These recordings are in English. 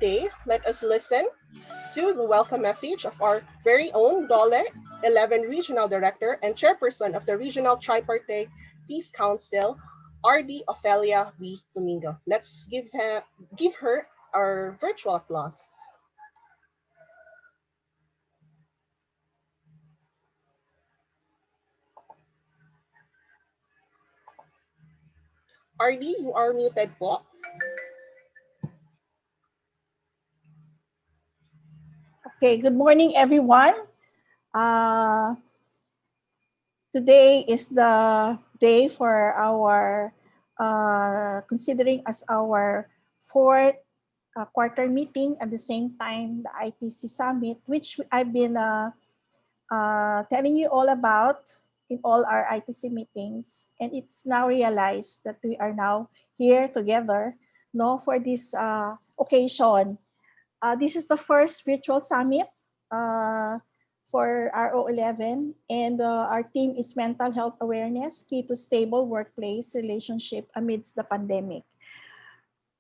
today, let us listen to the welcome message of our very own DOLE 11 Regional Director and Chairperson of the Regional Tripartite Peace Council, RD Ofelia V. Domingo. Let's give her our virtual applause. RD, you are muted po. Okay, good morning, everyone. Today is the day for our considering as our fourth quarter meeting, at the same time the ITC Summit, which I've been telling you all about in all our ITC meetings, and it's now realized that we are now here together, for this occasion. This is the first virtual summit for RO11, and our theme is mental health awareness, key to stable workplace relationship amidst the pandemic.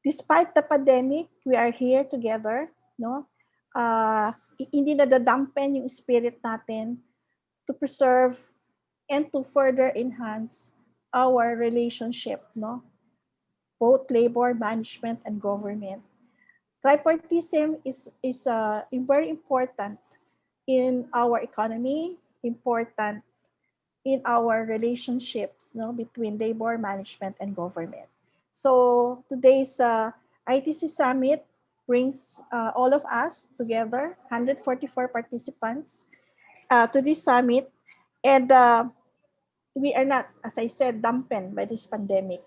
Despite the pandemic, we are here together, hindi nadadampen yung spirit natin to preserve and to further enhance our relationship, both labor, management, and government. Tripartism is very important in our economy, important in our relationships, between labor, management, and government. So today's ITC Summit brings all of us together, 144 participants to this summit, and we are not, as I said, dampened by this pandemic,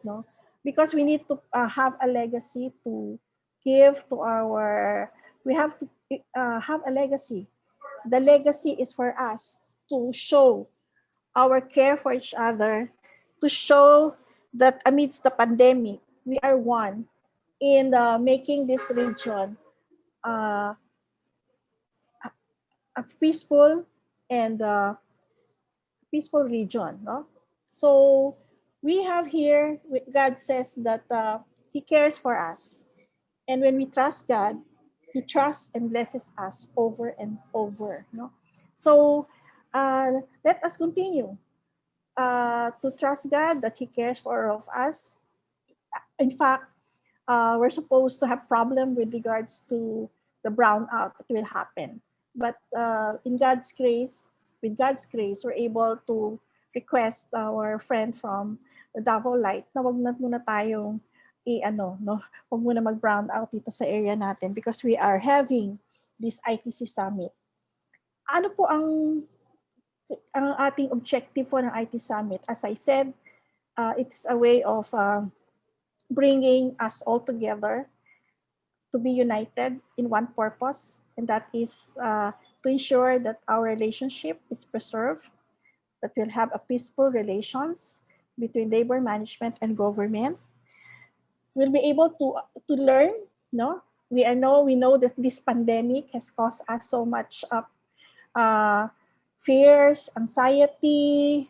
because we need to have a legacy to give to we have to have a legacy. The legacy is for us to show our care for each other, to show that amidst the pandemic, we are one in making this region a peaceful and peaceful region. So we have here, God says that He cares for us. And when we trust God, He trusts and blesses us over and over. So let us continue to trust God that He cares for all of us. In fact, we're supposed to have problem with regards to the brownout that will happen. But in God's grace, with God's grace, we're able to request our friend from the Davao Light na wag na muna tayong wag muna mag-brown out dito sa area natin because we are having this ITC Summit. Ano po ang ating objective po ng IT Summit? As I said, it's a way of bringing us all together to be united in one purpose, and that is to ensure that our relationship is preserved, that we'll have a peaceful relations between labor management and government. We'll be able to learn, we know that this pandemic has caused us so much fears, anxiety,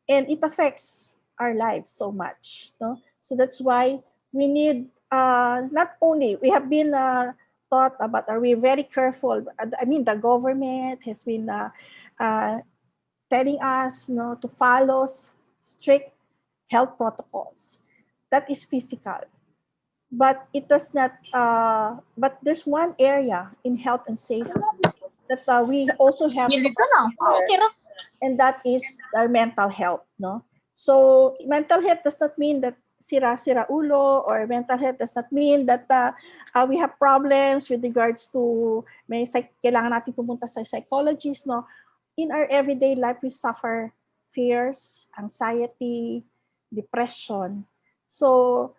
and it affects our lives so much. So that's why we need, not only, we have been taught about, are we very careful? I mean, the government has been telling us to follow strict health protocols. That is physical. But it does not, but there's one area in health and safety that we also have to consider, and that is our mental health. So mental health does not mean that sira-sira ulo, or mental health does not mean that we have problems with regards to kailangan natin pumunta sa psychologist. In our everyday life, we suffer fears, anxiety, depression. So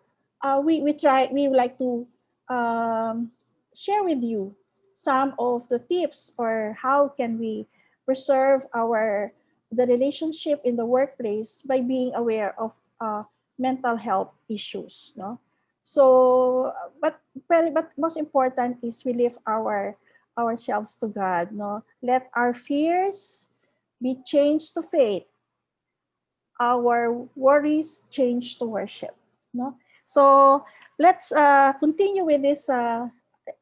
we would like to share with you some of the tips, or how can we preserve the relationship in the workplace by being aware of mental health issues. So, but most important is we lift ourselves to God. Let our fears be changed to faith. Our worries change to worship. So let's continue with this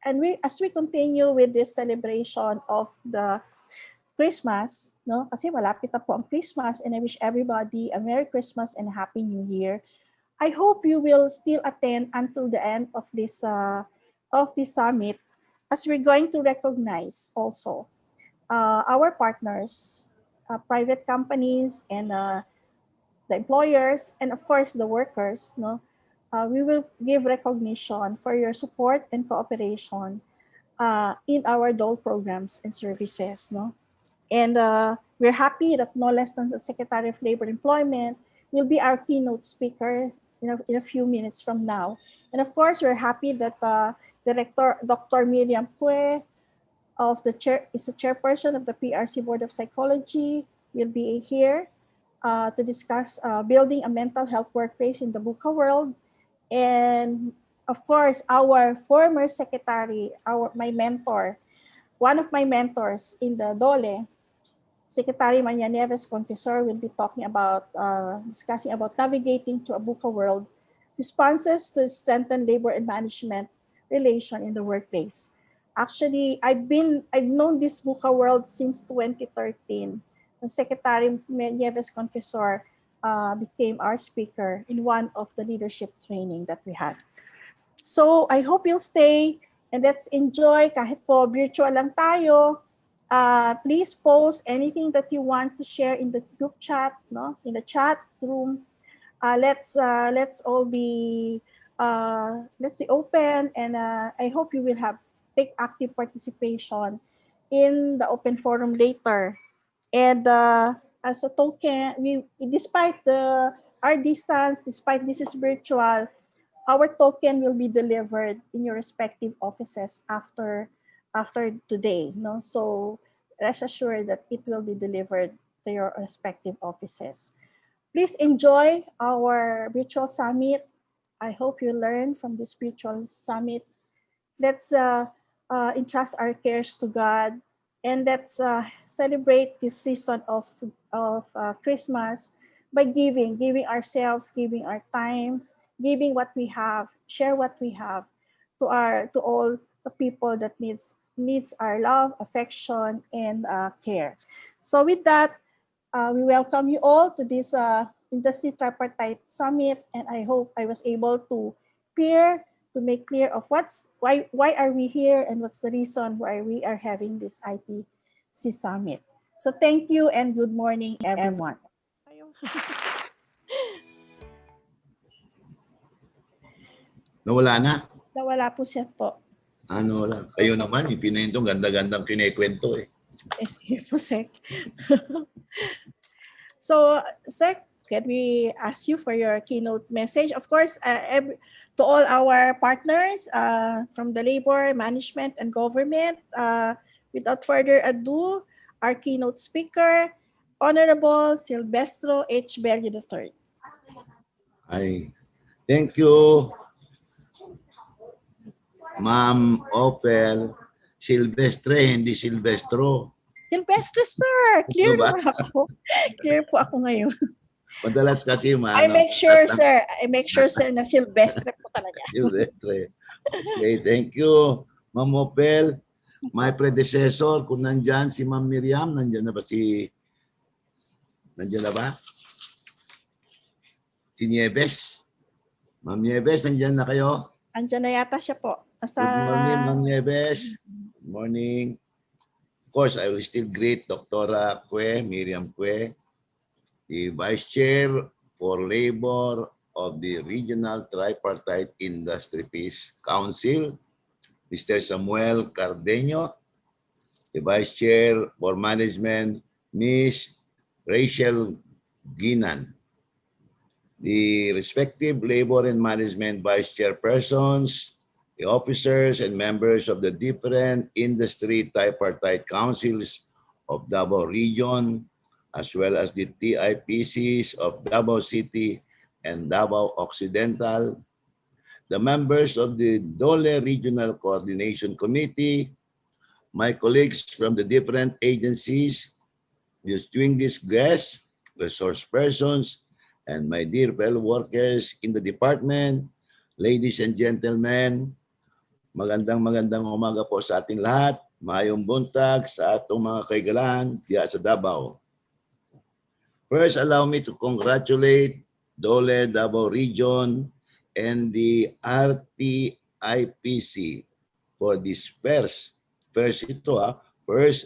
as we continue with this celebration of the Christmas, no? Kasi malapit na po ang Christmas, and I wish everybody a Merry Christmas and a Happy New Year. I hope you will still attend until the end of this summit, as we're going to recognize also our partners, private companies, and the employers, and of course the workers. No, we will give recognition for your support and cooperation in our DOLE programs and services. No, and we're happy that no less than the Secretary of Labor Employment will be our keynote speaker in a few minutes from now. And of course, we're happy that Director Dr. Miriam Pue is the chairperson of the PRC Board of Psychology, will be here to discuss building a mental health workplace in the VUCA world. And of course, our former secretary, my mentor, one of my mentors in the DOLE, Secretary Maria Nieves Confessor, will be talking about, discussing about navigating to a VUCA world, responses to strengthen labor and management relation in the workplace. Actually, I've known this VUCA world since 2013. When Secretary Nieves Confessor became our speaker in one of the leadership training that we had. So I hope you'll stay and let's enjoy kahit po virtual lang tayo. Please post anything that you want to share in the group chat, no? In the chat room. Let's all be let's be open, and I hope you will take active participation in the open forum later. And as a token, despite our distance, despite this is virtual, our token will be delivered in your respective offices after today. No, so rest assured that it will be delivered to your respective offices. Please enjoy our virtual summit. I hope you learn from this virtual summit. Let's entrust our cares to God, and let's celebrate this season of Christmas by giving ourselves, giving our time, giving what we have, share what we have to all the people that needs our love, affection, and care. So with that, we welcome you all to this Industry Tripartite Summit, and I hope I was able to make clear of why are we here and what's the reason why we are having this ITC Summit. So thank you and good morning, everyone. Nawala na? Nawala po siya po. Ano lang. Kayo naman, yung pinintong ganda-gandang kinikwento eh. Excuse po, Sec. So, Sec, can we ask you for your keynote message? Of course, to all our partners from the labor, management, and government, without further ado, our keynote speaker, Honorable Silvestro H. Bello III. Ay, thank you, Ma'am Opel. Silvestre, hindi Silvestro. Silvestre, sir. Clear Ano ba? naman ako. Clear po ako ngayon. Madalas kasi, I make sure, sir. Na Silvestre po talaga. Silvestre. Okay, thank you, Ma'am Opel. My predecessor, kung nandyan si Ma'am Miriam, nandyan na ba? Si Nieves. Ma'am Nieves, nandyan na kayo? Andyan na yata siya po. Good morning, Ma'am Nieves. Good morning. Of course, I will still greet Dr. Miriam Pue, the Vice Chair for Labor of the Regional Tripartite Industry Peace Council, Mr. Samuel Cardeño, the Vice Chair for Management, Ms. Rachel Ginan, the respective Labor and Management Vice Chairpersons, the officers and members of the different industry tripartite councils of Davao Region, as well as the TIPCs of Davao City and Davao Occidental, the members of the DOLE Regional Coordination Committee, my colleagues from the different agencies, distinguished guests, resource persons, and my dear fellow workers in the department, ladies and gentlemen, Magandang umaga po sa ating lahat. Mayong buntag sa atong mga kaigalan diya sa Davao. First, allow me to congratulate Dole Davao Region and the RTIPC for this first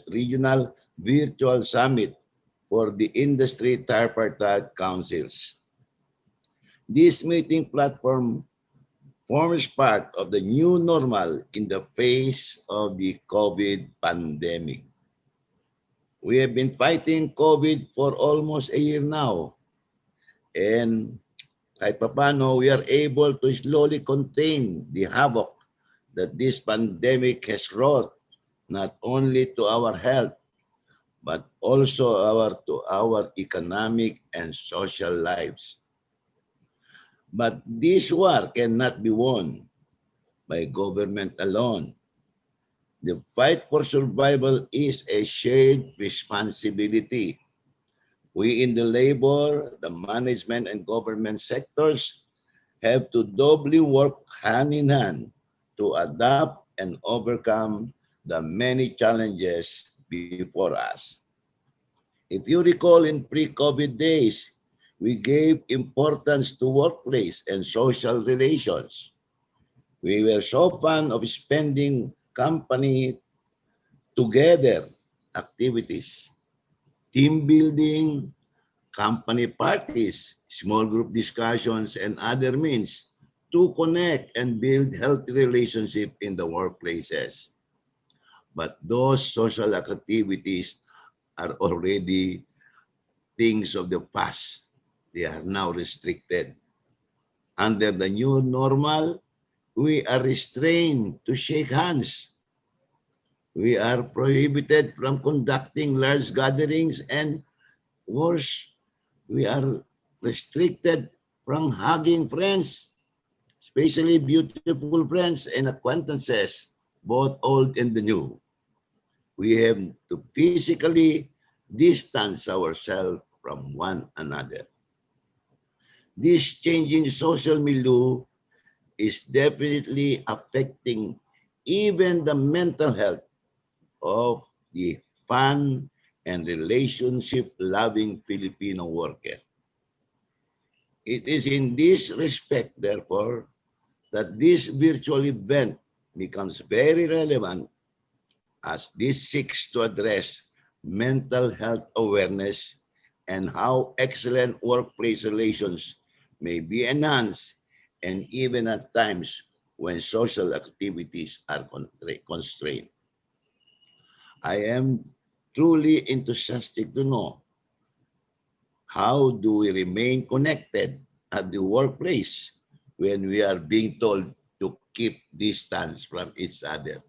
regional virtual summit for the industry tripartite councils. This meeting platform forms part of the new normal in the face of the COVID pandemic. We have been fighting COVID for almost a year now, and kahit papano, we are able to slowly contain the havoc that this pandemic has wrought, not only to our health, but also to our economic and social lives. But this war cannot be won by government alone. The fight for survival is a shared responsibility. We in the labor, the management, and government sectors have to doubly work hand in hand to adapt and overcome the many challenges before us. If you recall, in pre-COVID days, we gave importance to workplace and social relations. We were so fond of spending company together activities, team building, company parties, small group discussions, and other means to connect and build healthy relationships in the workplaces. But those social activities are already things of the past. They are now restricted. Under the new normal, we are restrained to shake hands. We are prohibited from conducting large gatherings, and worse, we are restricted from hugging friends, especially beautiful friends and acquaintances, both old and the new. We have to physically distance ourselves from one another. This changing social milieu is definitely affecting even the mental health of the fun and relationship-loving Filipino worker. It is in this respect, therefore, that this virtual event becomes very relevant, as this seeks to address mental health awareness and how excellent workplace relations may be enhanced, and even at times when social activities are constrained. I am truly enthusiastic to know how do we remain connected at the workplace when we are being told to keep distance from each other.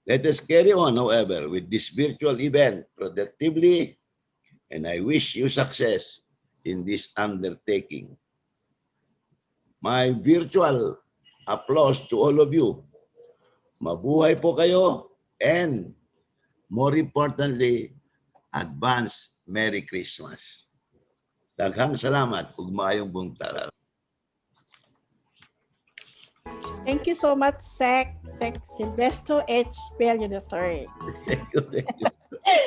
Let us carry on, however, with this virtual event productively, and I wish you success in this undertaking. My virtual applause to all of you. Mabuhay po kayo, and more importantly, advance Merry Christmas. Daghang salamat ug maayong buntag. Thank you so much, Sec Silvestro H. Bello III. Thank you.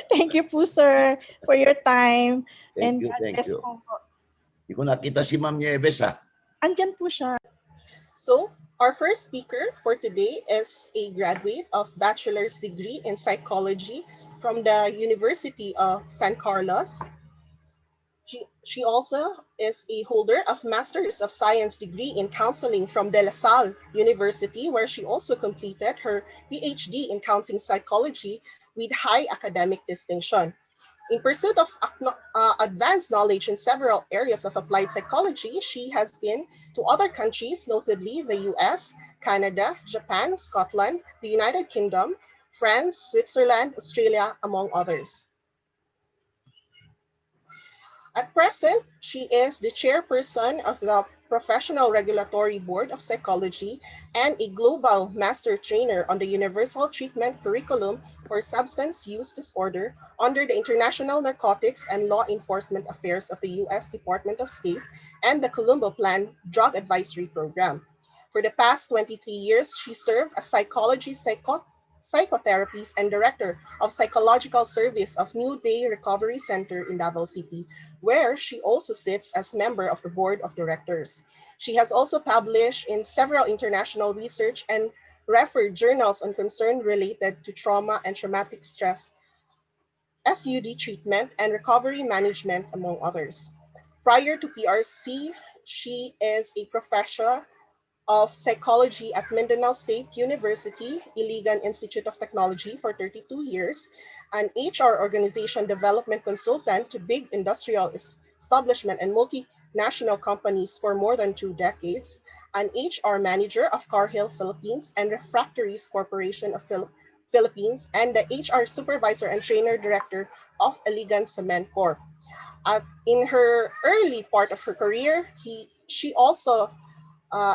Thank you po, sir, for your time. Thank you. Hindi ko nakita si Ma'am Nieves, ha? Andyan po siya. So, our first speaker for today is a graduate of bachelor's degree in psychology from the University of San Carlos. She also is a holder of Master's of Science degree in counseling from De La Salle University, where she also completed her PhD in counseling psychology with high academic distinction. In pursuit of advanced knowledge in several areas of applied psychology, she has been to other countries, notably the US, Canada, Japan, Scotland, the United Kingdom, France, Switzerland, Australia, among others. At present, she is the chairperson of the Professional Regulatory Board of Psychology and a global master trainer on the Universal Treatment Curriculum for Substance Use Disorder under the International Narcotics and Law Enforcement Affairs of the U.S. Department of State and the Colombo Plan Drug Advisory Program. For the past 23 years, she served as psychotherapist and director of psychological service of New Day Recovery Center in Davao City, where she also sits as member of the board of directors. She has also published in several international research and referred journals on concern related to trauma and traumatic stress, SUD treatment, and recovery management, among others. Prior to PRC, she is a professor of Psychology at Mindanao State University, Iligan Institute of Technology for 32 years, an HR organization development consultant to big industrial establishment and multinational companies for more than 2 decades, an HR manager of Carhill Philippines and Refractories Corporation of Philippines, and the HR supervisor and trainer director of Iligan Cement Corp. In her early part of her career, she also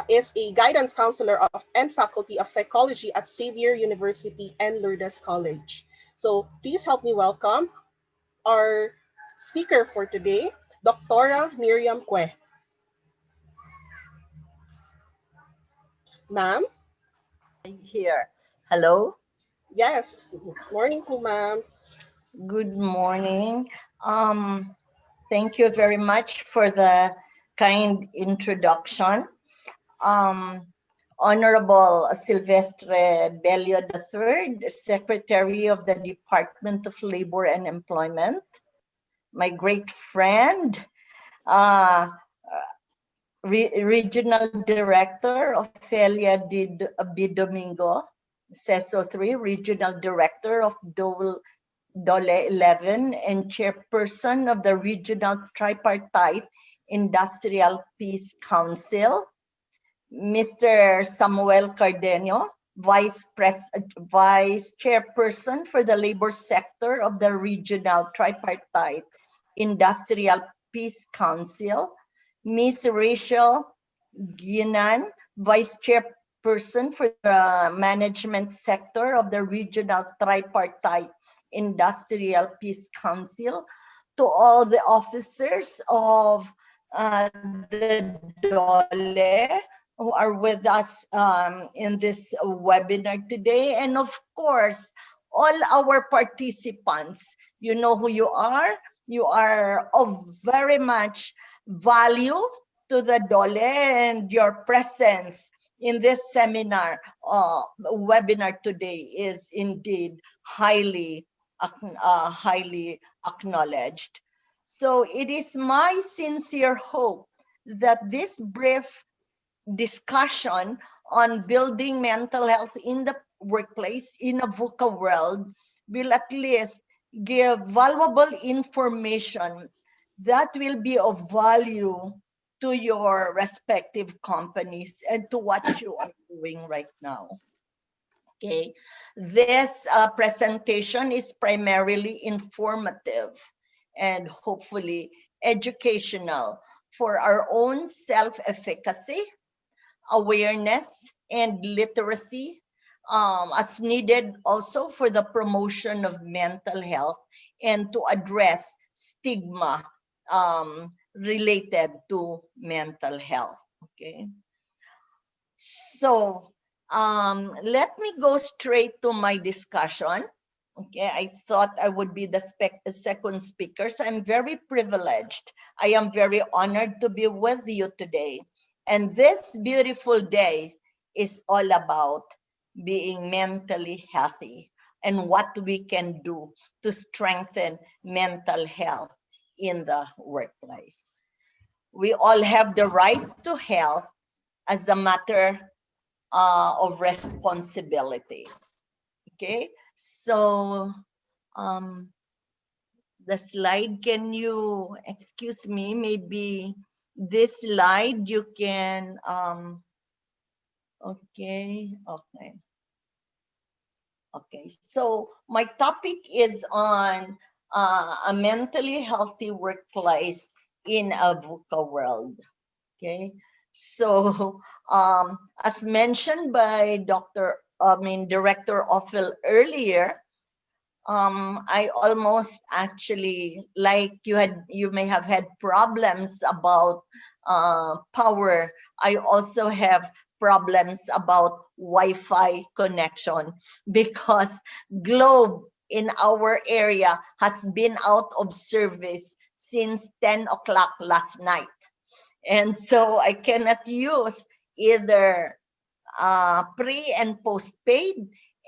is a guidance counselor and faculty of psychology at Xavier University and Lourdes College. So please help me welcome our speaker for today, Dr. Miriam Kwe. Ma'am? Here. Hello. Yes. Morning po, ma'am. Good morning. Thank you very much for the kind introduction. Honorable Silvestre Bello III, Secretary of the Department of Labor and Employment, my great friend, Regional Director Ofelia B. Domingo, CESO 3, Regional Director of Dole 11, and Chairperson of the Regional Tripartite Industrial Peace Council, Mr. Samuel Cardenio, Vice Chairperson for the Labor Sector of the Regional Tripartite Industrial Peace Council, Ms. Rachel Guinan, Vice Chairperson for the Management Sector of the Regional Tripartite Industrial Peace Council, to all the officers of the DOLE who are with us in this webinar today, and of course, all our participants. You know who you are. You are of very much value to the DOLE, and your presence in this seminar, webinar today is indeed highly acknowledged. So it is my sincere hope that this brief discussion on building mental health in the workplace in a VUCA world will at least give valuable information that will be of value to your respective companies and to what you are doing right now. Okay, this presentation is primarily informative and hopefully educational for our own self-efficacy, awareness, and literacy, as needed also for the promotion of mental health and to address stigma related to mental health. Okay, so let me go straight to my discussion. Okay, I thought I would be the second speaker, so I'm very privileged. I am very honored to be with you today. And this beautiful day is all about being mentally healthy and what we can do to strengthen mental health in the workplace. We all have the right to health as a matter of responsibility. Okay, so the slide, can you excuse me, maybe this slide you can okay. So my topic is on a mentally healthy workplace in a VUCA world. Okay, so as mentioned by Director Ophel earlier, I almost actually, like you may have had problems about power. I also have problems about Wi-Fi connection because Globe in our area has been out of service since 10 o'clock last night. And so I cannot use either pre and postpaid.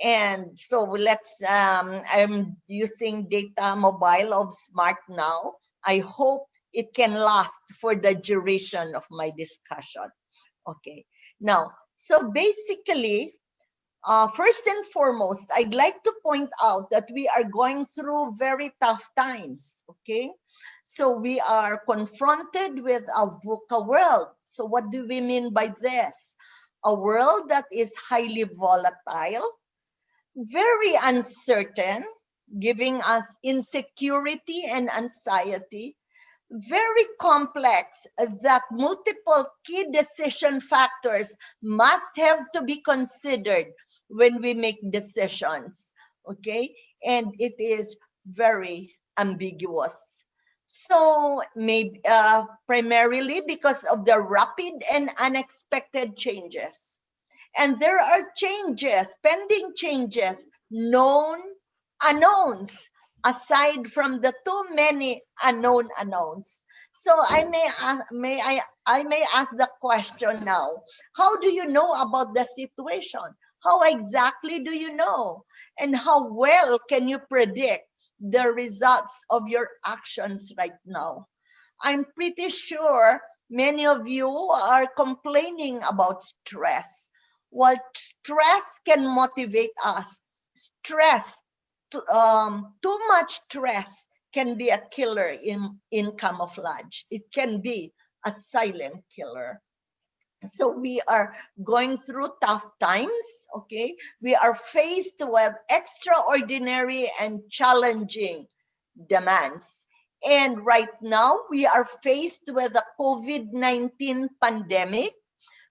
And so I'm using data mobile of Smart now. I hope it can last for the duration of my discussion. Okay. Now, so basically, first and foremost, I'd like to point out that we are going through very tough times, okay? So we are confronted with a VUCA world. So what do we mean by this? A world that is highly volatile, very uncertain, giving us insecurity and anxiety, very complex, that multiple key decision factors must have to be considered when we make decisions, okay? And it is very ambiguous. So maybe primarily because of the rapid and unexpected changes. And there are changes, pending changes, known unknowns, aside from the too many unknown unknowns. So I may ask the question now, how do you know about the situation? How exactly do you know? And how well can you predict the results of your actions right now? I'm pretty sure many of you are complaining about stress. While stress can motivate us, too much stress can be a killer in camouflage. It can be a silent killer. So we are going through tough times, okay? We are faced with extraordinary and challenging demands. And right now, we are faced with the COVID-19 pandemic,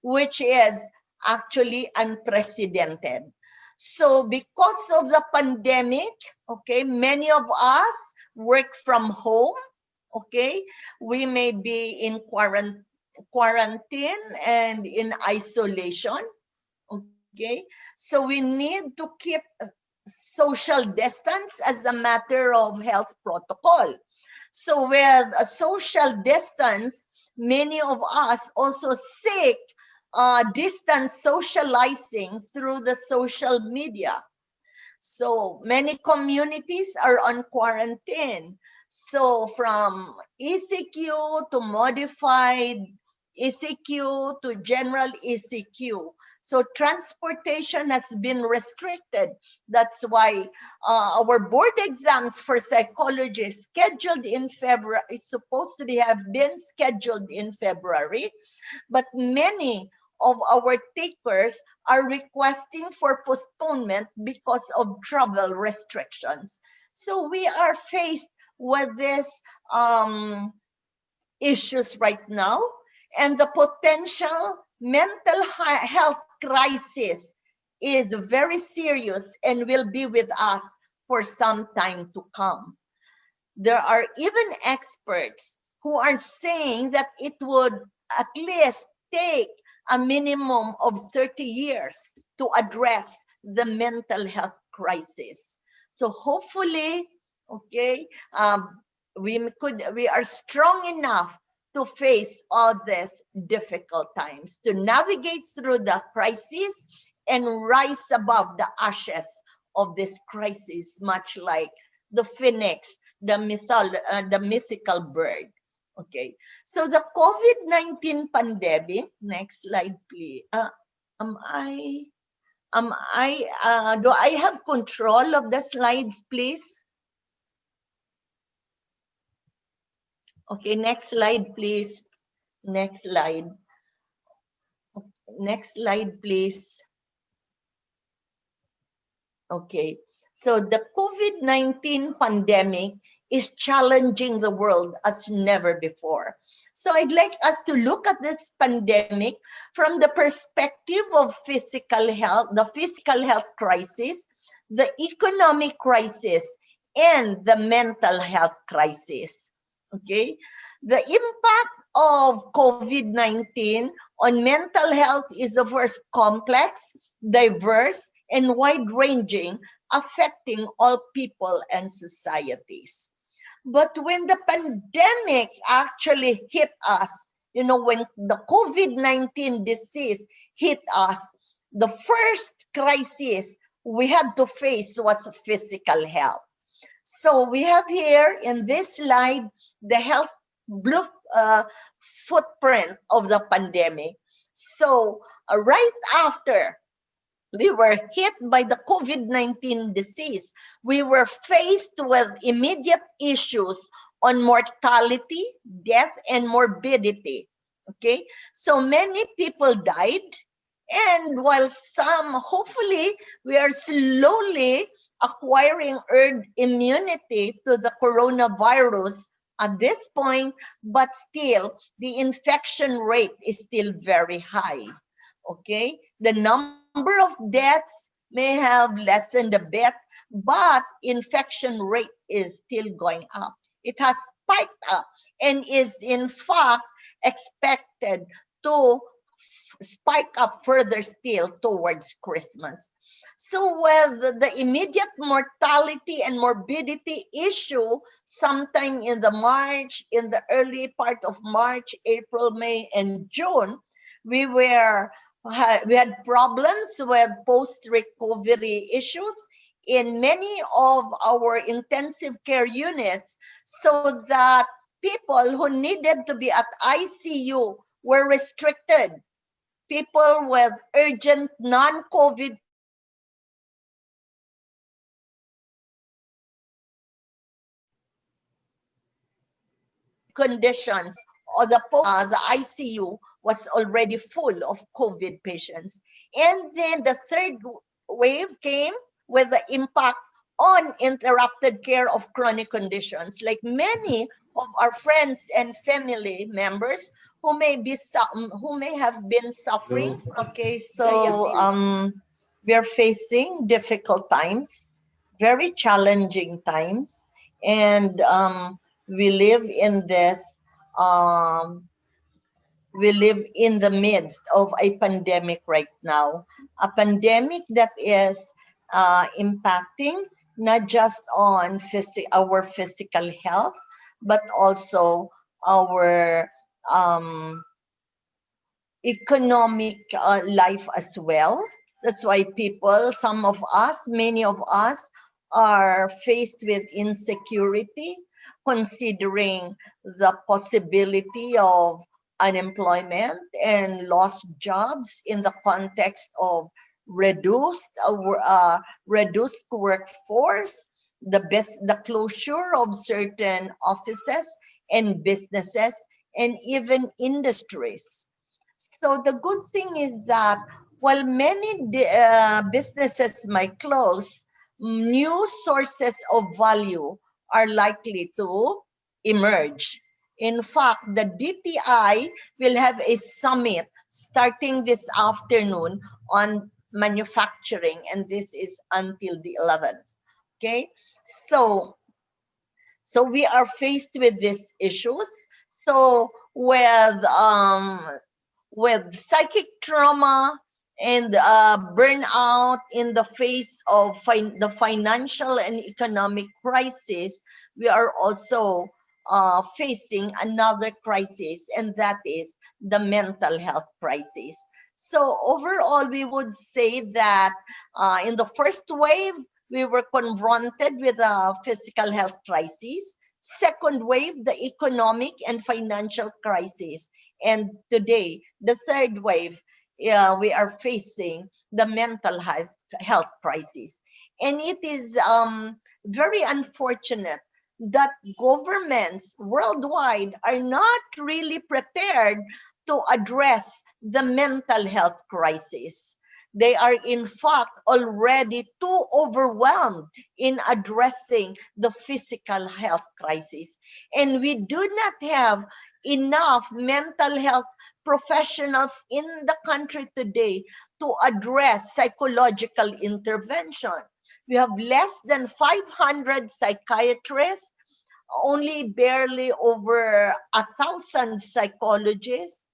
which is actually unprecedented. So because of the pandemic, okay, many of us work from home, okay? We may be in quarantine and in isolation, okay? So we need to keep social distance as a matter of health protocol. So with a social distance, many of us also seek distance socializing through the social media. So many communities are on quarantine. So from ECQ to modified ECQ to general ECQ. So transportation has been restricted. That's why our board exams for psychologists scheduled in February is supposed to have been scheduled in February, but many of our takers are requesting for postponement because of travel restrictions. So we are faced with these issues right now, and the potential mental health crisis is very serious and will be with us for some time to come. There are even experts who are saying that it would at least take a minimum of 30 years to address the mental health crisis. So hopefully, okay, we are strong enough to face all these difficult times, to navigate through the crisis and rise above the ashes of this crisis, much like the phoenix, the mythical bird. Okay, so the COVID-19 pandemic, next slide, please. Do I have control of the slides, please? Okay, next slide, please. Next slide. Next slide, please. Okay, so the COVID-19 pandemic is challenging the world as never before. So I'd like us to look at this pandemic from the perspective of physical health, the physical health crisis, the economic crisis, and the mental health crisis. Okay, the impact of COVID-19 on mental health is, of course, complex, diverse, and wide-ranging, affecting all people and societies. But when the pandemic actually hit us, when the COVID-19 disease hit us, the first crisis we had to face was physical health. So we have here in this slide the health blue footprint of the pandemic. So right after we were hit by the COVID-19 disease, we were faced with immediate issues on mortality, death, and morbidity. Okay, so many people died, and while some, hopefully, we are slowly acquiring herd immunity to the coronavirus at this point, but still the infection rate is still very high. Okay, the number of deaths may have lessened a bit, but infection rate is still going up. It has spiked up and is in fact expected to spike up further still towards Christmas. So with the immediate mortality and morbidity issue, sometime in the early part of March, April, May, and June, we had problems with post-recovery issues in many of our intensive care units, so that people who needed to be at ICU were restricted. People with urgent non-COVID conditions, or the ICU was already full of COVID patients. And then the third wave came with the impact on interrupted care of chronic conditions, like many of our friends and family members who may have been suffering. Okay, so we are facing difficult times, very challenging times, and we live in this we live in the midst of a pandemic right now, a pandemic that is impacting not just on our physical health, but also our economic life as well. That's why many of us are faced with insecurity, considering the possibility of unemployment and lost jobs in the context of reduced workforce, the closure of certain offices and businesses, and even industries. So the good thing is that while many businesses might close, new sources of value are likely to emerge. In fact, the DTI will have a summit starting this afternoon on manufacturing, and this is until the 11th. Okay, so we are faced with these issues. So with psychic trauma and burnout in the face of the financial and economic crisis, we are also facing another crisis, and that is the mental health crisis. So overall, we would say that in the first wave, we were confronted with a physical health crisis. Second wave, the economic and financial crisis. And today, the third wave, we are facing the mental health crisis. And it is very unfortunate that governments worldwide are not really prepared to address the mental health crisis. They are in fact already too overwhelmed in addressing the physical health crisis. And we do not have enough mental health professionals in the country today to address psychological intervention. We have less than 500 psychiatrists, only barely over 1,000 psychologists,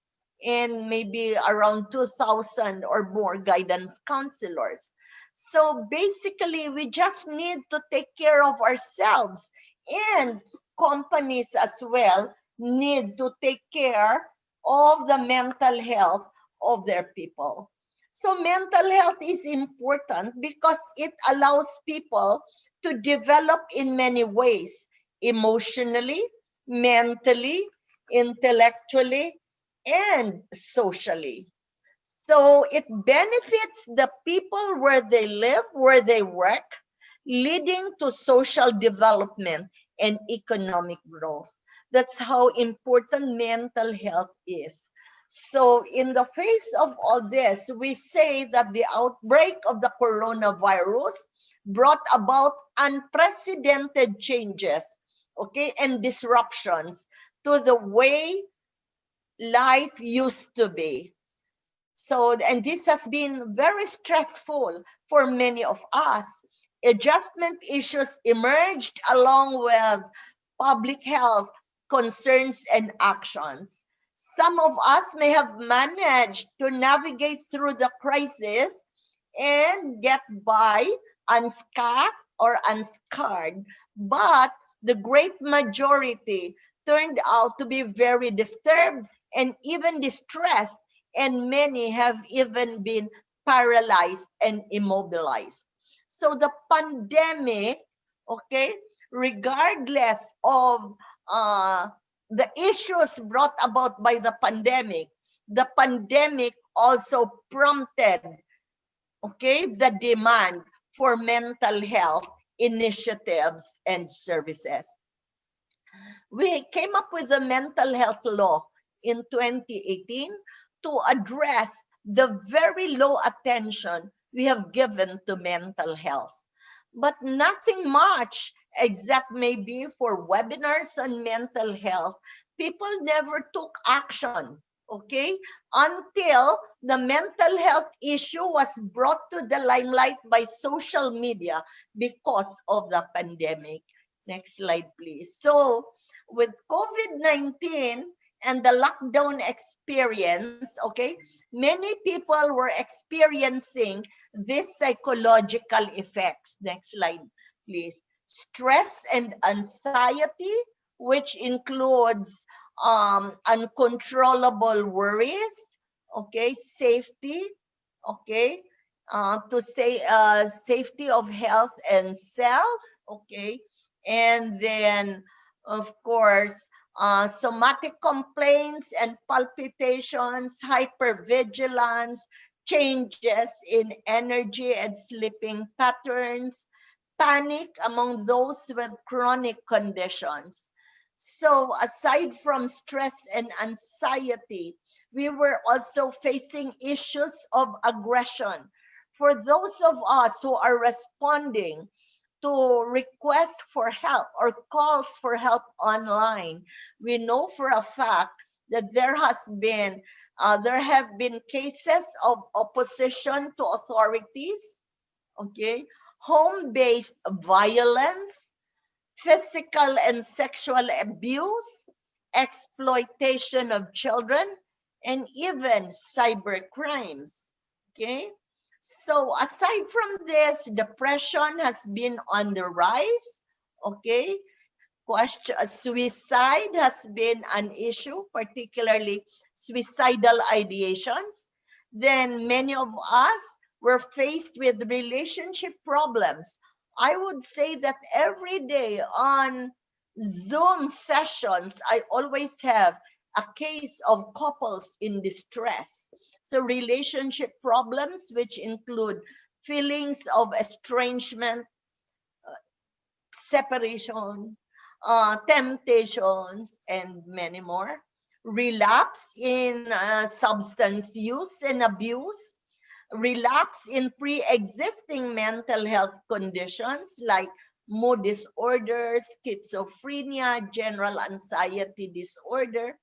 and maybe around 2,000 or more guidance counselors. So basically, we just need to take care of ourselves, and companies as well need to take care of the mental health of their people. So mental health is important because it allows people to develop in many ways: emotionally, mentally, intellectually, and socially. So it benefits the people where they live, where they work, leading to social development and economic growth. That's how important mental health is. So in the face of all this, we say that the outbreak of the coronavirus brought about unprecedented changes, okay, and disruptions to the way life used to be. So, and this has been very stressful for many of us. Adjustment issues emerged along with public health concerns and actions. Some of us may have managed to navigate through the crisis and get by unscathed or unscarred, but the great majority turned out to be very disturbed and even distressed, and many have even been paralyzed and immobilized. So the pandemic, okay, regardless of uh, the issues brought about by the pandemic also prompted, okay, the demand for mental health initiatives and services. We came up with a mental health law in 2018 to address the very low attention we have given to mental health. But nothing much, except maybe for webinars on mental health. People never took action, okay, until the mental health issue was brought to the limelight by social media because of the pandemic. Next slide, please. So, with COVID-19 and the lockdown experience, okay, many people were experiencing these psychological effects. Next slide, please. Stress and anxiety, which includes uncontrollable worries, okay, safety, okay, to say safety of health and self, okay, and then of course somatic complaints and palpitations, hypervigilance, changes in energy and sleeping patterns, panic among those with chronic conditions. So aside from stress and anxiety, we were also facing issues of aggression. For those of us who are responding to requests for help or calls for help online, we know for a fact that there have been cases of opposition to authorities, okay, home-based violence, physical and sexual abuse, exploitation of children, and even cyber crimes. Okay? So aside from this, depression has been on the rise. Okay? Suicide has been an issue, particularly suicidal ideations. Then many of us were faced with relationship problems. I would say that every day on Zoom sessions, I always have a case of couples in distress. So relationship problems, which include feelings of estrangement, separation, temptations, and many more. Relapse in substance use and abuse, relapse in pre-existing mental health conditions like mood disorders, schizophrenia, general anxiety disorder,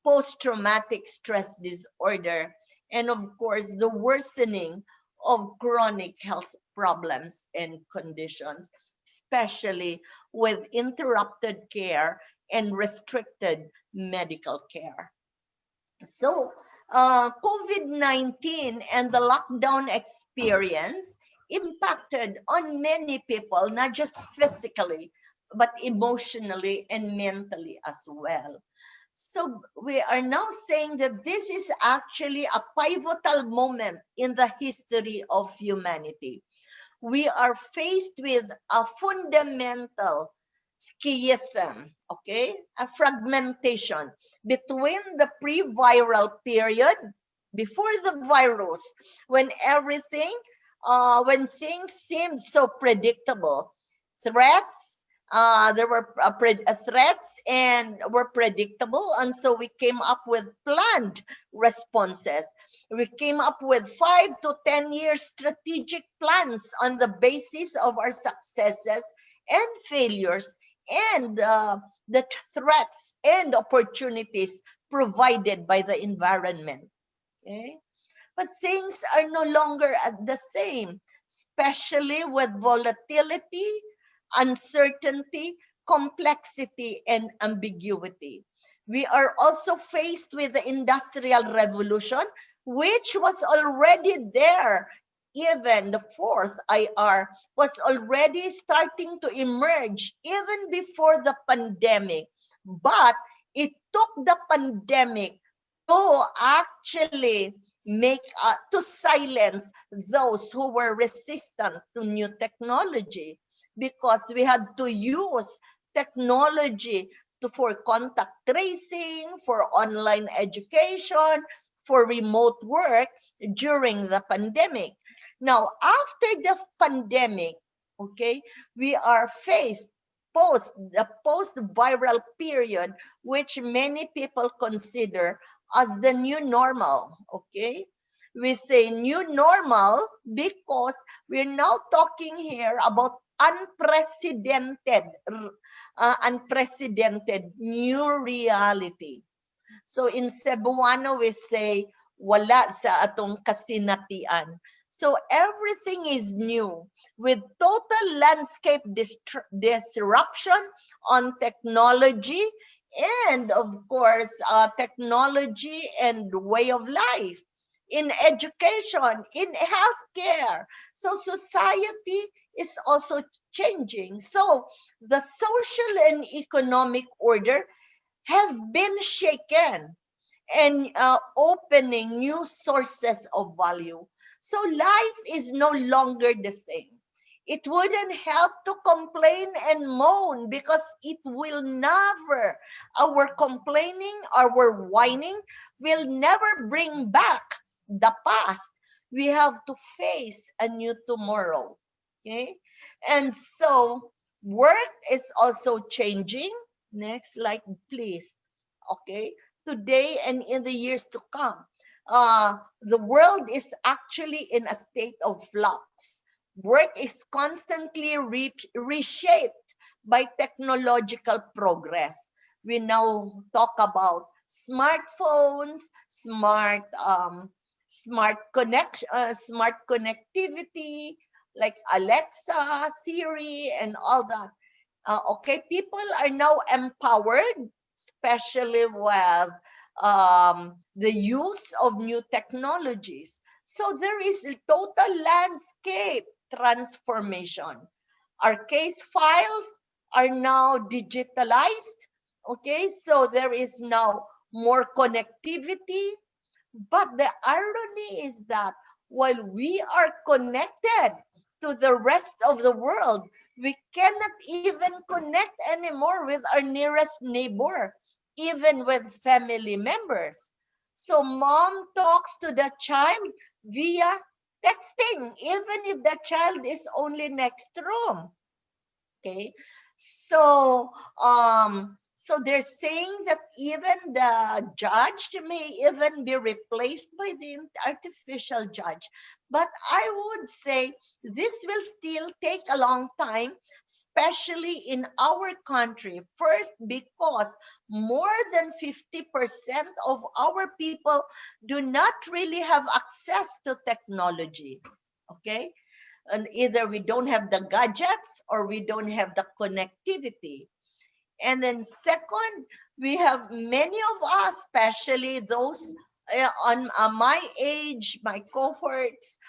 post-traumatic stress disorder, and of course, the worsening of chronic health problems and conditions, especially with interrupted care and restricted medical care. So COVID-19 and the lockdown experience impacted on many people, not just physically, but emotionally and mentally as well. So we are now saying that this is actually a pivotal moment in the history of humanity. We are faced with a fundamental schism, okay? A fragmentation between the pre-viral period, before the virus, when when things seemed so predictable, threats, there were threats and were predictable, and so we came up with planned responses. We came up with 5 to 10 year strategic plans on the basis of our successes and failures, and the threats and opportunities provided by the environment. Okay? But things are no longer the same, especially with volatility, uncertainty, complexity, and ambiguity. We are also faced with the Industrial Revolution, which was already there. Even the fourth IR was already starting to emerge even before the pandemic. But it took the pandemic to actually to silence those who were resistant to new technology, because we had to use technology for contact tracing, for online education, for remote work during the pandemic. Now, after the pandemic, okay, we are faced the post-viral period, which many people consider as the new normal, okay? We say new normal because we're now talking here about unprecedented new reality. So in Cebuano, we say, wala sa atong kasinatian. So everything is new, with total landscape disruption on technology, and of course, technology and way of life, in education, in healthcare. So society is also changing. So the social and economic order have been shaken, and opening new sources of value. So life is no longer the same. It wouldn't help to complain and moan, because it will never, our complaining, our whining will never bring back the past. We have to face a new tomorrow. Okay? And so work is also changing. Next slide, please. Okay? Today and in the years to come, the world is actually in a state of flux. Work is constantly reshaped by technological progress. We now talk about smartphones, smart connectivity, like Alexa, Siri, and all that. Okay, people are now empowered, especially with the use of new technologies. So there is a total landscape transformation. Our case files are now digitalized. Okay, so there is now more connectivity. But the irony is that while we are connected to the rest of the world, we cannot even connect anymore with our nearest neighbor, even with family members. So mom talks to the child via texting, even if the child is only next room. Okay, so so they're saying that even the judge may even be replaced by the artificial judge. But I would say this will still take a long time, especially in our country. First, because more than 50% of our people do not really have access to technology. Okay, and either we don't have the gadgets or we don't have the connectivity. And then second, we have many of us, especially those on my age, my cohorts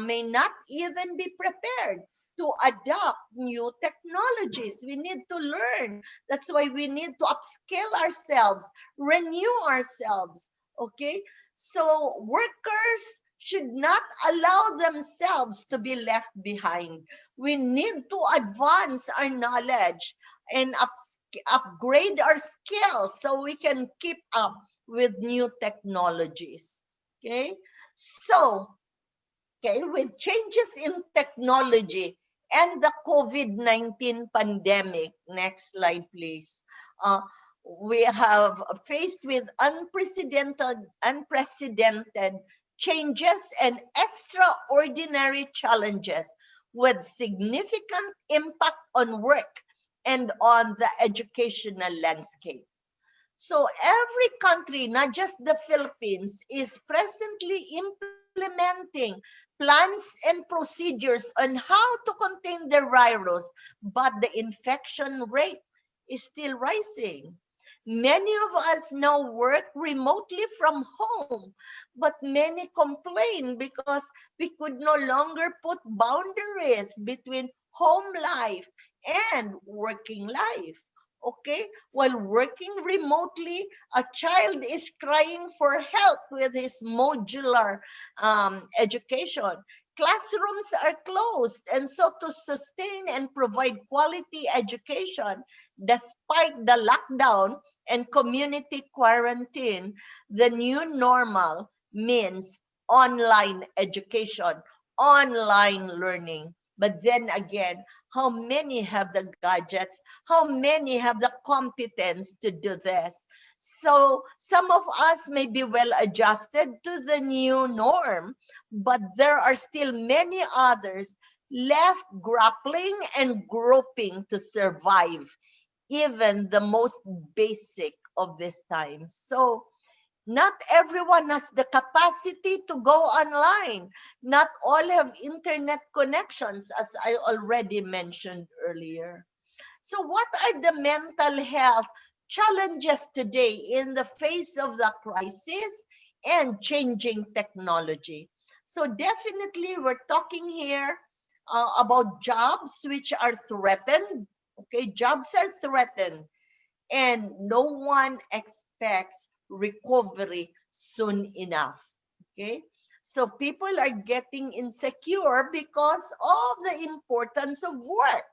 may not even be prepared to adopt new technologies. We need to learn. That's why we need to upskill ourselves, renew ourselves. Okay? So workers should not allow themselves to be left behind. We need to advance our knowledge and upgrade our skills so we can keep up with new technologies. Okay? So, okay, with changes in technology and the COVID-19 pandemic, next slide, please. We have faced with unprecedented changes and extraordinary challenges with significant impact on work and on the educational landscape. So every country, not just the Philippines, is presently implementing plans and procedures on how to contain the virus, but the infection rate is still rising. Many of us now work remotely from home, but many complain because we could no longer put boundaries between home life and working life. Okay, while working remotely, a child is crying for help with his modular education. Classrooms are closed, and so to sustain and provide quality education despite the lockdown and community quarantine, the new normal means online education, online learning. But then again, how many have the gadgets? How many have the competence to do this? So some of us may be well adjusted to the new norm, but there are still many others left grappling and groping to survive even the most basic of this time. So not everyone has the capacity to go online. Not all have internet connections, as I already mentioned earlier. So what are the mental health challenges today in the face of the crisis and changing technology? So definitely we're talking here about jobs which are threatened. Okay, jobs are threatened and no one expects recovery soon enough. Okay, so people are getting insecure because of the importance of work.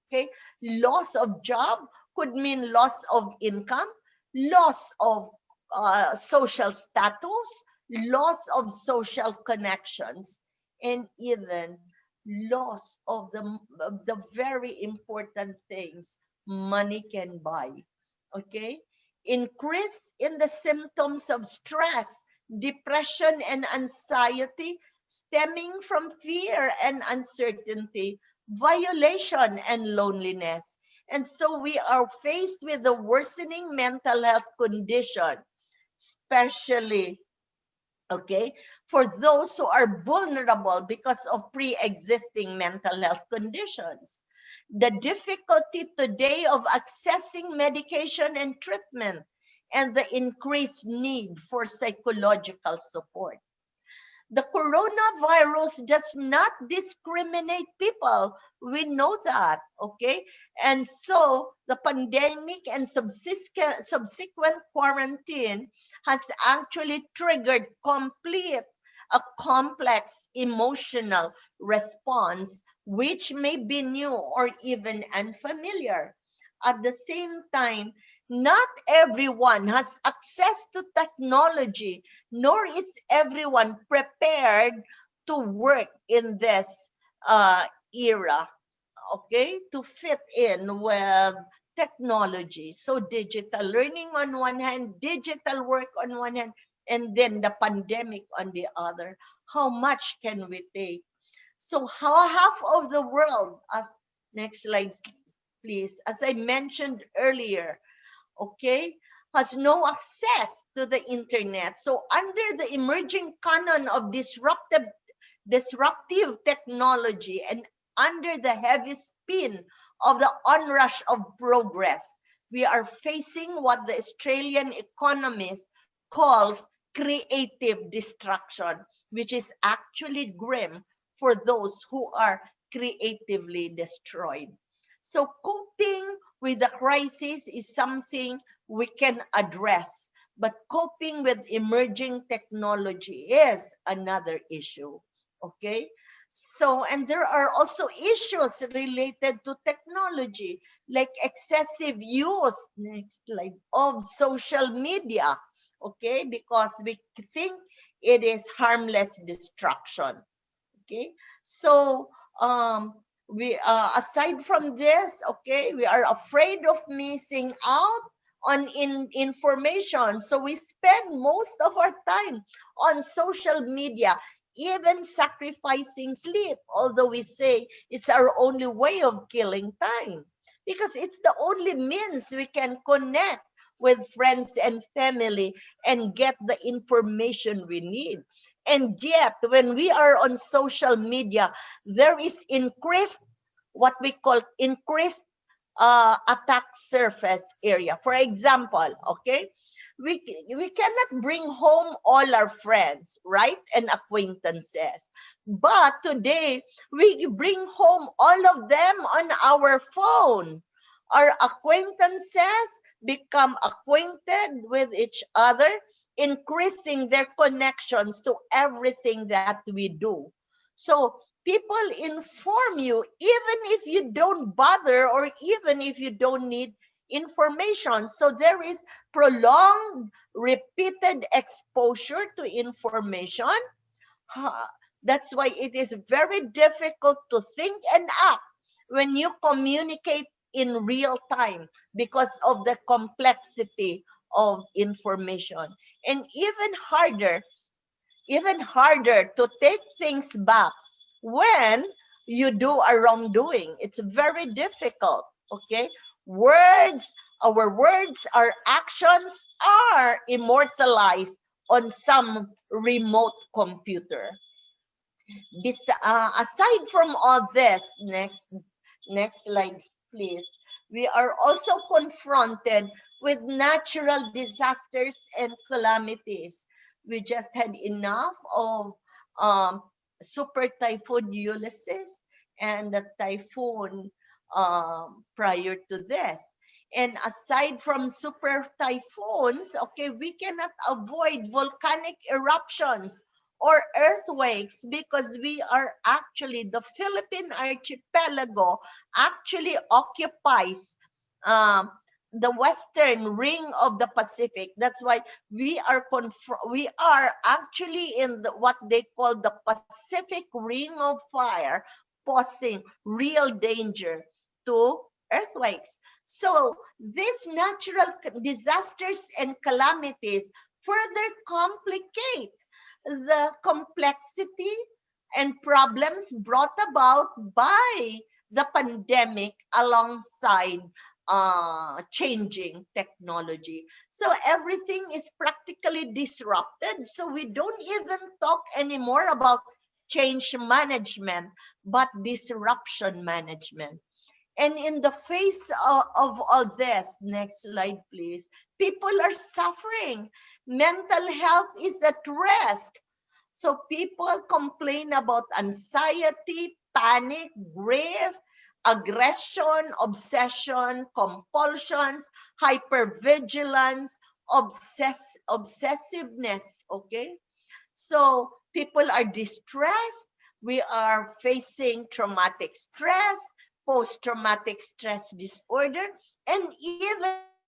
Okay, loss of job could mean loss of income, loss of social status, loss of social connections, and even loss of the very important things money can buy. Okay, increase in the symptoms of stress, depression, and anxiety stemming from fear and uncertainty, violation, and loneliness. And so we are faced with the worsening mental health condition, especially, okay, for those who are vulnerable because of pre-existing mental health conditions. The difficulty today of accessing medication and treatment, and the increased need for psychological support. The coronavirus does not discriminate people. We know that, okay? And so the pandemic and subsequent quarantine has actually triggered a complex emotional response, which may be new or even unfamiliar. At the same time, not everyone has access to technology, nor is everyone prepared to work in this era, okay, to fit in with technology. So digital learning on one hand, digital work on one hand, and then the pandemic on the other. How much can we take? So how half of the world, as next slide, please, as I mentioned earlier, okay, has no access to the internet. So under the emerging canon of disruptive technology and under the heavy spin of the onrush of progress, we are facing what the Australian economist calls creative destruction, which is actually grim for those who are creatively destroyed. So coping with the crisis is something we can address, but coping with emerging technology is another issue. Okay? So, and there are also issues related to technology, like excessive use, next slide, of social media. Okay? Because we think it is harmless distraction. Okay, so we aside from this, okay, we are afraid of missing out on information, so we spend most of our time on social media, even sacrificing sleep, although we say it's our only way of killing time, because it's the only means we can connect with friends and family and get the information we need. And yet, when we are on social media, there is increased, what we call increased attack surface area. For example, okay, we cannot bring home all our friends, right, and acquaintances. But today, we bring home all of them on our phone. Our acquaintances become acquainted with each other, increasing their connections to everything that we do. So people inform you even if you don't bother or even if you don't need information. So there is prolonged, repeated exposure to information. Ha- That's why it is very difficult to think and act when you communicate in real time because of the complexity of information. And even harder to take things back when you do a wrongdoing. It's very difficult. Okay, words, our words, our actions are immortalized on some remote computer. Aside from all this, next slide, please. We are also confronted with natural disasters and calamities. We just had enough of um, Super Typhoon Ulysses and the typhoon prior to this. And aside from super typhoons, okay, we cannot avoid volcanic eruptions or earthquakes because we are actually, the Philippine archipelago actually occupies um, the western ring of the Pacific. That's why we are actually in what they call the Pacific Ring of Fire, posing real danger to earthquakes. So these natural disasters and calamities further complicate the complexity and problems brought about by the pandemic alongside changing technology. So everything is practically disrupted. So we don't even talk anymore about change management, but disruption management. And in the face of all this, next slide, please, people are suffering. Mental health is at risk. So people complain about anxiety, panic, grief, aggression, obsession, compulsions, hypervigilance, obsessiveness, okay? So people are distressed. We are facing traumatic stress, post-traumatic stress disorder, and even depression.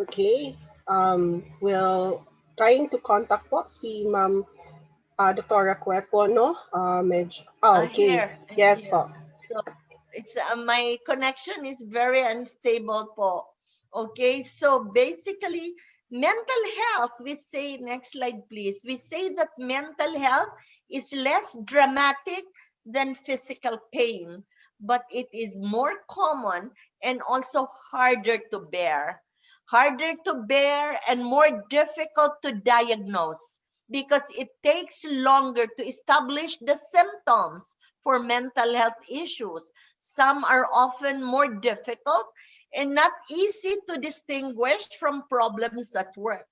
Okay. We'll trying to contact po si Ma'am Dr. Cuerpo, no? Okay. I'm Yes here. po. So it's my connection is very unstable po. Okay, so basically mental health, we say, next slide please. We say that mental health is less dramatic than physical pain, but it is more common and also harder to bear. Harder to bear and more difficult to diagnose because it takes longer to establish the symptoms for mental health issues. Some are often more difficult and not easy to distinguish from problems at work.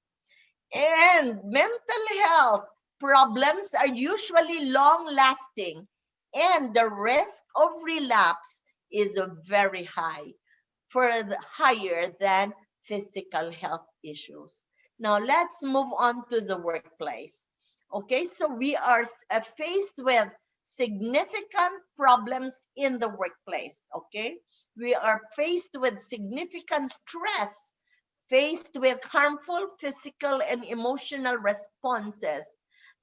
And mental health problems are usually long lasting, and the risk of relapse is very high, higher than physical health issues. Now let's move on to the workplace. Okay, so we are faced with significant problems in the workplace. Okay, we are faced with significant stress, faced with harmful physical and emotional responses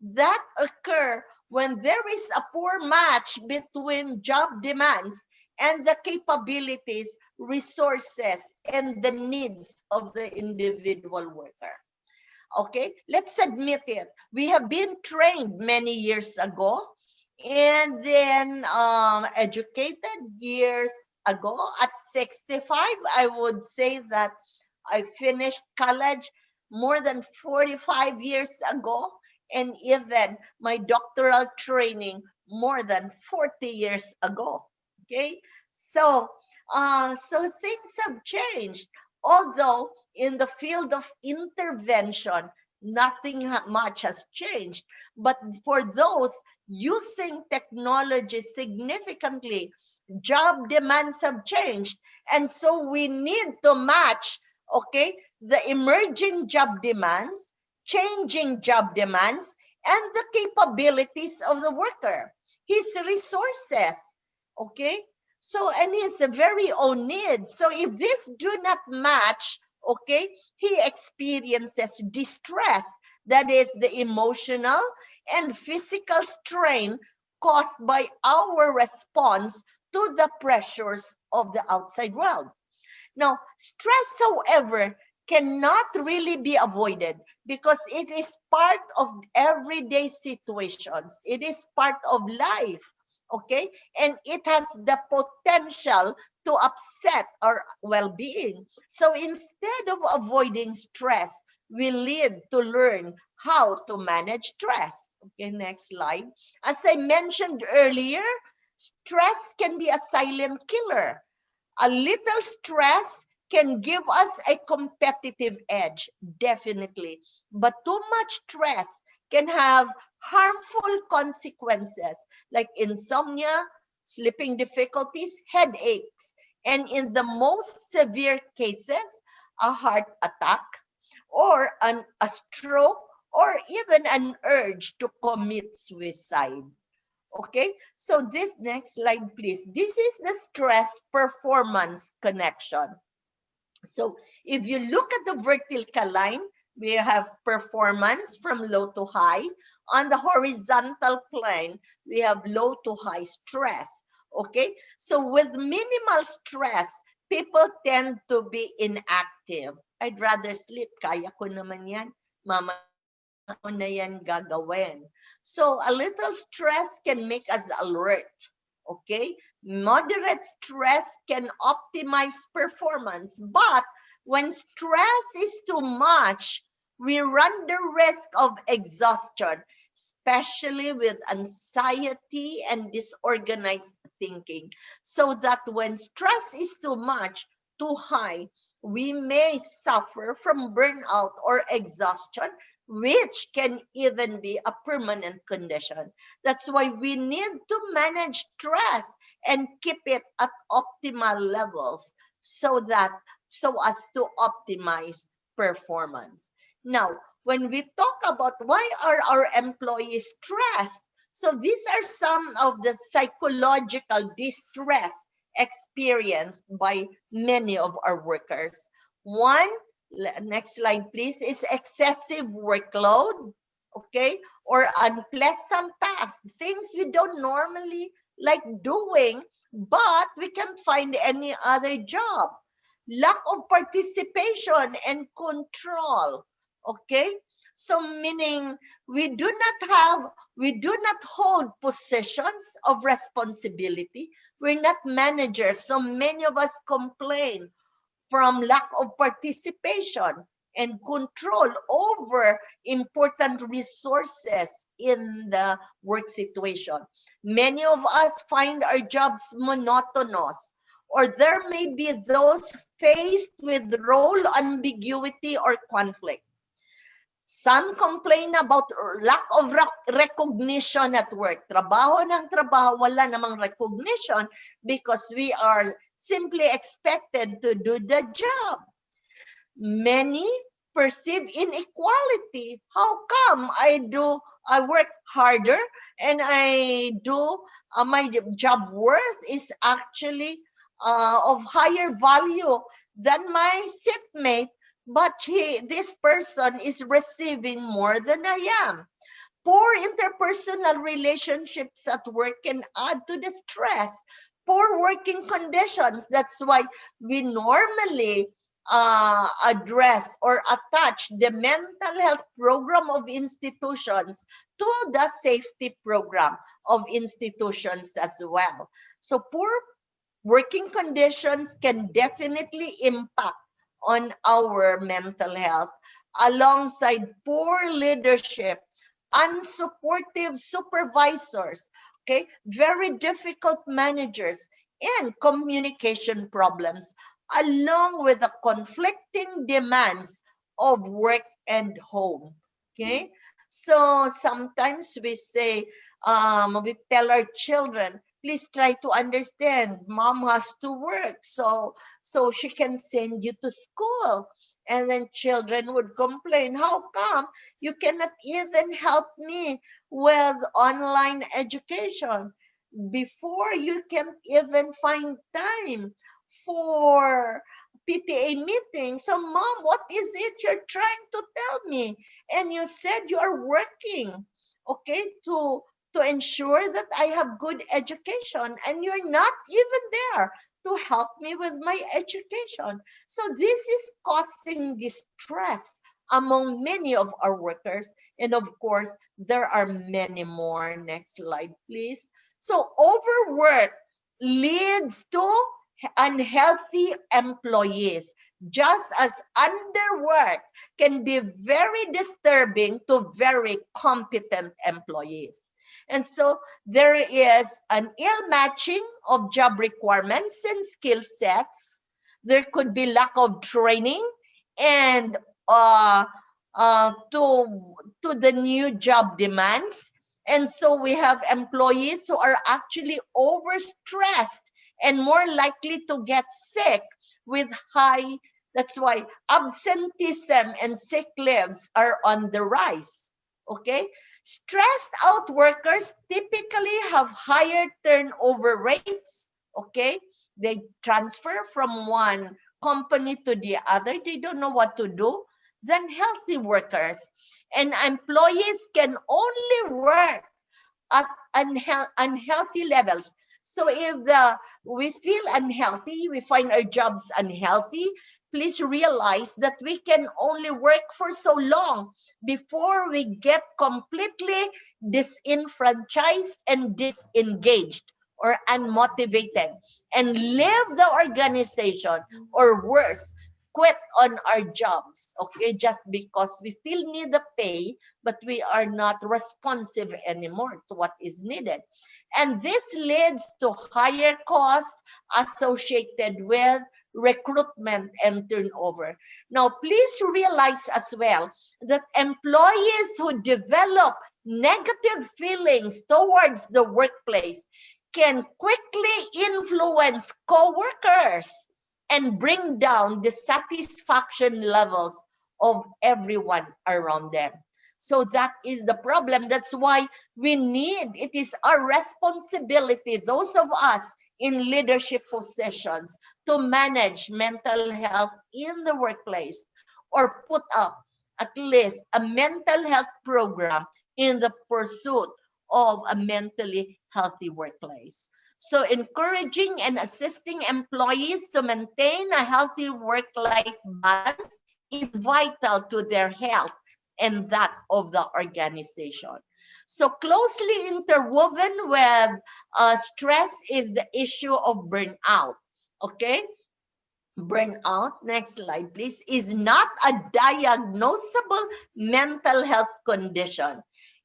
that occur when there is a poor match between job demands and the capabilities, resources, and the needs of the individual worker. Okay, let's admit it. We have been trained many years ago and then educated years ago. At 65, I would say that I finished college more than 45 years ago, and even my doctoral training more than 40 years ago. Okay, so so things have changed. Although in the field of intervention, nothing much has changed. But for those using technology significantly, job demands have changed. And so we need to match, okay, the emerging job demands, changing job demands, and the capabilities of the worker, his resources, okay? So, and his very own needs. So if these do not match, okay, he experiences distress. That is the emotional and physical strain caused by our response to the pressures of the outside world. Now, stress, however, cannot really be avoided because it is part of everyday situations. It is part of life, okay? And it has the potential to upset our well-being. So instead of avoiding stress, we need to learn how to manage stress. Okay, next slide. As I mentioned earlier, stress can be a silent killer. A little stress can give us a competitive edge, definitely. But too much stress can have harmful consequences like insomnia, sleeping difficulties, headaches, and in the most severe cases, a heart attack or a stroke or even an urge to commit suicide. Okay, so this next slide, please. This is the stress performance connection. So if you look at the vertical line, we have performance from low to high. On the horizontal plane, we have low to high stress. Okay, so with minimal stress, people tend to be inactive. I'd rather sleep. Kaya ko naman yan. Mamaya ko na yan gagawin. So a little stress can make us alert. Okay, moderate stress can optimize performance, but when stress is too much, we run the risk of exhaustion, especially with anxiety and disorganized thinking. So that when stress is too much, too high, we may suffer from burnout or exhaustion, which can even be a permanent condition. That's why we need to manage stress and keep it at optimal levels so as to optimize performance. Now, when we talk about why are our employees stressed, so these are some of the psychological distress experienced by many of our workers. One, next slide please, is excessive workload, okay, or unpleasant tasks, things we don't normally like doing, but we can't find any other job. Lack of participation and control, okay? So meaning we do not hold positions of responsibility. We're not managers. So many of us complain from lack of participation and control over important resources in the work situation. Many of us find our jobs monotonous, or there may be those faced with role ambiguity or conflict. Some complain about lack of recognition at work. Trabaho ng trabaho, wala namang recognition because we are simply expected to do the job. Many perceive inequality. How come I work harder and I do my job worth is actually of higher value than my seatmate, but this person is receiving more than I am. Poor interpersonal relationships at work can add to the stress. Poor working conditions. That's why we normally address or attach the mental health program of institutions to the safety program of institutions as well. So poor working conditions can definitely impact on our mental health, alongside poor leadership, unsupportive supervisors, okay, very difficult managers, and communication problems, along with the conflicting demands of work and home. Okay, so sometimes we say, we tell our children, please try to understand, mom has to work so she can send you to school. And then children would complain, how come you cannot even help me with online education? Before, you can't even find time for PTA meeting. So mom, what is it you're trying to tell me? And you said you are working, okay, to ensure that I have good education, and you're not even there to help me with my education. So this is causing distress among many of our workers. And of course, there are many more. Next slide, please. So overwork leads to unhealthy employees, just as underwork can be very disturbing to very competent employees. And so there is an ill matching of job requirements and skill sets. There could be lack of training and to the new job demands. And so we have employees who are actually overstressed and more likely to get sick with high. That's why absenteeism and sick leaves are on the rise. Okay, stressed out workers typically have higher turnover rates. Okay, they transfer from one company to the other. They don't know what to do than healthy workers. And employees can only work at unhealthy levels. So if we feel unhealthy, we find our jobs unhealthy, please realize that we can only work for so long before we get completely disenfranchised and disengaged or unmotivated and leave the organization, or worse, quit on our jobs, okay, just because we still need the pay, but we are not responsive anymore to what is needed. And this leads to higher costs associated with recruitment and turnover. Now, please realize as well that employees who develop negative feelings towards the workplace can quickly influence co-workers and bring down the satisfaction levels of everyone around them. So that is the problem. That's why it is our responsibility, those of us in leadership positions, to manage mental health in the workplace. or put up at least a mental health program in the pursuit of a mentally healthy workplace. So encouraging and assisting employees to maintain a healthy work-life balance is vital to their health and that of the organization. So closely interwoven with stress is the issue of burnout. Okay, burnout, next slide please, is not a diagnosable mental health condition.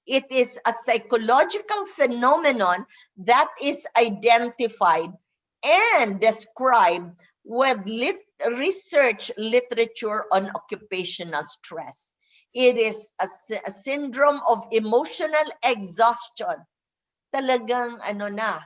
It is a psychological phenomenon that is identified and described with research literature on occupational stress. It is a syndrome of emotional exhaustion. Talagang ano na,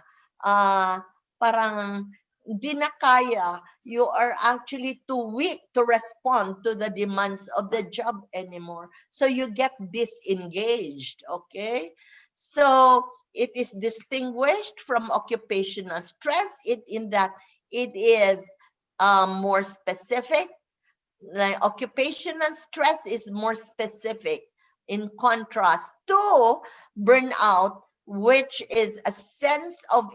parang di na kaya, you are actually too weak to respond to the demands of the job anymore. So you get disengaged, okay? So it is distinguished from occupational stress in that it is more specific. Like occupational stress is more specific in contrast to burnout, which is a sense of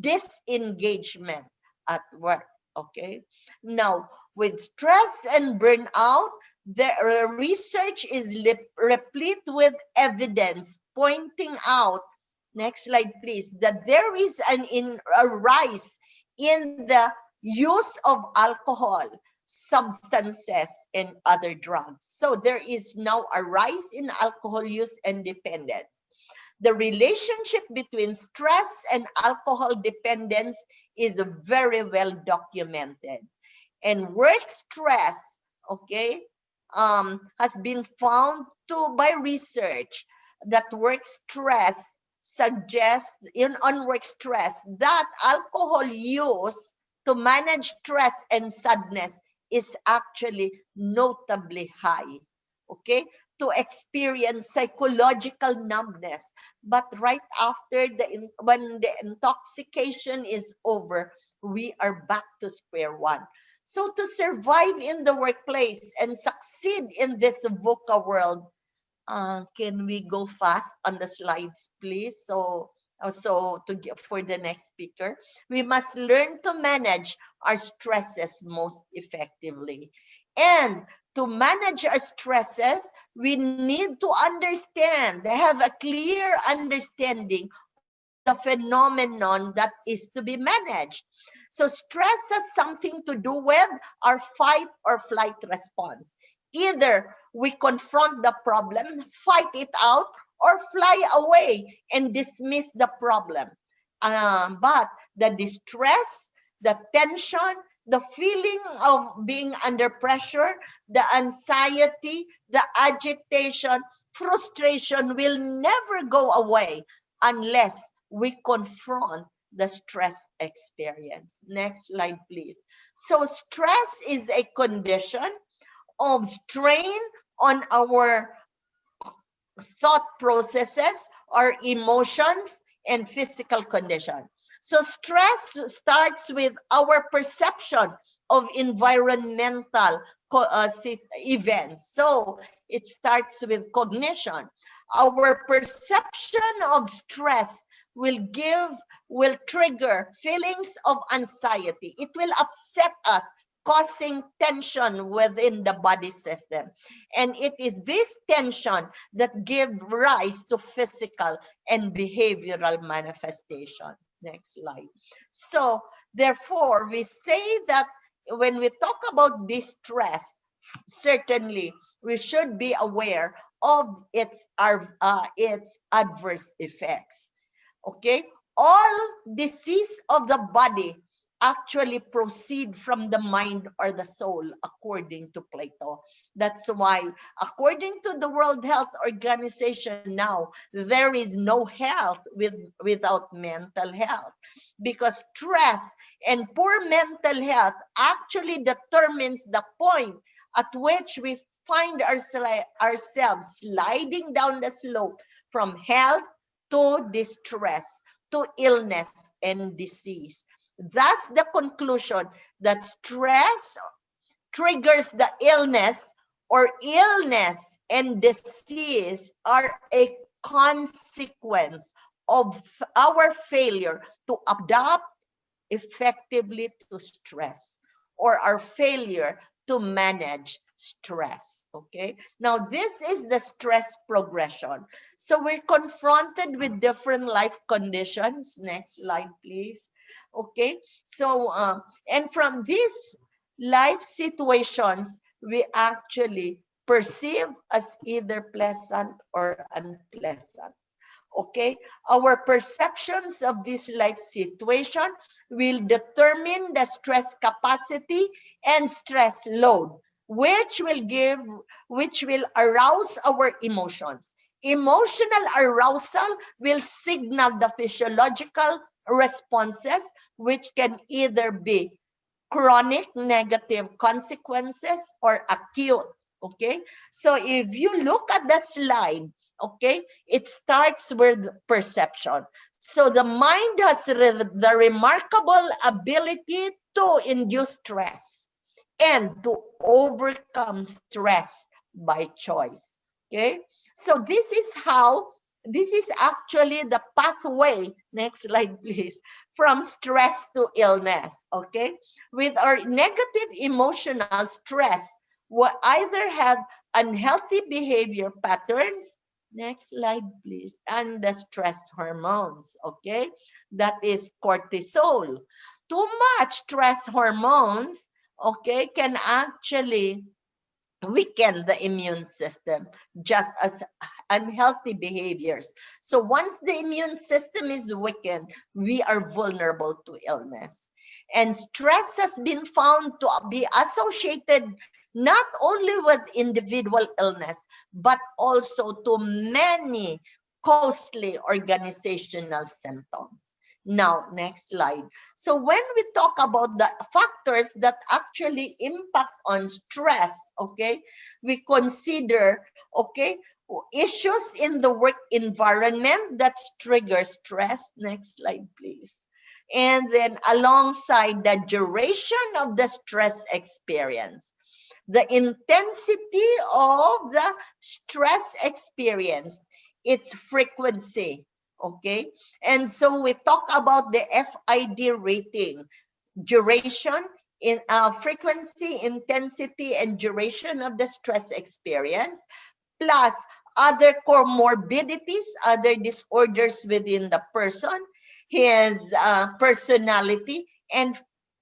disengagement at work. Okay, now with stress and burnout, the research is replete with evidence pointing out, next slide please, that there is a rise in the use of alcohol, substances, and other drugs. So there is now a rise in alcohol use and dependence. The relationship between stress and alcohol dependence is very well documented. And work stress, okay, has been found to by research that work stress suggests on work stress that alcohol use to manage stress and sadness is actually notably high. Okay, to experience psychological numbness, but right after when the intoxication is over, we are back to square one. So to survive in the workplace and succeed in this VUCA world, can we go fast on the slides, please? So for the next speaker, we must learn to manage our stresses most effectively. And to manage our stresses, we need to understand, have a clear understanding of the phenomenon that is to be managed. So stress has something to do with our fight or flight response. Either we confront the problem, fight it out, or fly away and dismiss the problem. But the distress, the tension, the feeling of being under pressure, the anxiety, the agitation, frustration will never go away unless we confront the stress experience. Next slide, please. So stress is a condition of strain on our thought processes, our emotions, and physical condition. So stress starts with our perception of environmental events. So it starts with cognition. Our perception of stress will trigger feelings of anxiety. It will upset us, causing tension within the body system. And it is this tension that gives rise to physical and behavioral manifestations. Next slide. So therefore, we say that when we talk about distress, certainly we should be aware of its adverse effects. Okay, all disease of the body actually proceed from the mind or the soul, according to Plato. That's why, according to the World Health Organization now, there is no health without mental health, because stress and poor mental health actually determines the point at which we find ourselves sliding down the slope from health to distress, to illness and disease. That's the conclusion, that stress triggers the illness, or illness and disease are a consequence of our failure to adapt effectively to stress, or our failure to manage stress. Okay, now this is the stress progression. So we're confronted with different life conditions. Next slide, please. Okay, so and from these life situations, we actually perceive as either pleasant or unpleasant. Okay, our perceptions of this life situation will determine the stress capacity and stress load, which will arouse our emotions. Emotional arousal will signal the physiological responses, which can either be chronic negative consequences or acute. Okay, so if you look at the slide, okay, it starts with perception. So the mind has the remarkable ability to induce stress and to overcome stress by choice. Okay, so this is actually the pathway. Next slide, please. From stress to illness. Okay, with our negative emotional stress, we either have unhealthy behavior patterns. Next slide, please. And the stress hormones. Okay, that is cortisol. Too much stress hormones, okay, can actually weaken the immune system, just as unhealthy behaviors. So once the immune system is weakened, we are vulnerable to illness. And stress has been found to be associated not only with individual illness, but also to many costly organizational symptoms. Now, next slide. So when we talk about the factors that actually impact on stress, okay, we consider, okay, issues in the work environment that trigger stress. Next slide, please. And then alongside the duration of the stress experience, the intensity of the stress experience, its frequency. Okay, and so we talk about the FID rating: duration, in frequency, intensity, and duration of the stress experience, plus other comorbidities, other disorders within the person, his personality, and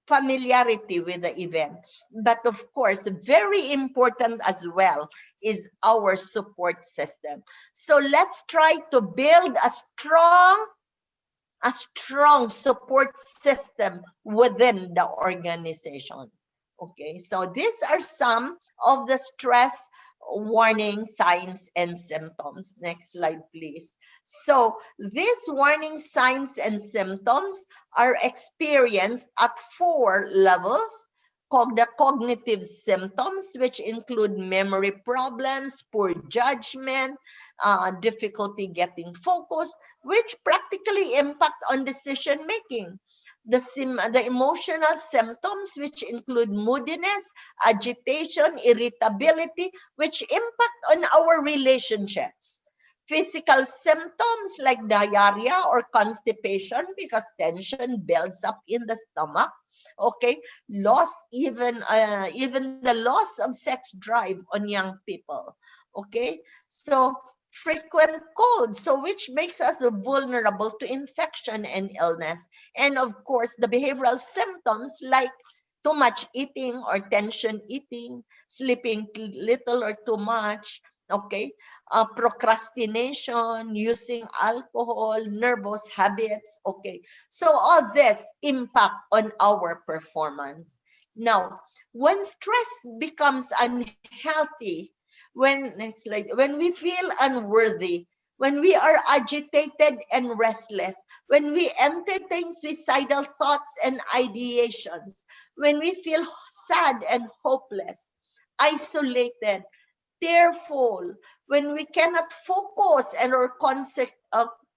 familiarity with the event. But of course, very important as well is our support system. So let's try to build a strong support system within the organization. Okay, so these are some of the stress warning signs and symptoms. Next slide, please. So these warning signs and symptoms are experienced at 4 levels. The cognitive symptoms, which include memory problems, poor judgment, difficulty getting focused, which practically impact on decision making. The emotional symptoms, which include moodiness, agitation, irritability, which impact on our relationships. Physical symptoms like diarrhea or constipation, because tension builds up in the stomach. Okay, even the loss of sex drive on young people. Okay, so frequent colds, so which makes us vulnerable to infection and illness. And of course, the behavioral symptoms like too much eating or tension eating, sleeping little or too much, okay, procrastination, using alcohol, nervous habits, okay. So all this impact on our performance. Now, when stress becomes unhealthy, next slide, when we feel unworthy, when we are agitated and restless, when we entertain suicidal thoughts and ideations, when we feel sad and hopeless, isolated, tearful, when we cannot focus and or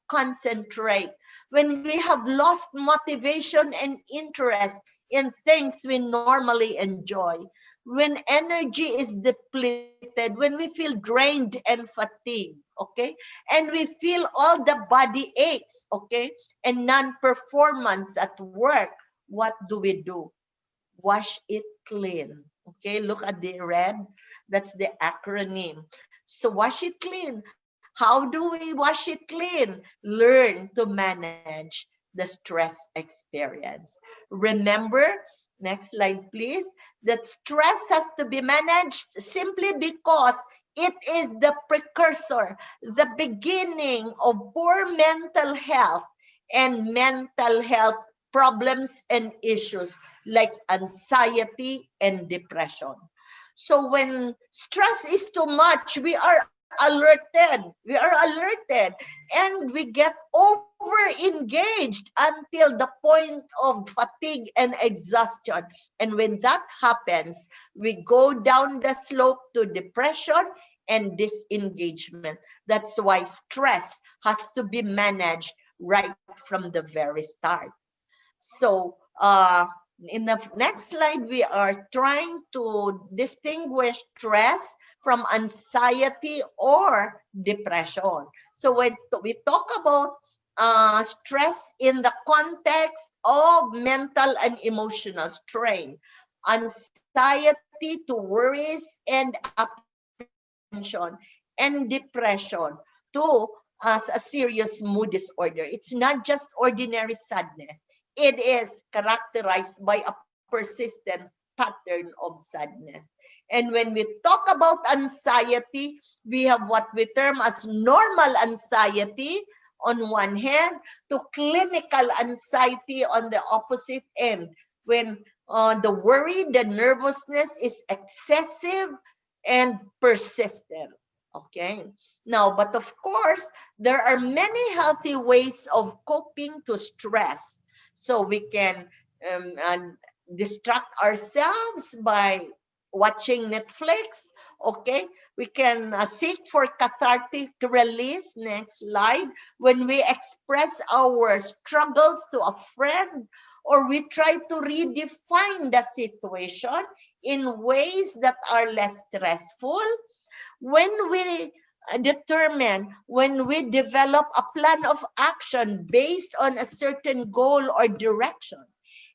concentrate, when we have lost motivation and interest in things we normally enjoy, when energy is depleted, when we feel drained and fatigued, okay, and we feel all the body aches, okay, and non-performance at work, what do? Wash it clean. Okay, look at the red. That's the acronym. So wash it clean. How do we wash it clean? Learn to manage the stress experience. Remember, next slide, please, that stress has to be managed simply because it is the precursor, the beginning of poor mental health and mental health problems and issues like anxiety and depression. So when stress is too much, we are alerted. We are alerted and we get over engaged until the point of fatigue and exhaustion. And when that happens, we go down the slope to depression and disengagement. That's why stress has to be managed right from the very start. So in the next slide, we are trying to distinguish stress from anxiety or depression. So when we talk about stress in the context of mental and emotional strain, anxiety to worries and apprehension, and depression to as a serious mood disorder. It's not just ordinary sadness. It is characterized by a persistent pattern of sadness. And when we talk about anxiety, we have what we term as normal anxiety on one hand to clinical anxiety on the opposite end. When the worry, the nervousness is excessive and persistent. Okay. Now, but of course, there are many healthy ways of coping to stress. So we can distract ourselves by watching Netflix. Okay, we can seek for cathartic release. Next slide. When we express our struggles to a friend, or we try to redefine the situation in ways that are less stressful. When we when we develop a plan of action based on a certain goal or direction,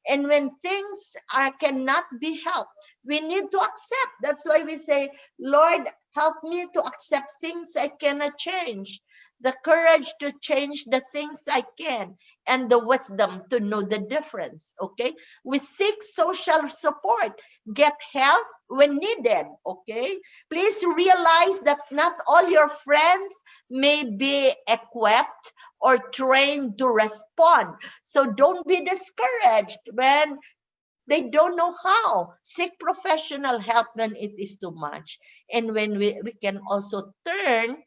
and when things cannot be helped, we need to accept. That's why we say, Lord, help me to accept things I cannot change, the courage to change the things I can, and the wisdom to know the difference. Okay, we seek social support, get help when needed. Okay, please realize that not all your friends may be equipped or trained to respond. So don't be discouraged when they don't know how. Seek professional help when it is too much. And when we can also turn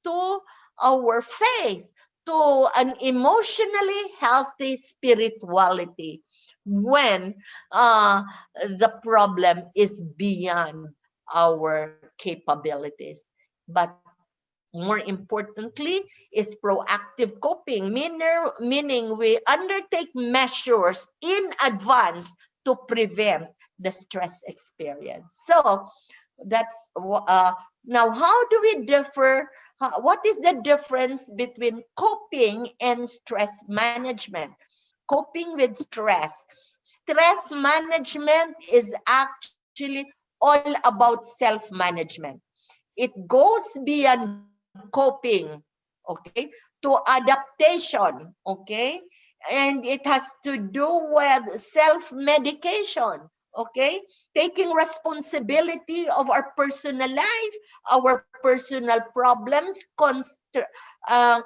to our faith, to an emotionally healthy spirituality when the problem is beyond our capabilities. But more importantly is proactive coping, meaning we undertake measures in advance to prevent the stress experience. So that's now how do we differ? What is the difference between coping and stress management? Coping with stress. Stress management is actually all about self-management. It goes beyond coping, okay, to adaptation, okay, and it has to do with self-medication, okay, taking responsibility of our personal life, our personal problems,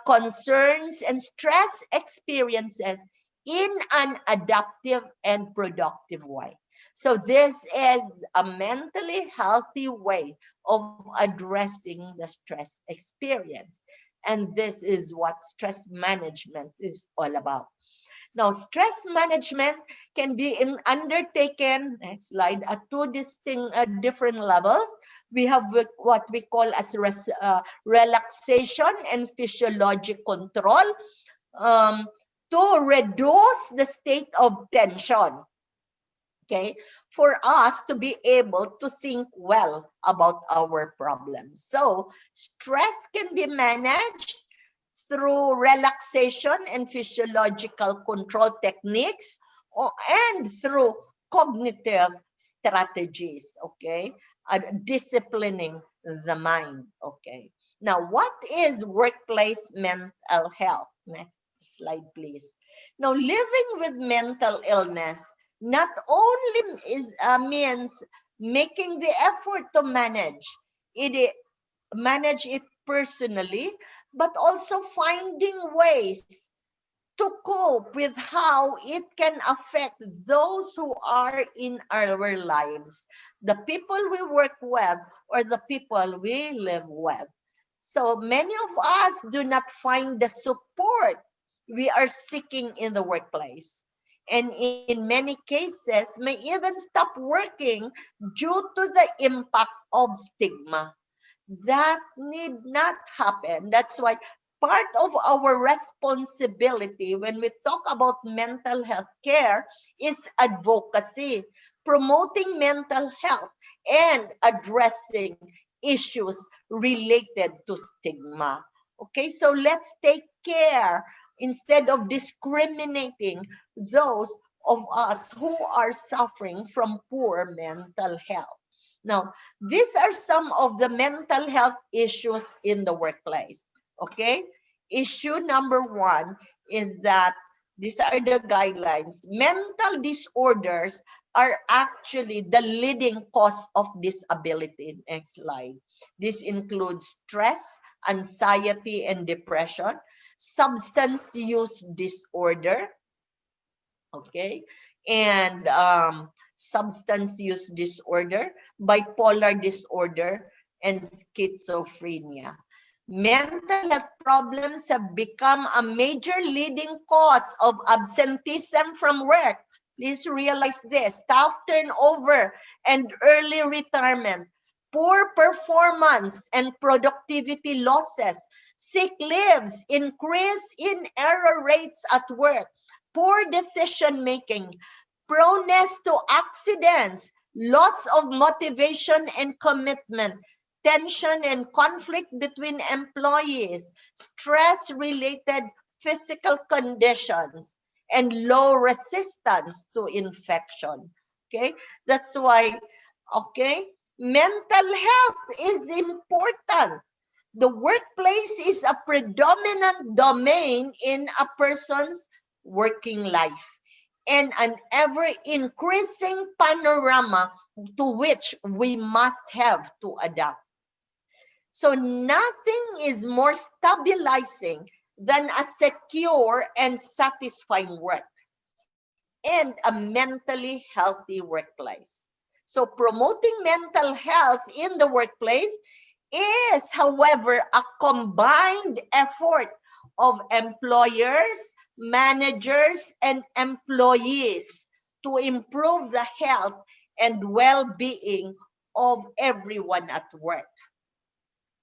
concerns, and stress experiences in an adaptive and productive way. So this is a mentally healthy way of addressing the stress experience. And this is what stress management is all about. Now, stress management can be undertaken, next slide, at two distinct different levels. We have what we call as relaxation and physiologic control to reduce the state of tension. okay, for us to be able to think well about our problems. So stress can be managed through relaxation and physiological control techniques, and through cognitive strategies, okay, disciplining the mind, okay. Now, what is workplace mental health? Next slide, please. Now, living with mental illness not only means making the effort to manage it personally, but also finding ways to cope with how it can affect those who are in our lives, the people we work with or the people we live with. So many of us do not find the support we are seeking in the workplace. And in many cases, may even stop working due to the impact of stigma. That need not happen. That's why part of our responsibility when we talk about mental health care is advocacy, promoting mental health and addressing issues related to stigma. Okay, so let's take care instead of discriminating those of us who are suffering from poor mental health. Now, these are some of the mental health issues in the workplace. Okay? Issue number one is that these are the guidelines. Mental disorders are actually the leading cause of disability. Next slide. This includes stress, anxiety, and depression, substance use disorder, okay, and substance use disorder, bipolar disorder, and schizophrenia. Mental health problems have become a major leading cause of absenteeism from work. Please realize this: staff turnover and early retirement, poor performance and productivity losses, sick leaves, increase in error rates at work, poor decision making, proneness to accidents, loss of motivation and commitment, tension and conflict between employees, stress-related physical conditions, and low resistance to infection. Okay, that's why, okay, mental health is important. The workplace is a predominant domain in a person's working life and an ever-increasing panorama to which we must have to adapt. So nothing is more stabilizing than a secure and satisfying work and a mentally healthy workplace. So promoting mental health in the workplace is, however, a combined effort of employers, managers, and employees to improve the health and well-being of everyone at work.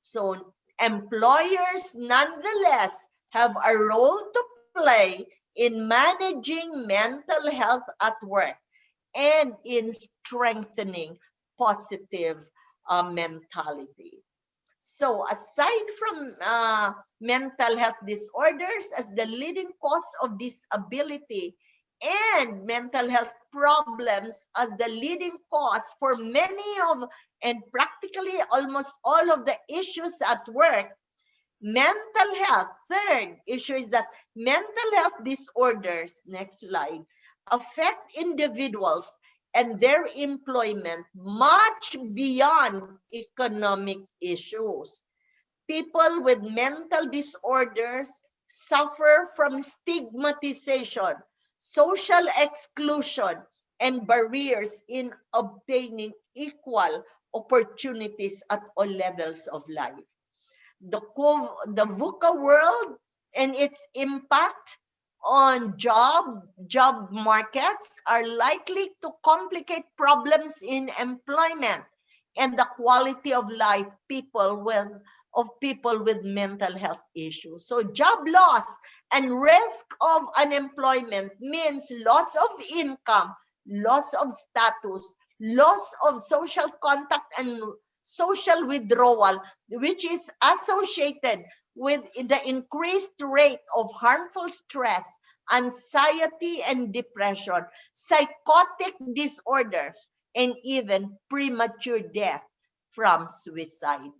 So employers nonetheless have a role to play in managing mental health at work and in strengthening positive mentality. So aside from mental health disorders as the leading cause of disability and mental health problems as the leading cause for many of and practically almost all of the issues at work, mental health, third issue is that mental health disorders, next slide, affect individuals and their employment much beyond economic issues. People with mental disorders suffer from stigmatization, social exclusion, and barriers in obtaining equal opportunities at all levels of life. The VUCA world and its impact on job markets are likely to complicate problems in employment and the quality of life of people with mental health issues. So job loss and risk of unemployment means loss of income, loss of status, loss of social contact, and social withdrawal, which is associated with the increased rate of harmful stress, anxiety and depression, psychotic disorders, and even premature death from suicide.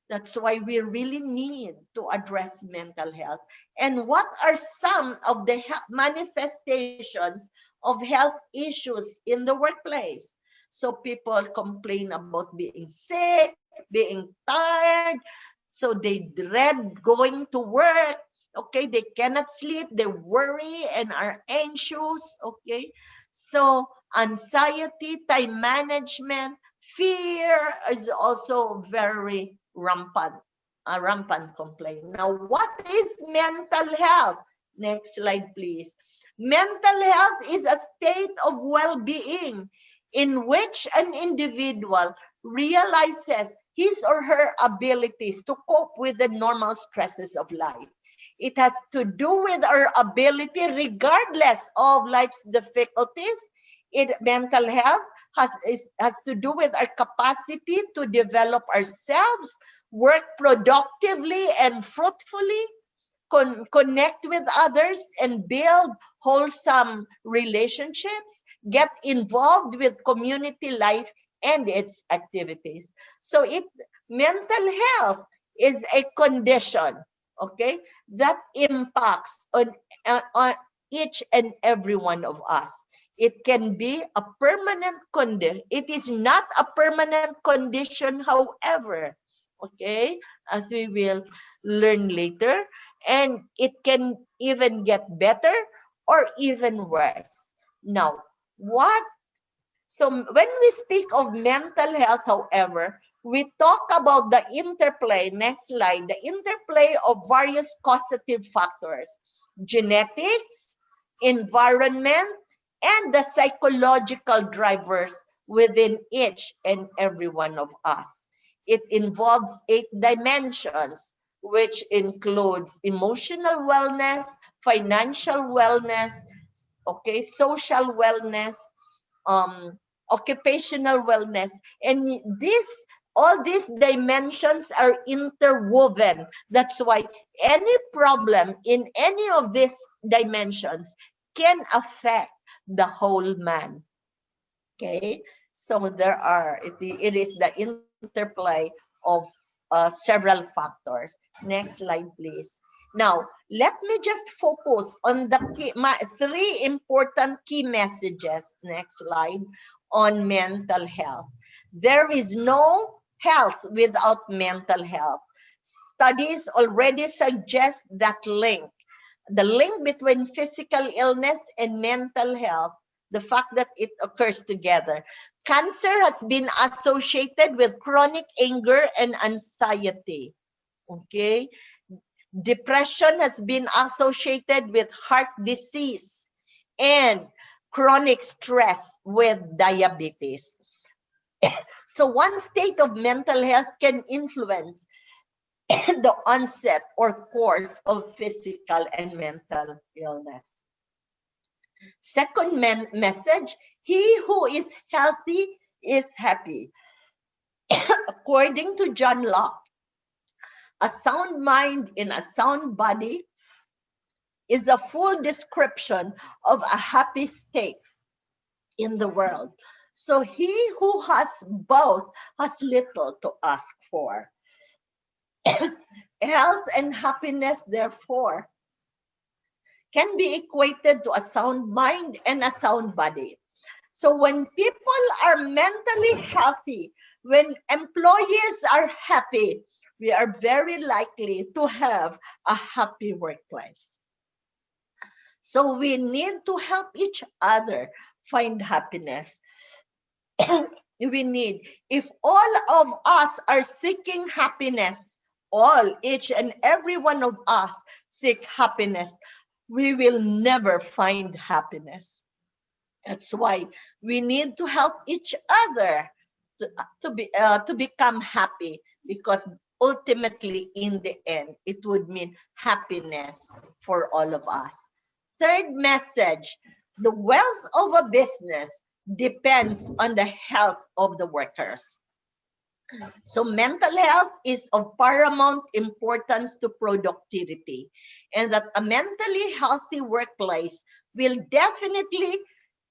That's why we really need to address mental health. And what are some of the manifestations of health issues in the workplace? So people complain about being sick, being tired, so they dread going to work. Okay, they cannot sleep, they worry and are anxious. Okay, so anxiety, time management, fear is also very rampant, a rampant complaint. Now, what is mental health? Next slide, please. Mental health is a state of well-being in which an individual realizes his or her abilities to cope with the normal stresses of life. It has to do with our ability, regardless of life's difficulties. Mental health has to do with our capacity to develop ourselves, work productively and fruitfully, connect with others, and build wholesome relationships, get involved with community life and its activities. So mental health is a condition, okay, that impacts on each and every one of us. It can be a permanent condition. It is not a permanent condition, however, okay, as we will learn later. And it can even get better or even worse. Now, so when we speak of mental health, however, we talk about the interplay, next slide, the interplay of various causative factors, genetics, environment, and the psychological drivers within each and every one of us. It involves 8 dimensions, which includes emotional wellness, financial wellness, okay, social wellness, occupational wellness, and all these dimensions are interwoven. That's why any problem in any of these dimensions can affect the whole man. Okay, so it is the interplay of several factors. Next slide, please. Now, let me just focus on the 3 important key messages, next slide, on mental health. There is no health without mental health. Studies already suggest that the link between physical illness and mental health, the fact that it occurs together. Cancer has been associated with chronic anger and anxiety. Okay. Depression has been associated with heart disease and chronic stress with diabetes. So one state of mental health can influence the onset or course of physical and mental illness. Second message, he who is healthy is happy. According to John Locke, a sound mind in a sound body is a full description of a happy state in the world. So he who has both has little to ask for. Health and happiness, therefore, can be equated to a sound mind and a sound body. So when people are mentally healthy, when employees are happy, we are very likely to have a happy workplace. So we need to help each other find happiness. If all of us are seeking happiness, each and every one of us seek happiness, we will never find happiness. That's why we need to help each other to become happy, because ultimately in the end it would mean happiness for all of us. Third message, the wealth of a business depends on the health of the workers. So mental health is of paramount importance to productivity, and that a mentally healthy workplace will definitely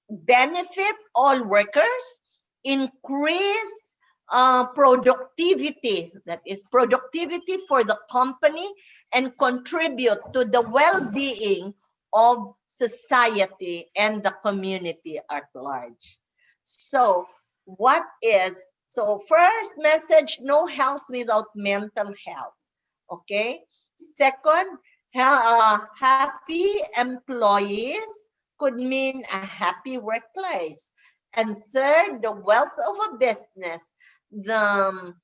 benefit all workers, increase productivity, that is productivity for the company, and contribute to the well-being of society and the community at large. So first message, no health without mental health. Okay. Second, happy employees could mean a happy workplace. And third, the wealth of a business, the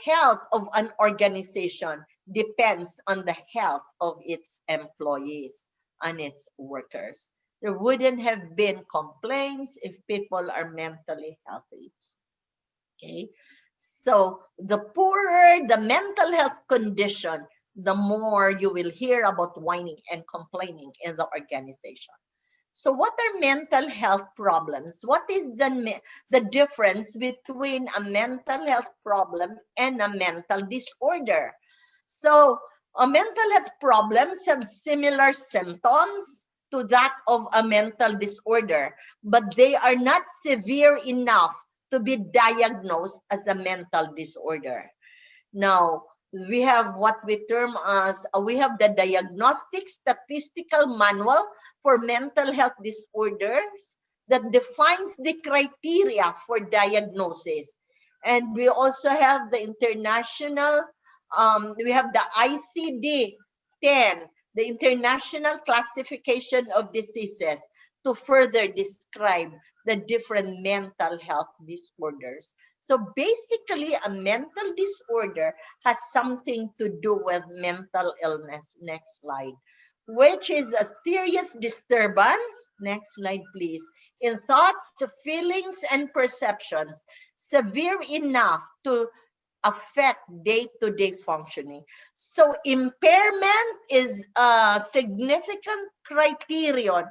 health of an organization depends on the health of its employees and its workers. There wouldn't have been complaints if people are mentally healthy. Okay, so the poorer the mental health condition, the more you will hear about whining and complaining in the organization. So what are mental health problems? What is the difference between a mental health problem and a mental disorder? So mental health problems have similar symptoms to that of a mental disorder, but they are not severe enough to be diagnosed as a mental disorder. Now, we have what we term as, we have the Diagnostic Statistical Manual for Mental Health Disorders that defines the criteria for diagnosis. And we also have the international, we have the ICD-10, the International Classification of Diseases, to further describe the different mental health disorders. So basically, a mental disorder has something to do with mental illness. Next slide. Which is a serious disturbance, next slide please, in thoughts, feelings, and perceptions, severe enough to affect day-to-day functioning. So impairment is a significant criterion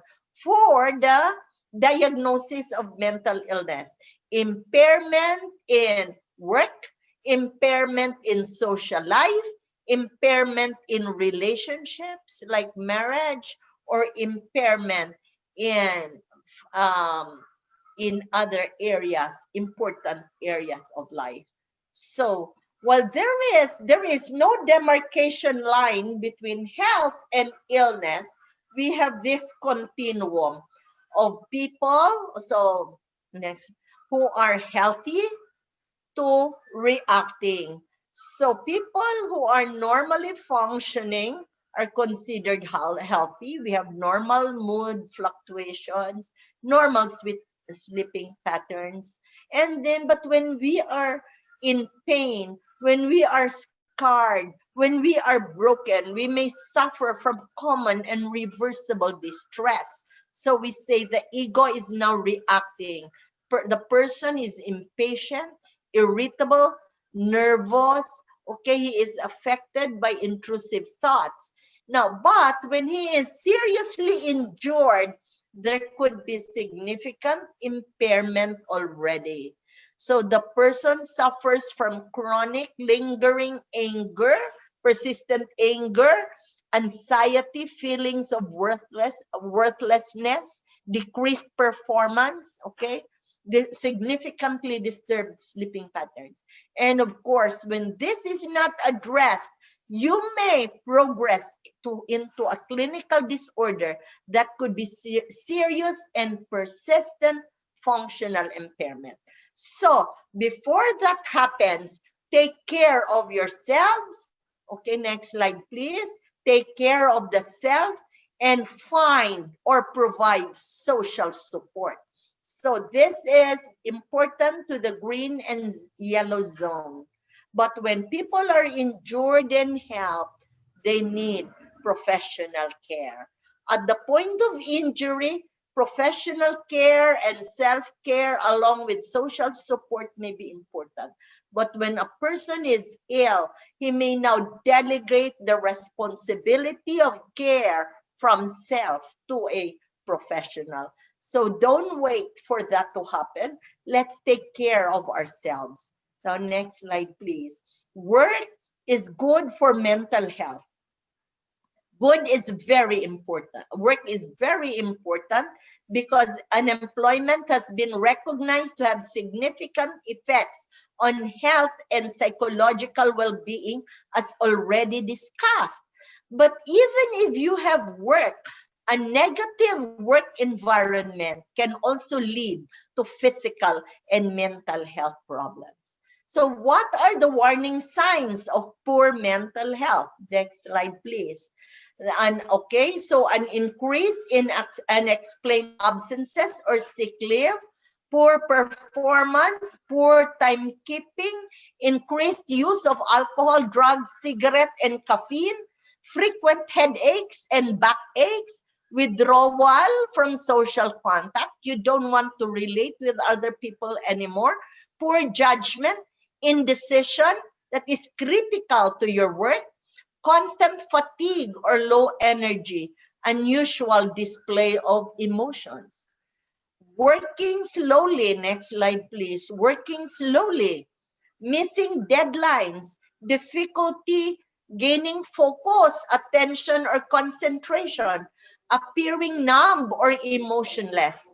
for the diagnosis of mental illness. Impairment in work, impairment in social life, impairment in relationships like marriage, or impairment in other areas, important areas of life. So while there is no demarcation line between health and illness, we have this continuum of people, so next, who are healthy to reacting. So people who are normally functioning are considered healthy. We have normal mood fluctuations, normal sleeping patterns. And then, but when we are in pain, when we are scarred, when we are broken, we may suffer from common and reversible distress. So we say the ego is now reacting. The person is impatient, irritable, nervous. Okay, he is affected by intrusive thoughts. Now, but when he is seriously injured, there could be significant impairment already. So the person suffers from chronic lingering anger, persistent anger, anxiety, feelings of worthlessness, decreased performance, okay, significantly disturbed sleeping patterns. And of course, when this is not addressed, you may progress into a clinical disorder that could be serious and persistent functional impairment. So before that happens, take care of yourselves. Okay, next slide, please. Take care of the self and find or provide social support. So this is important to the green and yellow zone. But when people are injured and helped, they need professional care. At the point of injury, professional care and self-care along with social support may be important. But when a person is ill, he may now delegate the responsibility of care from self to a professional. So don't wait for that to happen. Let's take care of ourselves. Now, next slide, please. Work is good for mental health. Good is very important. Work is very important because unemployment has been recognized to have significant effects on health and psychological well-being, as already discussed. But even if you have work, a negative work environment can also lead to physical and mental health problems. So what are the warning signs of poor mental health? Next slide, please. So an increase in unexplained absences or sick leave, poor performance, poor timekeeping, increased use of alcohol, drugs, cigarette, and caffeine, frequent headaches and backaches, withdrawal from social contact. You don't want to relate with other people anymore. Poor judgment, indecision that is critical to your work, constant fatigue or low energy, unusual display of emotions. Working slowly, next slide please, working slowly, missing deadlines, difficulty gaining focus, attention, or concentration, appearing numb or emotionless,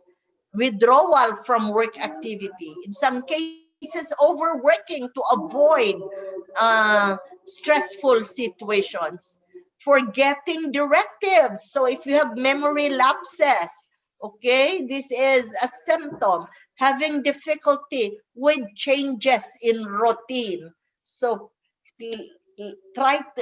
withdrawal from work activity, in some cases overworking to avoid stressful situations, forgetting directives. So if you have memory lapses, okay, this is a symptom, having difficulty with changes in routine. So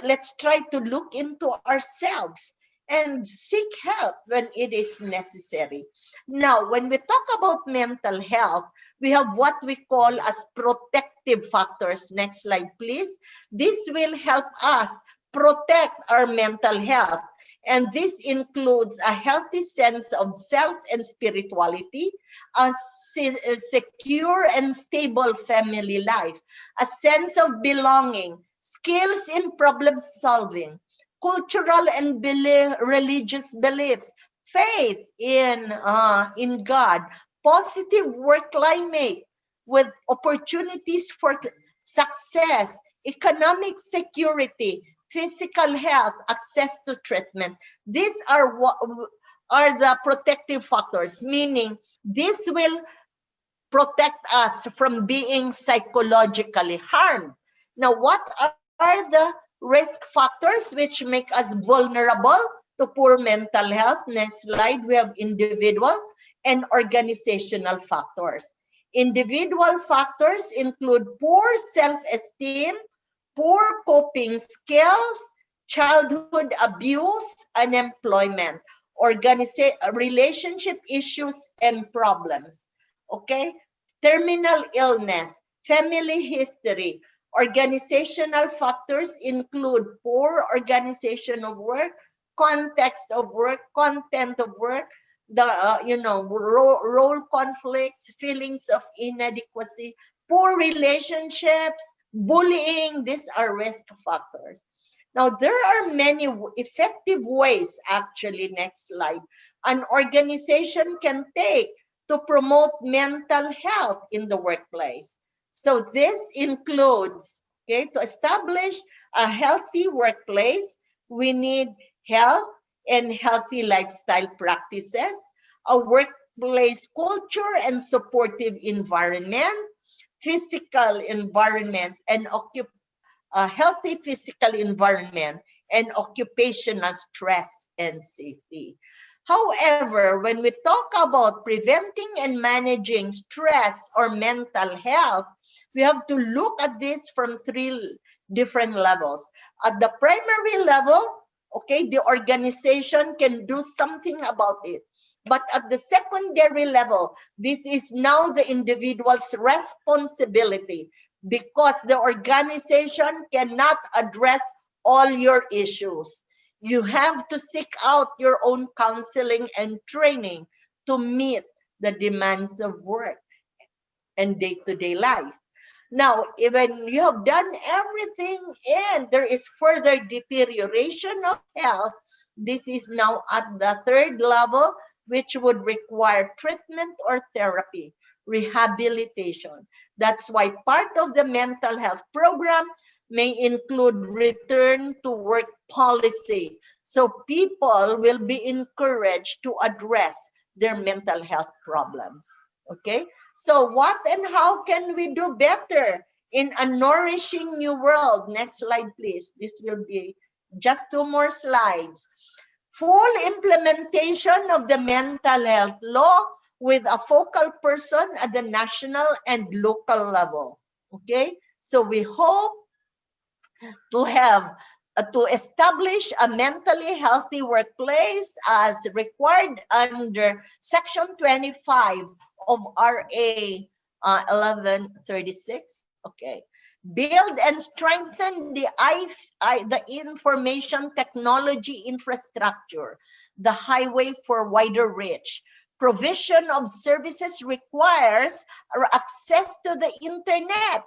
let's try to look into ourselves and seek help when it is necessary. Now, when we talk about mental health, we have what we call as protective factors. Next slide, please. This will help us protect our mental health. And this includes a healthy sense of self and spirituality, a secure and stable family life, a sense of belonging, skills in problem solving, cultural and religious beliefs, faith in God, positive work climate with opportunities for success, economic security, physical health, access to treatment. These are what are the protective factors, meaning this will protect us from being psychologically harmed. Now, what are the risk factors which make us vulnerable to poor mental health? Next slide, we have individual and organizational factors. Individual factors include poor self-esteem, poor coping skills, childhood abuse, unemployment, relationship issues and problems. Okay, terminal illness, family history. Organizational factors include poor organization of work, context of work, content of work, the role conflicts, feelings of inadequacy, poor relationships, bullying. These are risk factors. Now, there are many effective ways, actually, next slide, an organization can take to promote mental health in the workplace. So this includes, okay, to establish a healthy workplace, we need health and healthy lifestyle practices, a workplace culture and supportive environment, physical environment and a healthy physical environment, and occupational stress and safety. However, when we talk about preventing and managing stress or mental health, we have to look at this from three different levels. At the primary level, okay, the organization can do something about it. But at the secondary level, this is now the individual's responsibility because the organization cannot address all your issues. You have to seek out your own counseling and training to meet the demands of work and day-to-day life. Now, even you have done everything and there is further deterioration of health, this is now at the third level, which would require treatment or therapy, rehabilitation. That's why part of the mental health program may include return to work policy. So people will be encouraged to address their mental health problems. Okay, so what and how can we do better in a nourishing new world? Next slide, please. This will be just 2 more slides. Full implementation of the mental health law with a focal person at the national and local level. Okay, so we hope to have to establish a mentally healthy workplace as required under Section 25 of RA 1136. Okay. Build and strengthen the information technology infrastructure, the highway for wider reach. Provision of services requires access to the internet.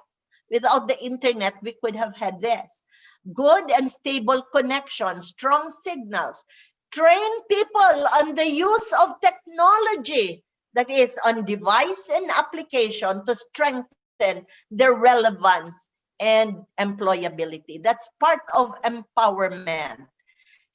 Without the internet, we could have had this. Good and stable connection, strong signals. Train people on the use of technology, that is on device and application, to strengthen their relevance and employability. That's part of empowerment.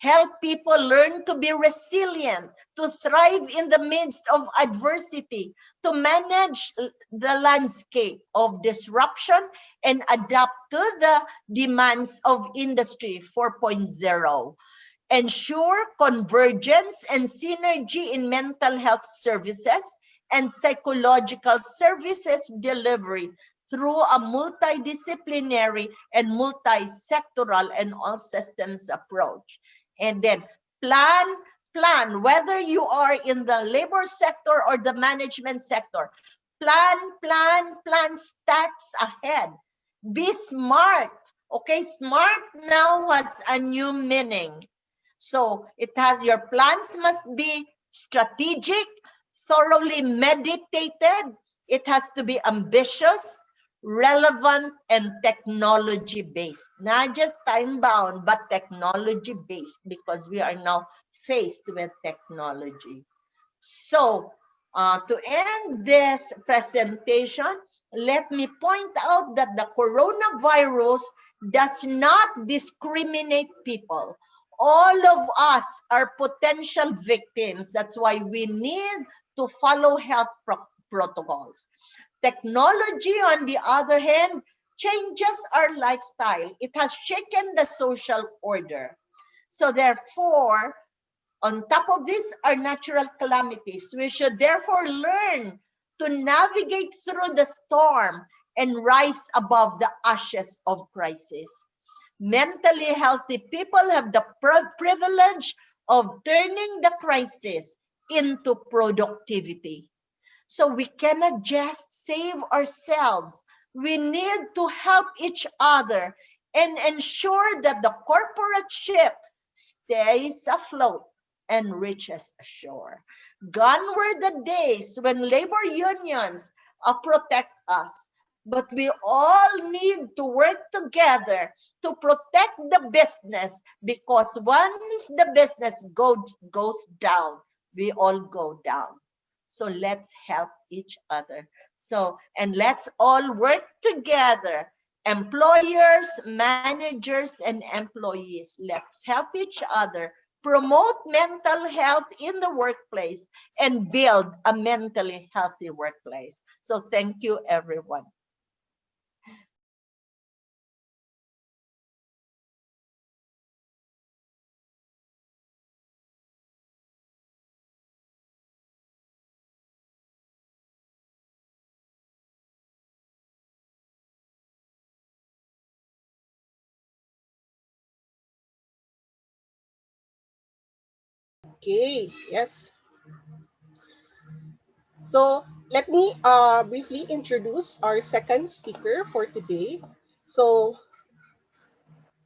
Help people learn to be resilient, to thrive in the midst of adversity, to manage the landscape of disruption and adapt to the demands of Industry 4.0. Ensure convergence and synergy in mental health services and psychological services delivery through a multidisciplinary and multi-sectoral and all systems approach. And then plan, whether you are in the labor sector or the management sector, plan steps ahead. Be smart. Okay, smart now has a new meaning. So it has, your plans must be strategic, thoroughly meditated. It has to be ambitious, relevant, and technology-based. Not just time-bound, but technology-based, because we are now faced with technology. So to end this presentation, let me point out that the coronavirus does not discriminate people. All of us are potential victims. That's why we need to follow health protocols. Technology, on the other hand, changes our lifestyle. It has shaken the social order. So therefore, on top of this are natural calamities. We should therefore learn to navigate through the storm and rise above the ashes of crisis. Mentally healthy people have the privilege of turning the crisis into productivity. So we cannot just save ourselves. We need to help each other and ensure that the corporate ship stays afloat and reaches ashore. Gone were the days when labor unions protect us. But we all need to work together to protect the business, because once the business goes down, we all go down. So let's help each other. So, and let's all work together. Employers, managers, and employees, let's help each other, promote mental health in the workplace, and build a mentally healthy workplace. So thank you, everyone. Okay, yes. So let me briefly introduce our second speaker for today. So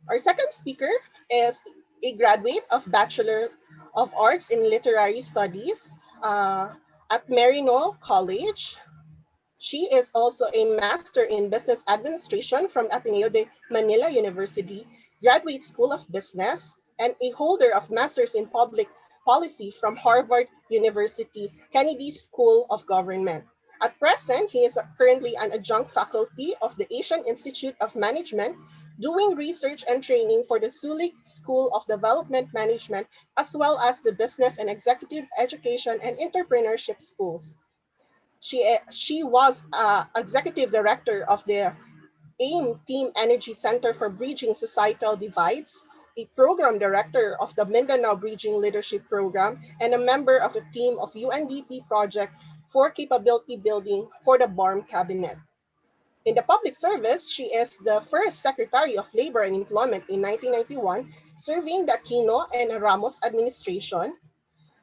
our second speaker is a graduate of Bachelor of Arts in Literary Studies at Maryknoll College. She is also a Master in Business Administration from Ateneo de Manila University, Graduate School of Business, and a holder of Masters in Public Policy from Harvard University Kennedy School of Government. At present, he is currently an adjunct faculty of the Asian Institute of Management, doing research and training for the Zulik School of Development Management, as well as the Business and Executive Education and Entrepreneurship Schools. She was executive director of the AIM Team Energy Center for Bridging Societal Divides, a program director of the Mindanao Bridging Leadership Program, and a member of the team of UNDP project for capability building for the BARM cabinet. In the public service, she is the first Secretary of Labor and Employment in 1991, serving the Aquino and Ramos administration.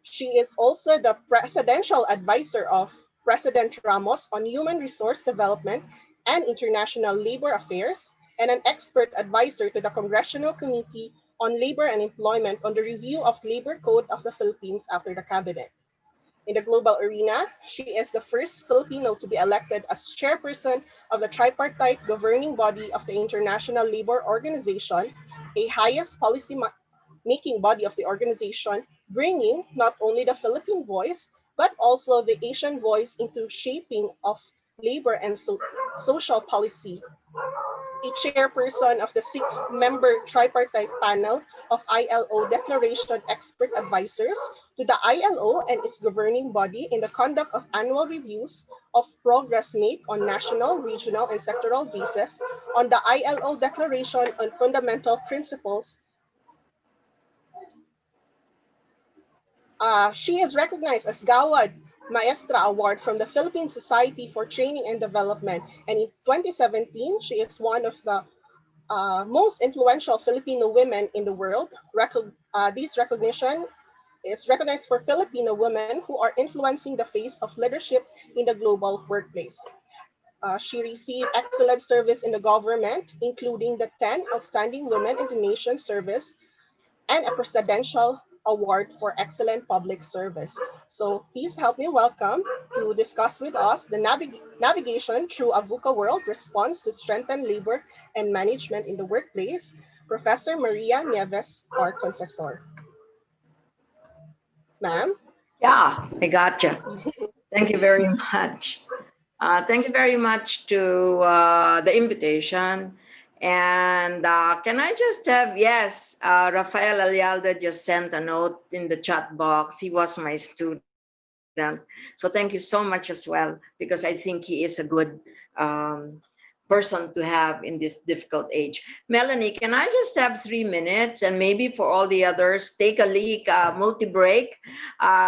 She is also the presidential advisor of President Ramos on human resource development and international labor affairs, and an expert advisor to the Congressional Committee on Labor and Employment on the review of Labor Code of the Philippines after the cabinet. In the global arena, she is the first Filipino to be elected as chairperson of the Tripartite governing body of the International Labor Organization, a highest policy making body of the organization, bringing not only the Philippine voice, but also the Asian voice into shaping of labor and social policy. A chairperson of the six-member tripartite panel of ILO Declaration Expert Advisors to the ILO and its governing body in the conduct of annual reviews of progress made on national, regional, and sectoral basis on the ILO Declaration on Fundamental Principles. She is recognized as Gawad Maestra Award from the Philippine Society for Training and Development. And in 2017, she is one of the most influential Filipino women in the world. This recognition is recognized for Filipino women who are influencing the face of leadership in the global workplace. She received excellent service in the government, including the 10 Outstanding Women in the Nation service and a presidential award for excellent public service. So please help me welcome to discuss with us the navigation through a VUCA world response to strengthen labor and management in the workplace, Professor Maria Nieves, our confessor. Ma'am? Yeah, I gotcha. Thank you very much. Thank you very much to the invitation. And can I just have, yes, Rafael Alialda just sent a note in the chat box. He was my student. So thank you so much as well, because I think he is a good person to have in this difficult age. Melanie, can I just have 3 minutes, and maybe for all the others, take a leak, multi-break.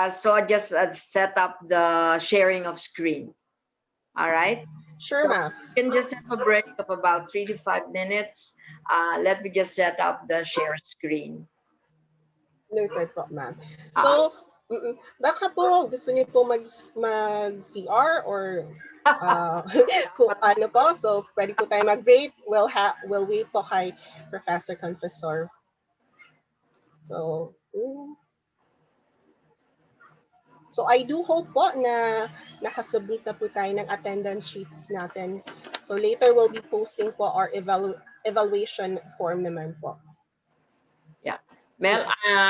So I just set up the sharing of screen. All right. Sure, So ma'am. you can just have a break of about 3 to 5 minutes. Let me just set up the share screen. Noted po, ma'am. So, baka po gusto niyo po mag-CR or kung ano po, so pwede po tayo mag-break. We'll wait po kay Professor Confessor. So, so I do hope po na nakasubmit na po tayo ng attendance sheets natin. So later we'll be posting po our evaluation form naman po. Yeah. Mel,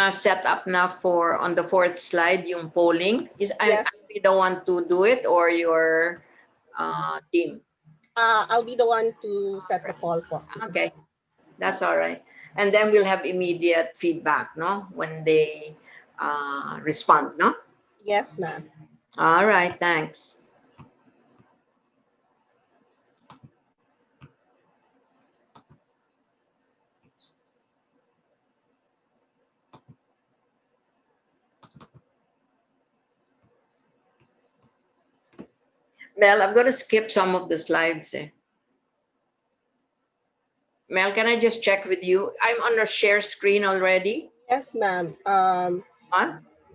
set up na for on the 4th slide yung polling. I'll be the one to do it, or your team? I'll be the one to set the poll po. Okay, that's all right. And then we'll have immediate feedback, no? When they respond, no? Yes, ma'am. All right, thanks. Mel, I'm going to skip some of the slides. Mel, can I just check with you? I'm on a share screen already. Yes, ma'am. On?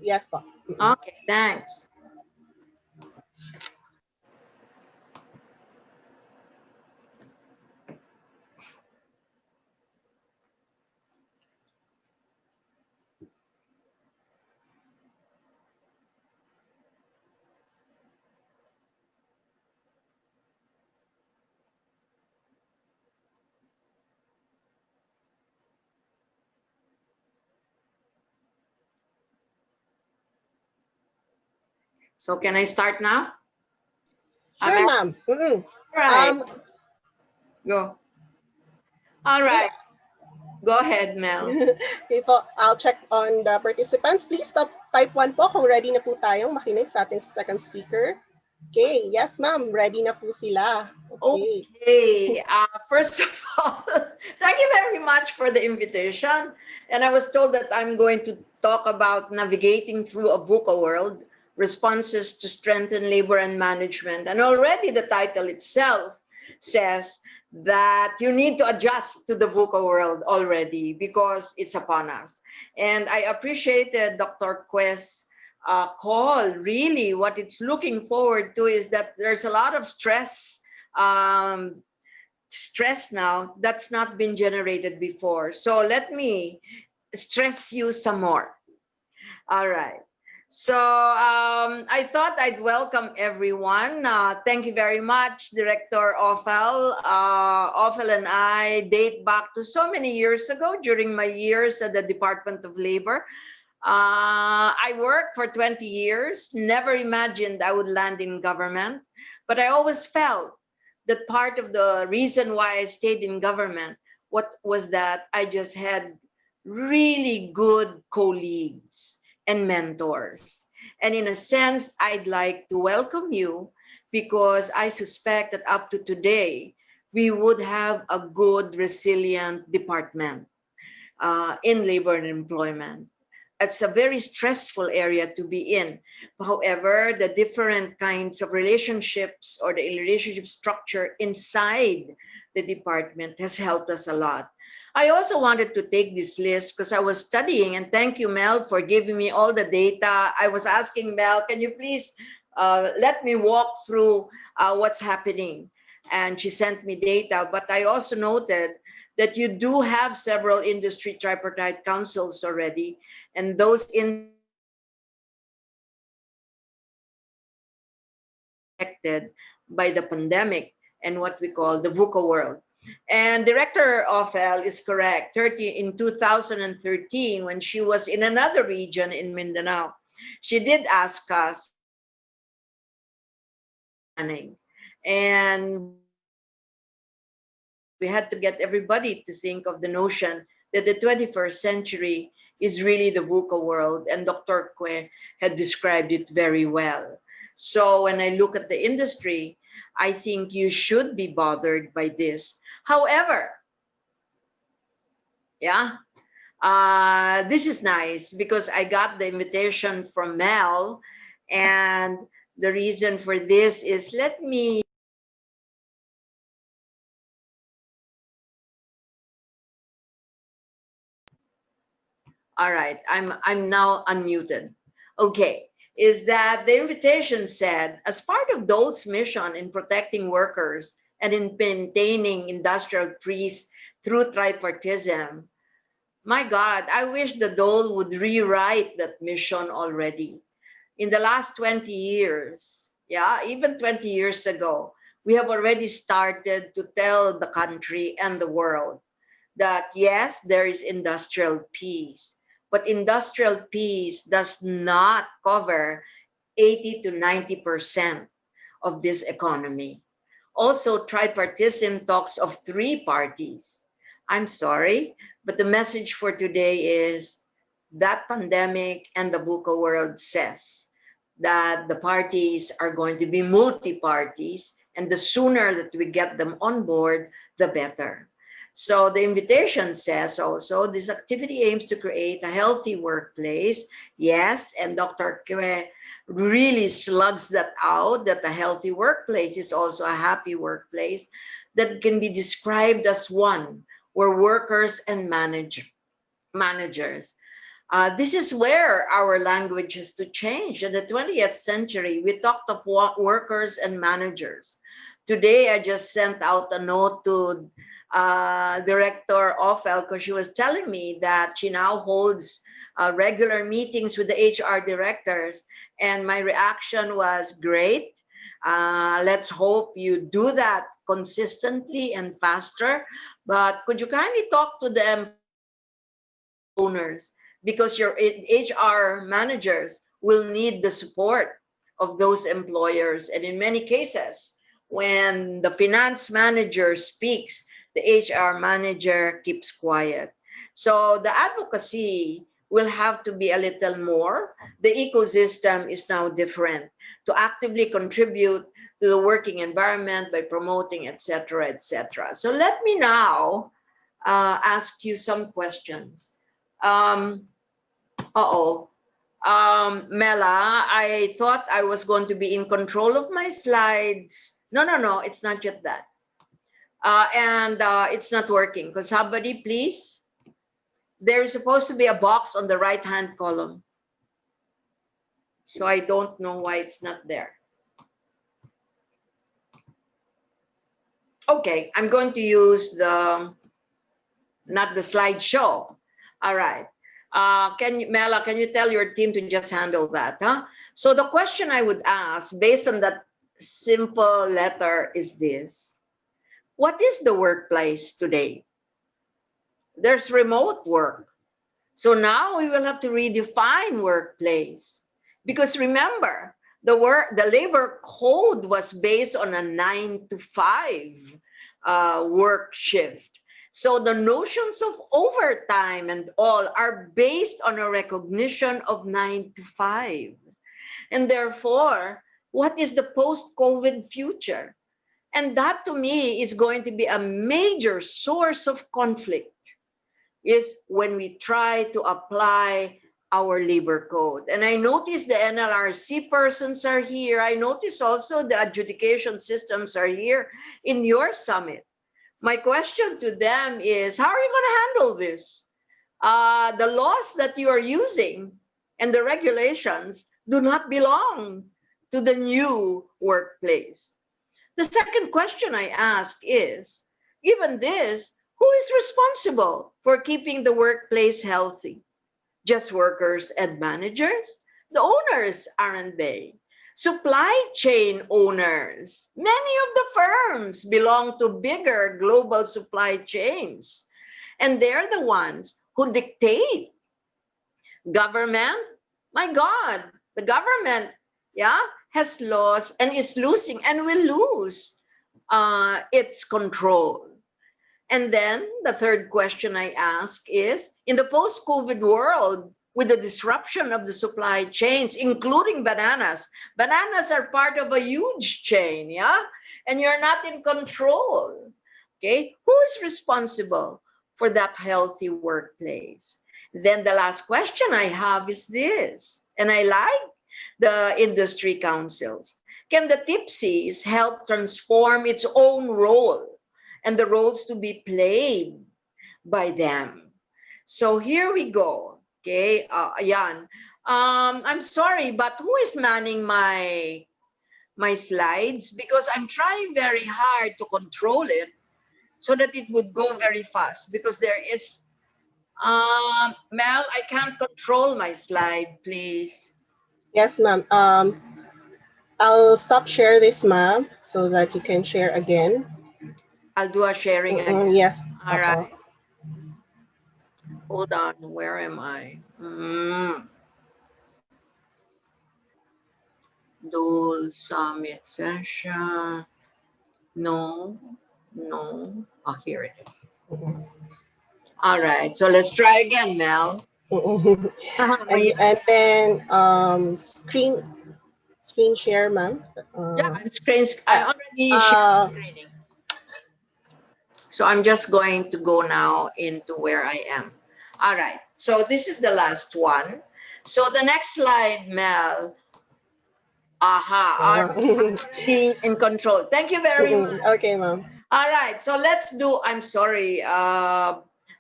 Yes, po. Okay, thanks. So can I start now? Sure, ma'am. All right, Um, go. All okay. right, go ahead, Mel. Okay po, I'll check on the participants. Please type 1 po kung ready na po tayong makinig sa ating second speaker. Okay, yes ma'am, ready na po sila. Okay. Okay, first of all, thank you very much for the invitation. And I was told that I'm going to talk about navigating through a VUCA world, responses to strengthen labor and management. And already the title itself says that you need to adjust to the VUCA world already because it's upon us. And I appreciated Dr. Quest's call. Really, what it's looking forward to is that there's a lot of um, stress now that's not been generated before. So let me stress you some more. All right. So I thought I'd welcome everyone. Thank you very much, Director Ophel. Ophel and I date back to so many years ago during my years at the Department of Labor. I worked for 20 years, never imagined I would land in government, but I always felt that part of the reason why I stayed in government was that I just had really good colleagues and mentors. And in a sense, I'd like to welcome you because I suspect that up to today, we would have a good, resilient department in labor and employment. It's a very stressful area to be in. However, the different kinds of relationships or the relationship structure inside the department has helped us a lot. I also wanted to take this list because I was studying, and thank you, Mel, for giving me all the data. I was asking Mel, can you please let me walk through what's happening? And she sent me data, but I also noted that you do have several industry tripartite councils already, and those affected by the pandemic and what we call the VUCA world. And Director Ophel is correct. In 2013, when she was in another region in Mindanao, she did ask us planning. And we had to get everybody to think of the notion that the 21st century is really the VUCA world, and Dr. Kwe had described it very well. So when I look at the industry, I think you should be bothered by this. However, yeah, this is nice because I got the invitation from Mel, and the reason for this is let me. All right, I'm now unmuted. Okay, is that the invitation said, as part of Dole's mission in protecting workers and in maintaining industrial peace through tripartism, my God, I wish the Dole would rewrite that mission already. In the last 20 years, yeah, even 20 years ago, we have already started to tell the country and the world that yes, there is industrial peace, but industrial peace does not cover 80 to 90% of this economy. Also, tripartism talks of three parties. I'm sorry, but the message for today is that pandemic and the VUCA world says that the parties are going to be multi-parties, and the sooner that we get them on board, the better. So the invitation says also, this activity aims to create a healthy workplace. Yes, and Dr. Kwe really slugs that out, that a healthy workplace is also a happy workplace that can be described as one where workers and managers. This is where our language has to change. In the 20th century, we talked of workers and managers. Today, I just sent out a note to Director Ophel because she was telling me that she now holds regular meetings with the HR directors. And my reaction was, great. Let's hope you do that consistently and faster. But could you kindly talk to them owners, because your HR managers will need the support of those employers. And in many cases, when the finance manager speaks, the HR manager keeps quiet. So the advocacy will have to be a little more. The ecosystem is now different to actively contribute to the working environment by promoting, etc., etc. So let me now ask you some questions. Mela, I thought I was going to be in control of my slides. No, it's not yet that. And it's not working. Because somebody, please, there's supposed to be a box on the right-hand column. So I don't know why it's not there. Okay, I'm going to use not the slideshow. All right. Mela, can you tell your team to just handle that? Huh? So the question I would ask, based on that simple letter, is this. What is the workplace today? There's remote work. So now we will have to redefine workplace. Because remember, the labor code was based on a 9-to-5 work shift. So the notions of overtime and all are based on a recognition of 9-to-5. And therefore, what is the post-COVID future? And that to me is going to be a major source of conflict, is when we try to apply our labor code. And I notice the NLRC persons are here. I notice also the adjudication systems are here in your summit. My question to them is, how are you going to handle this? The laws that you are using and the regulations do not belong to the new workplace. The second question I ask is, given this, who is responsible for keeping the workplace healthy? Just workers and managers? The owners, aren't they? Supply chain owners. Many of the firms belong to bigger global supply chains. And they're the ones who dictate. Government, my God, the government, has lost and is losing and will lose its control. And then the third question I ask is, in the post-COVID world, with the disruption of the supply chains, including bananas are part of a huge chain, and you're not in control. Okay, who is responsible for that healthy workplace? Then the last question I have is this, and I like the industry councils. Can the TIPSIs help transform its own role and the roles to be played by them? So here we go. Okay, ayan. I'm sorry, but who is manning my slides? Because I'm trying very hard to control it so that it would go very fast. Because there is, Mel, I can't control my slide, please. Yes, ma'am. I'll stop share this, ma'am, so that you can share again. I'll do a sharing again. Yes. All right. Hold on. Where am I? Do summit session. No. Oh, here it is. All right. So let's try again, Mel. And then screen share, ma'am. Yeah, I already shared screening. So I'm just going to go now into where I am. All right. So this is the last one. So the next slide, Mel. Are being in control. Thank you very much. Okay, ma'am. All right. So let's do, I'm sorry.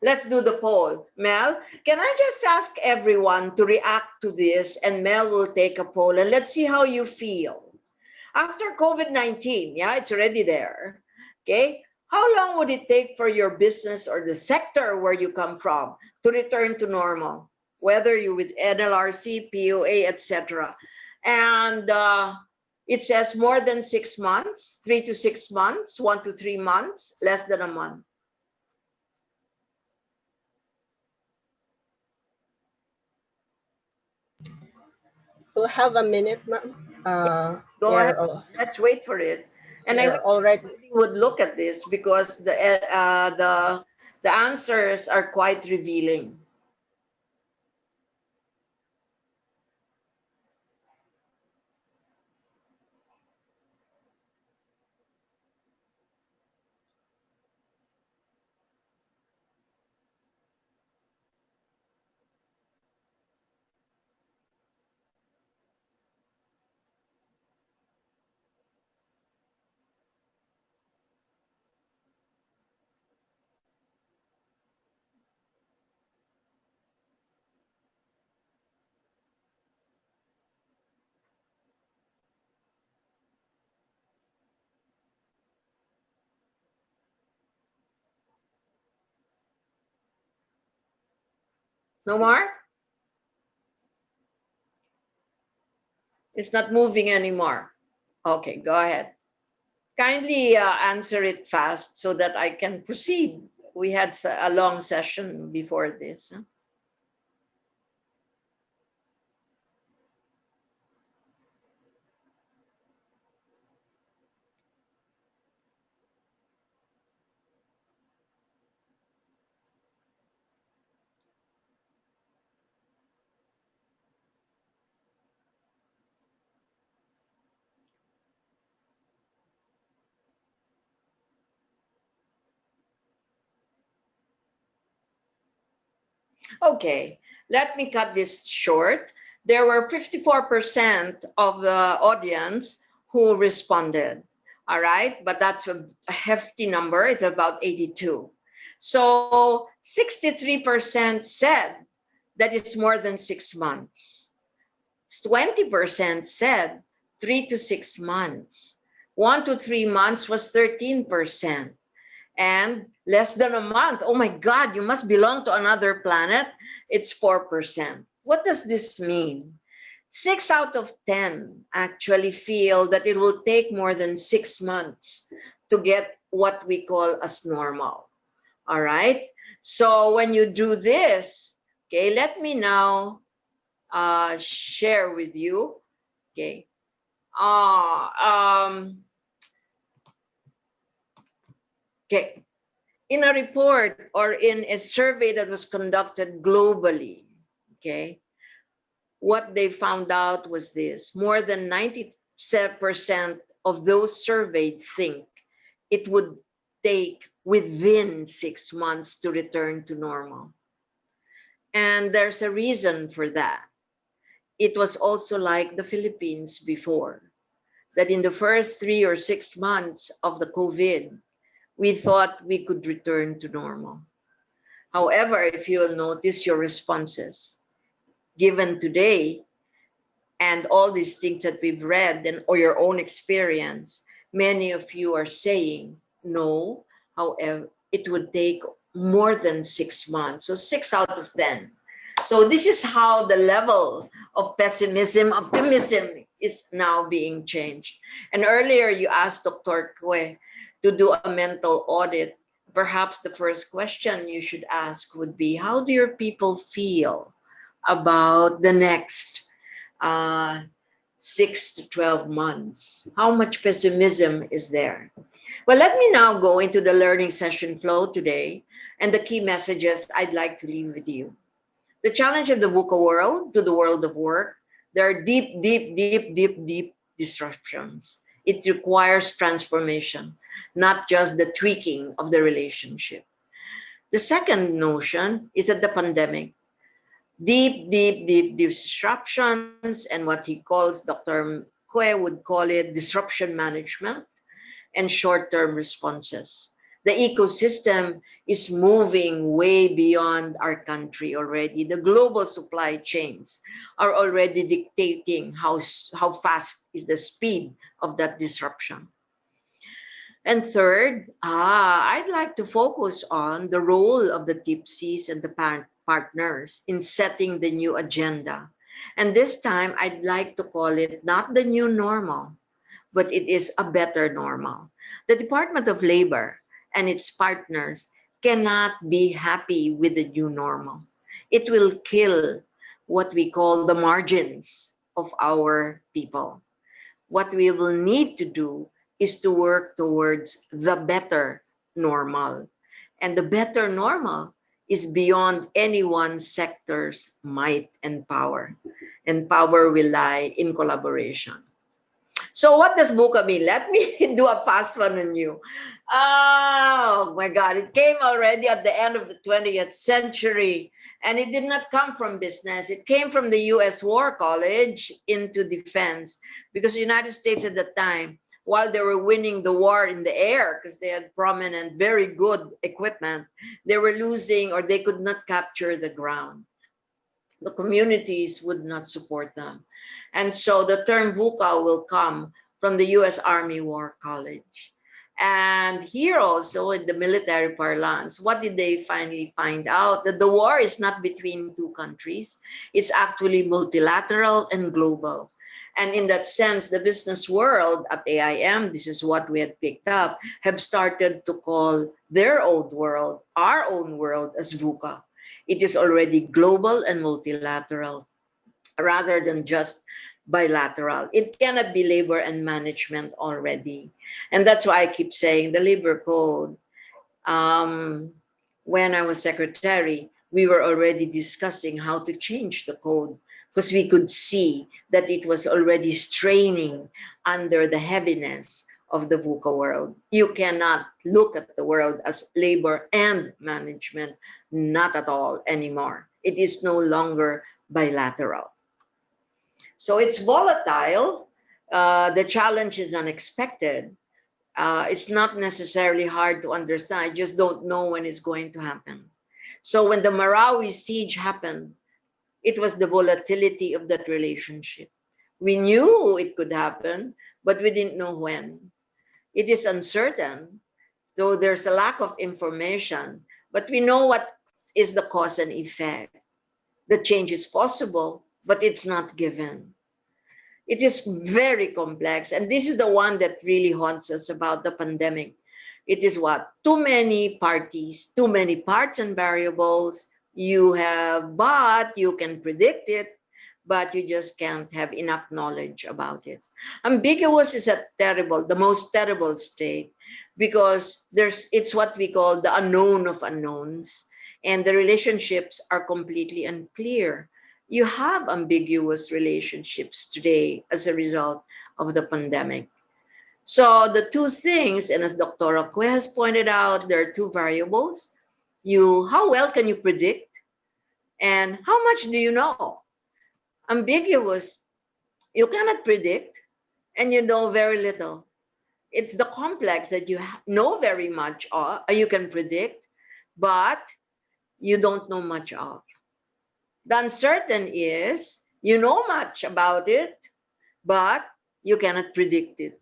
Let's do the poll. Mel, can I just ask everyone to react to this, and Mel will take a poll, and let's see how you feel. After COVID-19, it's already there. Okay. How long would it take for your business or the sector where you come from to return to normal, whether you with NLRC, POA, etc.? And it says more than 6 months, 3 to 6 months, 1 to 3 months, less than a month. We'll have a minute, ma'am. Go ahead. We're Let's wait for it. And I we're wish already everybody would look at this because the answers are quite revealing. No more? It's not moving anymore. Okay, go ahead. Kindly answer it fast so that I can proceed. We had a long session before this. Huh? Okay, let me cut this short. There were 54% of the audience who responded. All right, but that's a hefty number. It's about 82. So 63% said that it's more than 6 months. 20% said 3 to 6 months. 1 to 3 months was 13%. And less than a month, oh my God, you must belong to another planet, it's 4%. What does this mean? 6 out of 10 actually feel that it will take more than 6 months to get what we call as normal. All right. So when you do this, okay, let me now share with you. Okay. Okay. In a report or in a survey that was conducted globally, okay, what they found out was this: more than 97% of those surveyed think it would take within 6 months to return to normal. And there's a reason for that. It was also like the Philippines before, that in the first 3 or 6 months of the COVID, we thought we could return to normal. However, if you will notice your responses given today and all these things that we've read and or your own experience, many of you are saying no. However, it would take more than 6 months. So 6 out of 10. So this is how the level of pessimism, optimism is now being changed. And earlier you asked Dr. Kwe to do a mental audit. Perhaps the first question you should ask would be, how do your people feel about the next 6 to 12 months? How much pessimism is there? Well, let me now go into the learning session flow today and the key messages I'd like to leave with you. The challenge of the VUCA world to the world of work, there are deep disruptions. It requires transformation, not just the tweaking of the relationship. The second notion is that the pandemic, deep disruptions, and what he calls, Dr. Kwe would call it disruption management and short-term responses. The ecosystem is moving way beyond our country already. The global supply chains are already dictating how fast is the speed of that disruption. And third, I'd like to focus on the role of the tipsies and the partners in setting the new agenda. And this time, I'd like to call it not the new normal, but it is a better normal. The Department of Labor and its partners cannot be happy with the new normal. It will kill what we call the margins of our people. what we will need to do is to work towards the better normal. And the better normal is beyond any one sector's might and power. And power will lie in collaboration. So what does VUCA mean? Let me do a fast one on you. Oh my God, it came already at the end of the 20th century. And it did not come from business. It came from the US War College into defense, because the United States at the time, while they were winning the war in the air because they had prominent, very good equipment, they were losing, or they could not capture the ground. The communities would not support them. And so the term VUCA will come from the US Army War College. And here also in the military parlance, what did they finally find out? That the war is not between two countries. It's actually multilateral and global. And in that sense, the business world at AIM, this is what we had picked up, have started to call their own world, our own world, as VUCA. It is already global and multilateral rather than just bilateral. It cannot be labor and management already. And that's why I keep saying the labor code. When I was secretary, we were already discussing how to change the code because we could see that it was already straining under the heaviness of the VUCA world. You cannot look at the world as labor and management, not at all anymore. It is no longer bilateral. So it's volatile. The challenge is unexpected. It's not necessarily hard to understand. I just don't know when it's going to happen. So when the Marawi siege happened, it was the volatility of that relationship. We knew it could happen, but we didn't know when. It is uncertain. So there's a lack of information, but we know what is the cause and effect. The change is possible, but it's not given. It is very complex. And this is the one that really haunts us about the pandemic. It is what? Too many parties, too many parts and variables. You can predict it, but you just can't have enough knowledge about it. Ambiguous is the most terrible state, because it's what we call the unknown of unknowns, and the relationships are completely unclear. You have ambiguous relationships today as a result of the pandemic. So the two things, and as Dr. Kwe has pointed out, there are two variables. How well can you predict, and how much do you know? Ambiguous, you cannot predict, and you know very little. It's the complex that you know very much of, you can predict, but you don't know much of. The uncertain is you know much about it, but you cannot predict it.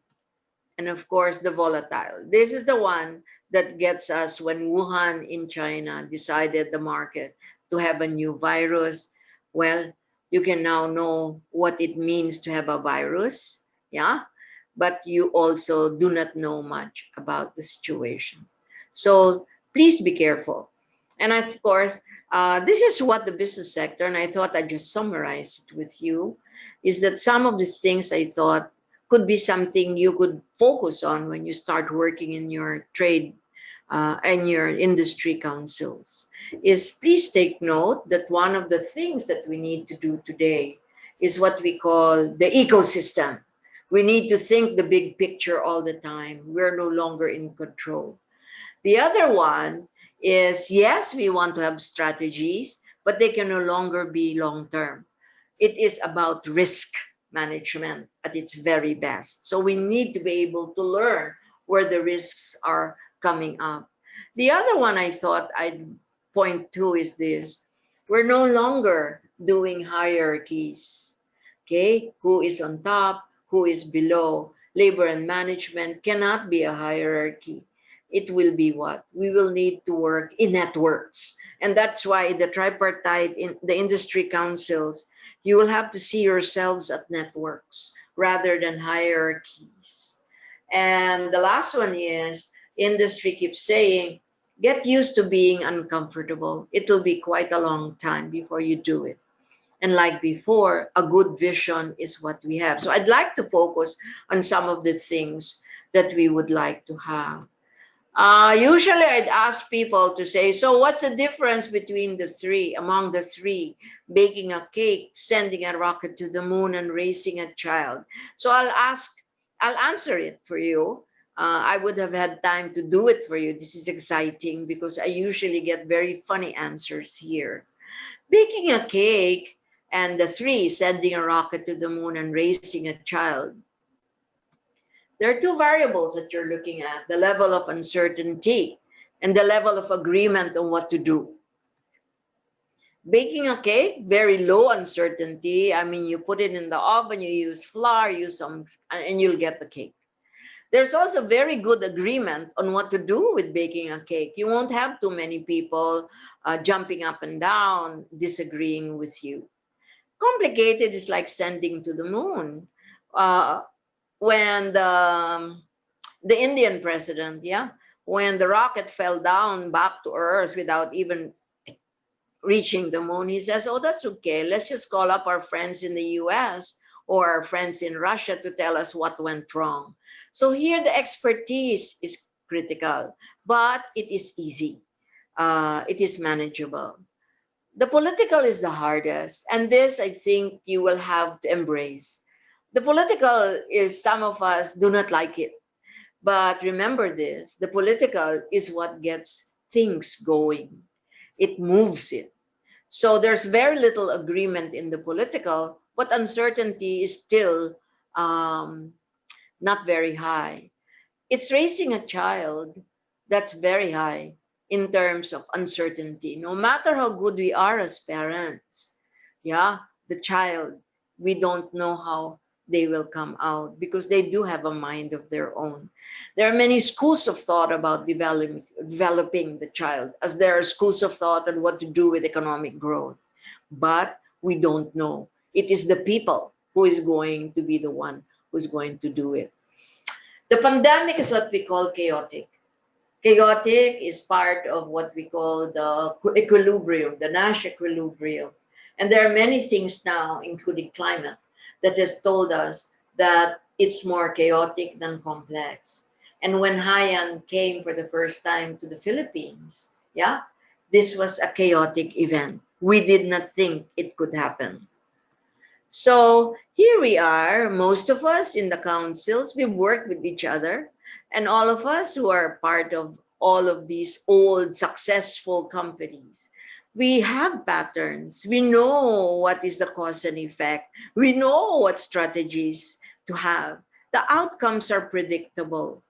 And of course, the volatile. This is the one that gets us when Wuhan in China decided the market to have a new virus. Well, you can now know what it means to have a virus, yeah? But you also do not know much about the situation. So please be careful. And of course, this is what the business sector, and I thought I'd just summarize it with you, is that some of the things I thought could be something you could focus on when you start working in your trade and your industry councils. Is please take note that one of the things that we need to do today is what we call the ecosystem. We need to think the big picture all the time. We're no longer in control. The other one is, yes, we want to have strategies, but they can no longer be long-term. It is about risk management at its very best. So we need to be able to learn where the risks are coming up. The other one I thought I'd point to is this. We're no longer doing hierarchies. Okay, who is on top, who is below? Labor and management cannot be a hierarchy. It will be what? We will need to work in networks. And that's why the tripartite, in the industry councils, you will have to see yourselves at networks rather than hierarchies. And the last one is, industry keeps saying, get used to being uncomfortable. It will be quite a long time before you do it. And like before, a good vision is what we have. So I'd like to focus on some of the things that we would like to have. Usually I'd ask people to say, so what's the difference between the three, among the three, baking a cake, sending a rocket to the moon, and raising a child? So I'll answer it for you. I would have had time to do it for you. This is exciting because I usually get very funny answers here. Baking a cake and the three, sending a rocket to the moon and raising a child. There are two variables that you're looking at, the level of uncertainty and the level of agreement on what to do. Baking a cake, very low uncertainty. I mean, you put it in the oven, you use flour, use some, and you'll get the cake. There's also very good agreement on what to do with baking a cake. You won't have too many people jumping up and down, disagreeing with you. Complicated is like sending to the moon. When the Indian president, yeah, when the rocket fell down back to Earth without even reaching the moon, he says, oh, that's okay. Let's just call up our friends in the US or our friends in Russia to tell us what went wrong. So here the expertise is critical, but it is easy. It is manageable. The political is the hardest, and this I think you will have to embrace. The political is, some of us do not like it. But remember this, the political is what gets things going. It moves it. So there's very little agreement in the political, but uncertainty is still not very high. It's raising a child that's very high in terms of uncertainty. No matter how good we are as parents, yeah, the child, we don't know how they will come out because they do have a mind of their own. There are many schools of thought about developing the child, as there are schools of thought on what to do with economic growth. But we don't know. It is the people who is going to be the one who's going to do it. The pandemic is what we call chaotic. Chaotic is part of what we call the equilibrium, the Nash equilibrium. And there are many things now, including climate, that has told us that it's more chaotic than complex. And when Haiyan came for the first time to the Philippines, yeah, this was a chaotic event. We did not think it could happen. So here we are, most of us in the councils, we've worked with each other, and all of us who are part of all of these old successful companies. We have patterns. We know what is the cause and effect. We know what strategies to have. The outcomes are predictable.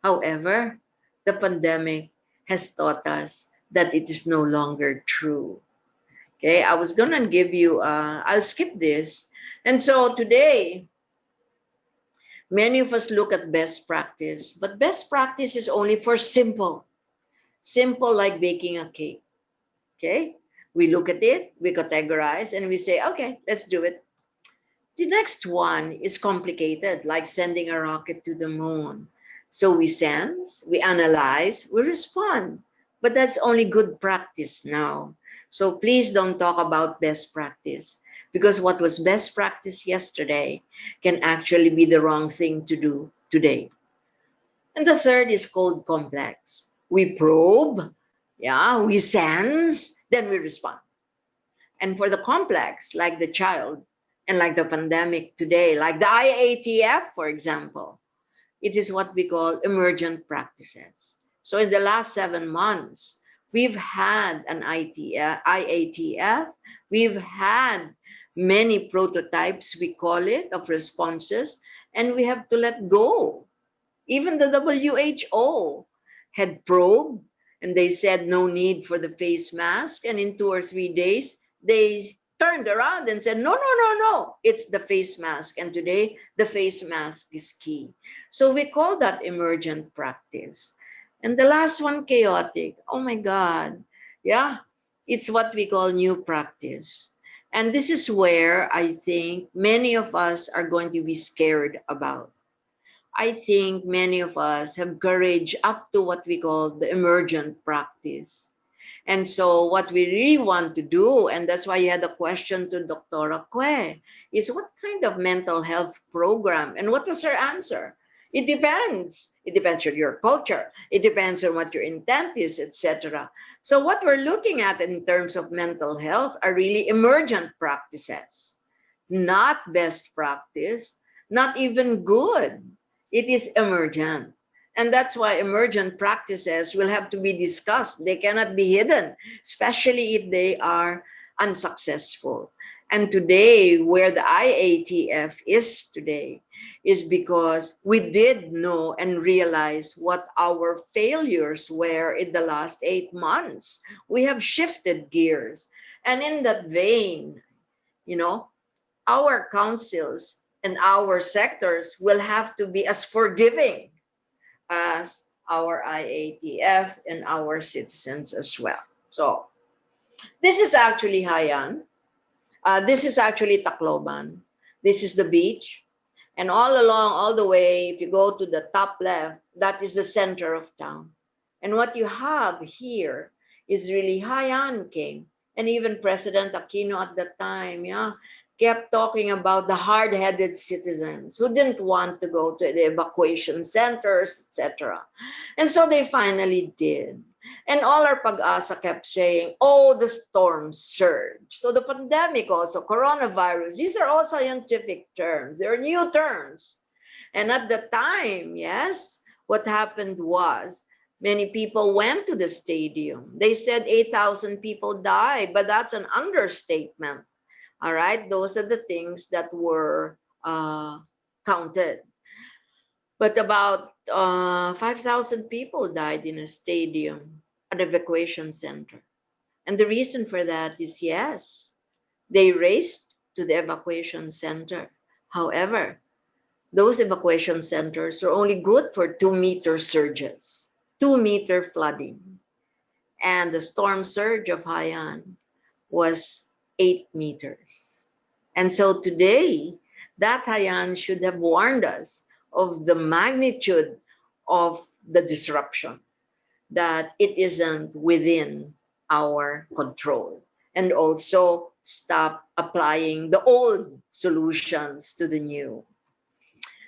However, the pandemic has taught us that it is no longer true. Okay, I was gonna give you, I'll skip this. And so today, many of us look at best practice, but best practice is only for simple like baking a cake. Okay, we look at it, we categorize, and we say, okay, let's do it. The next one is complicated, like sending a rocket to the moon. So we sense, we analyze, we respond. But that's only good practice now. So please don't talk about best practice, because what was best practice yesterday can actually be the wrong thing to do today. And the third is called complex. We probe, yeah, we sense, then we respond. And for the complex, like the child and like the pandemic today, like the IATF, for example, it is what we call emergent practices. So in the last 7 months, we've had an IATF, we've had many prototypes, we call it, of responses, and we have to let go. Even the WHO had probed, and they said no need for the face mask, and in 2 or 3 days, they turned around and said, no, it's the face mask. And today, the face mask is key. So we call that emergent practice. And the last one, chaotic. Oh my God. Yeah, it's what we call new practice. And this is where I think many of us are going to be scared about. I think many of us have courage up to what we call the emergent practice. And so what we really want to do, and that's why you had a question to Dr. Kwe, is what kind of mental health program? And what was her answer? It depends. It depends on your culture. It depends on what your intent is, etc. So what we're looking at in terms of mental health are really emergent practices, not best practice, not even good. It is emergent. And that's why emergent practices will have to be discussed. They cannot be hidden, especially if they are unsuccessful. And today, where the IATF is today, is because we did know and realize what our failures were in the last 8 months. We have shifted gears. And in that vein, you know, our councils and our sectors will have to be as forgiving as our IATF and our citizens as well. So this is actually Haiyan. This is actually Tacloban. This is the beach. And all along, all the way, if you go to the top left, that is the center of town. And what you have here is really Haiyan came. And even President Aquino at that time, yeah, kept talking about the hard-headed citizens who didn't want to go to the evacuation centers, etc. And so they finally did. And all our pag-asa kept saying, oh, the storm surge. So the pandemic also, coronavirus, these are all scientific terms. They're new terms. And at the time, yes, what happened was many people went to the stadium. They said 8,000 people died, but that's an understatement. All right, those are the things that were counted. But about 5,000 people died in a stadium, an evacuation center. And the reason for that is, yes, they raced to the evacuation center. However, those evacuation centers are only good for 2-meter surges, 2-meter flooding. And the storm surge of Haiyan was 8 meters. And so today, that Haiyan should have warned us of the magnitude of the disruption, that it isn't within our control, and also stop applying the old solutions to the new.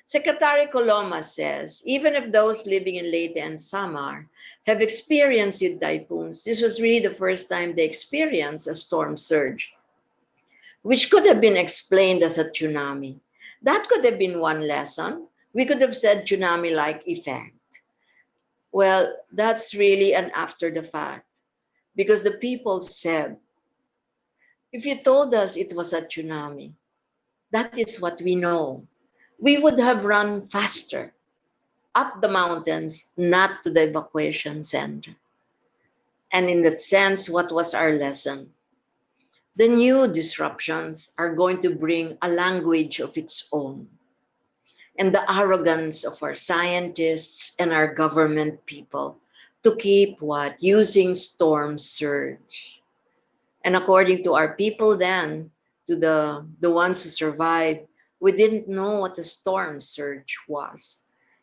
Secretary Coloma says, even if those living in Leyte and Samar have experienced with typhoons, this was really the first time they experienced a storm surge, which could have been explained as a tsunami. That could have been one lesson. We could have said tsunami-like effect. Well, that's really an after the fact, because the people said, if you told us it was a tsunami, that is what we know. We would have run faster up the mountains, not to the evacuation center. And in that sense, what was our lesson? The new disruptions are going to bring a language of its own. And the arrogance of our scientists and our government people to keep what? Using storm surge. And according to our people then, to the ones who survived, we didn't know what a storm surge was.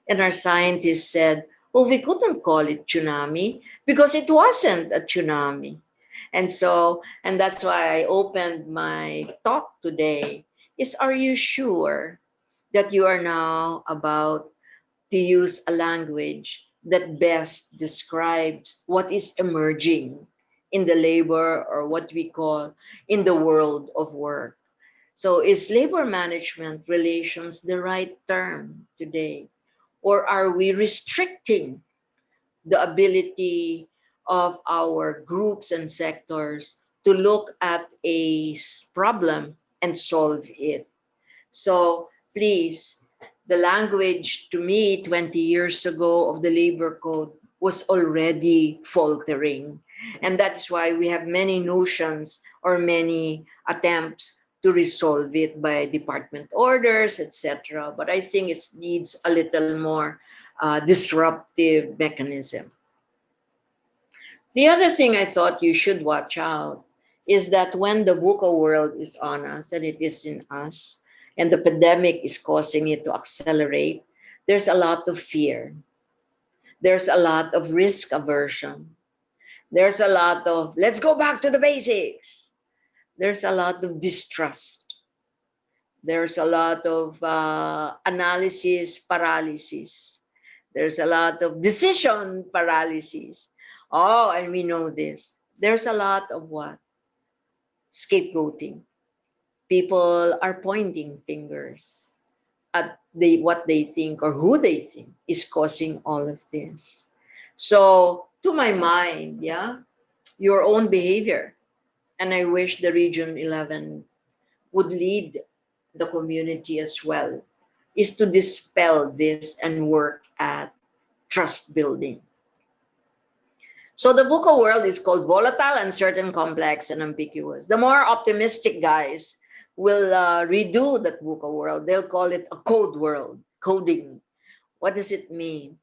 And our scientists said, well, we couldn't call it tsunami because it wasn't a tsunami. And so, and that's why I opened my talk today, is are you sure that you are now about to use a language that best describes what is emerging in the labor, or what we call in the world of work? So is labor management relations the right term today? Or are we restricting the ability of our groups and sectors to look at a problem and solve it? So please, the language to me 20 years ago of the labor code was already faltering. And that's why we have many notions or many attempts to resolve it by department orders, etc. But I think it needs a little more disruptive mechanism. The other thing I thought you should watch out is that when the VUCA world is on us, and it is in us, and the pandemic is causing it to accelerate, there's a lot of fear. There's a lot of risk aversion. There's a lot of, let's go back to the basics. There's a lot of distrust. There's a lot of analysis paralysis. There's a lot of decision paralysis. Oh, and we know this. There's a lot of what? Scapegoating. People are pointing fingers at what they think or who they think is causing all of this. So, to my mind, yeah, your own behavior, and I wish the Region 11 would lead the community as well, is to dispel this and work at trust building. So the VUCA world is called volatile, uncertain, complex, and ambiguous. The more optimistic guys will redo that VUCA world. They'll call it a code world, coding. What does it mean?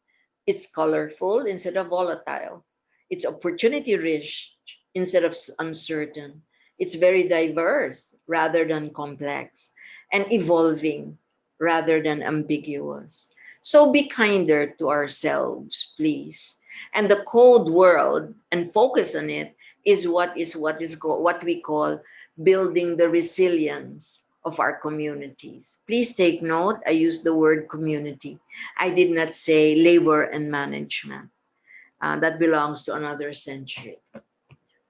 It's colorful instead of volatile. It's opportunity rich instead of uncertain. It's very diverse rather than complex, and evolving rather than ambiguous. So be kinder to ourselves, please. And the code world, and focus on it, is what we call building the resilience of our communities. Please take note, I used the word community. I did not say labor and management. That belongs to another century.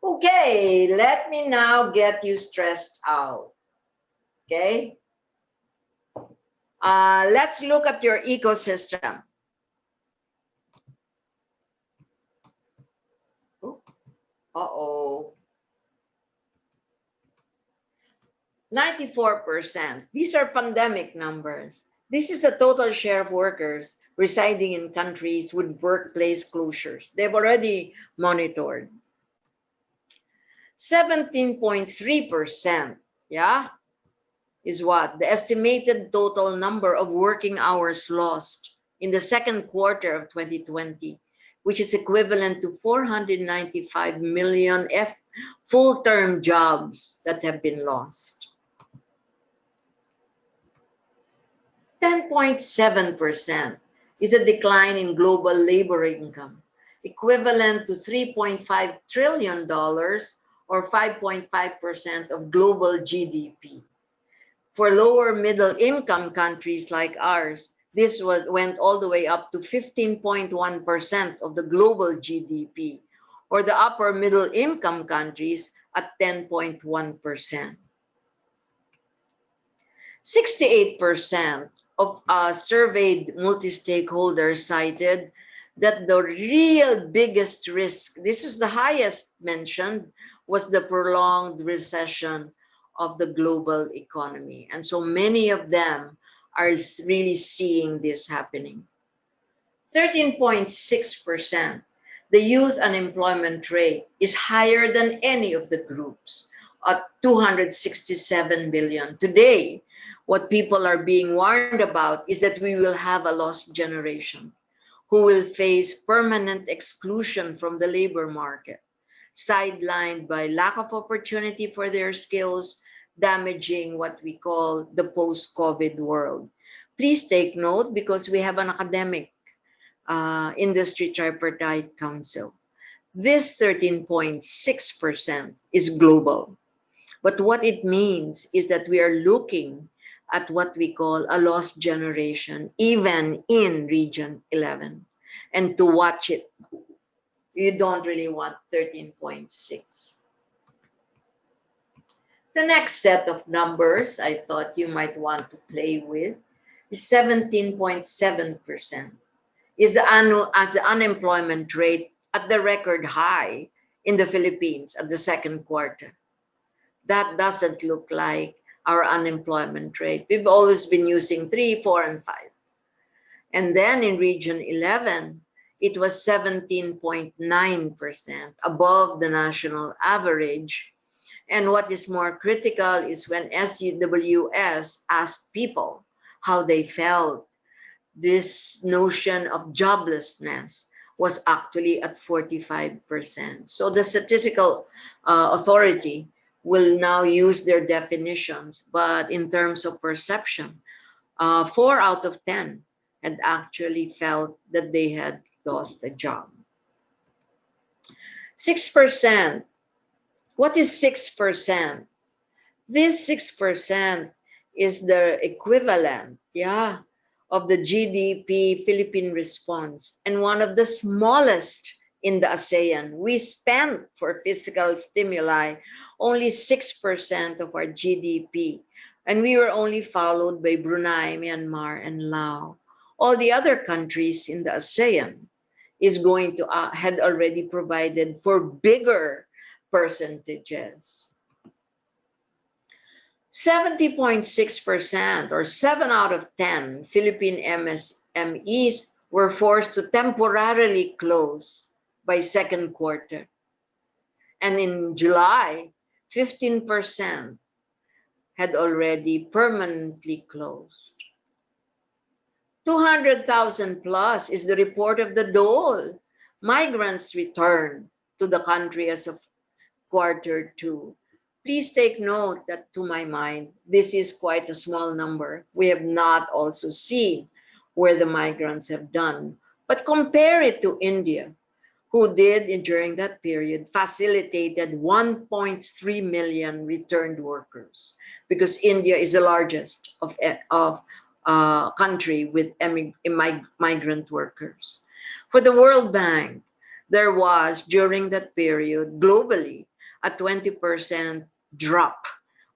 Okay, let me now get you stressed out. Okay? Let's look at your ecosystem. Uh-oh. 94%. These are pandemic numbers. This is the total share of workers residing in countries with workplace closures. They've already monitored. 17.3%, yeah, is what? The estimated total number of working hours lost in the second quarter of 2020, which is equivalent to 495 million full-term jobs that have been lost. 10.7% is a decline in global labor income, equivalent to $3.5 trillion or 5.5% of global GDP. For lower middle income countries like ours, this went all the way up to 15.1% of the global GDP, or the upper middle income countries at 10.1%. 68% of surveyed multi-stakeholders cited that the real biggest risk, this is the highest mentioned, was the prolonged recession of the global economy. And so many of them are really seeing this happening. 13.6%, the youth unemployment rate is higher than any of the groups at 267 billion. Today, what people are being warned about is that we will have a lost generation who will face permanent exclusion from the labor market, sidelined by lack of opportunity for their skills, damaging what we call the post-COVID world. Please take note, because we have an academic industry tripartite council. This 13.6% is global. But what it means is that we are looking at what we call a lost generation, even in Region 11. And to watch it, you don't really want 13.6. The next set of numbers I thought you might want to play with is 17.7%. Is the unemployment rate at the record high in the Philippines at the second quarter. That doesn't look like our unemployment rate. We've always been using 3, 4, and 5. And then in Region 11, it was 17.9%, above the national average. And what is more critical is when SUWS asked people how they felt, this notion of joblessness was actually at 45%. So the statistical authority will now use their definitions, but in terms of perception, 4 out of 10 had actually felt that they had lost a job. 6%. What is 6%? This 6% is the equivalent, of the GDP Philippine response, and one of the smallest in the ASEAN. We spent for fiscal stimuli only 6% of our GDP, and we were only followed by Brunei, Myanmar, and Laos. All the other countries in the ASEAN had already provided for bigger percentages. 70.6%, or 7 out of 10 Philippine MSMEs were forced to temporarily close by second quarter. And in July, 15% had already permanently closed. 200,000 plus is the report of the DOL. Migrants returned to the country as of quarter two. Please take note that, to my mind, this is quite a small number. We have not also seen where the migrants have done. But compare it to India, who did, during that period, facilitated 1.3 million returned workers, because India is the largest of country with migrant workers. For the World Bank, there was, during that period, globally, a 20% drop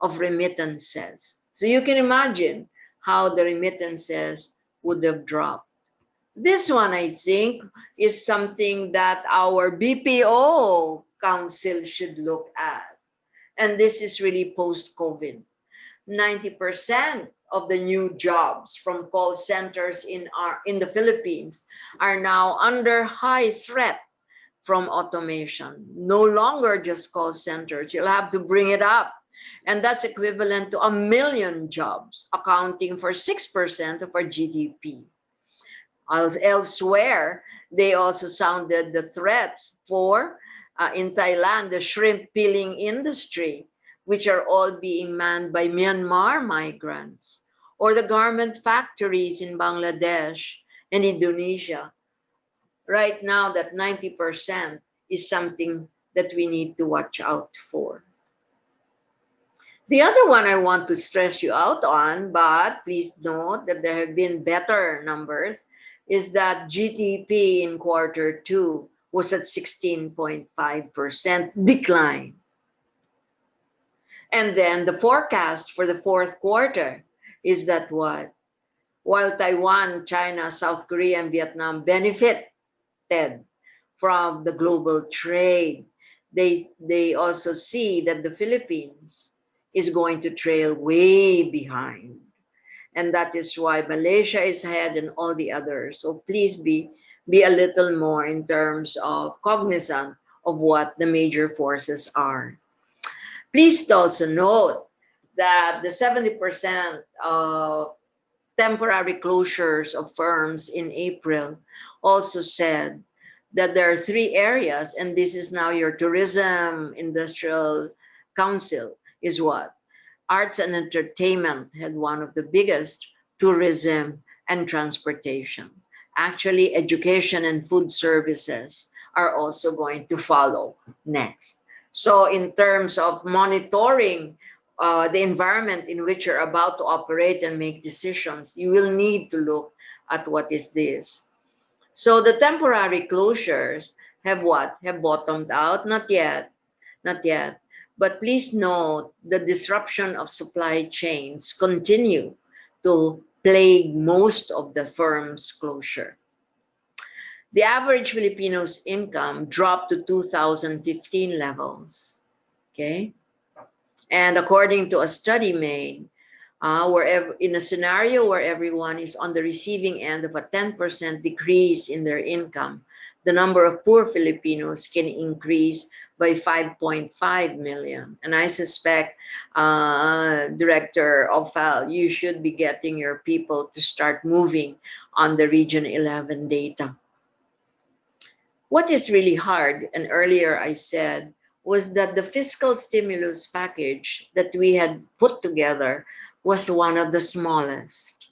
of remittances. So you can imagine how the remittances would have dropped. This one, I think, is something that our BPO Council should look at. And this is really post-COVID. 90% of the new jobs from call centers in the Philippines are now under high threat from automation. No longer just call centers. You'll have to bring it up. And that's equivalent to 1 million jobs, accounting for 6% of our GDP. Elsewhere, they also sounded the threats for, in Thailand, the shrimp peeling industry, which are all being manned by Myanmar migrants, or the garment factories in Bangladesh and Indonesia. Right now, that 90% is something that we need to watch out for. The other one I want to stress you out on, but please note that there have been better numbers, is that GDP in quarter two was at 16.5% decline. And then the forecast for the fourth quarter is that what? While Taiwan, China, South Korea, and Vietnam benefited from the global trade, they also see that the Philippines is going to trail way behind. And that is why Malaysia is ahead and all the others. So please be a little more in terms of cognizant of what the major forces are. Please also note that the 70% temporary closures of firms in April also said that there are 3 areas, and this is now your Tourism Industrial Council, is what? Arts and entertainment had one of the biggest, tourism and transportation. Actually, education and food services are also going to follow next. So in terms of monitoring the environment in which you're about to operate and make decisions, you will need to look at what is this. So the temporary closures have what? Have bottomed out? Not yet. Not yet. But please note the disruption of supply chains continue to plague most of the firms' closure. The average Filipino's income dropped to 2015 levels, okay? And according to a study made, in a scenario where everyone is on the receiving end of a 10% decrease in their income, the number of poor Filipinos can increase by 5.5 million. And I suspect, Director Ofal, you should be getting your people to start moving on the Region 11 data. What is really hard, and earlier I said, was that the fiscal stimulus package that we had put together was one of the smallest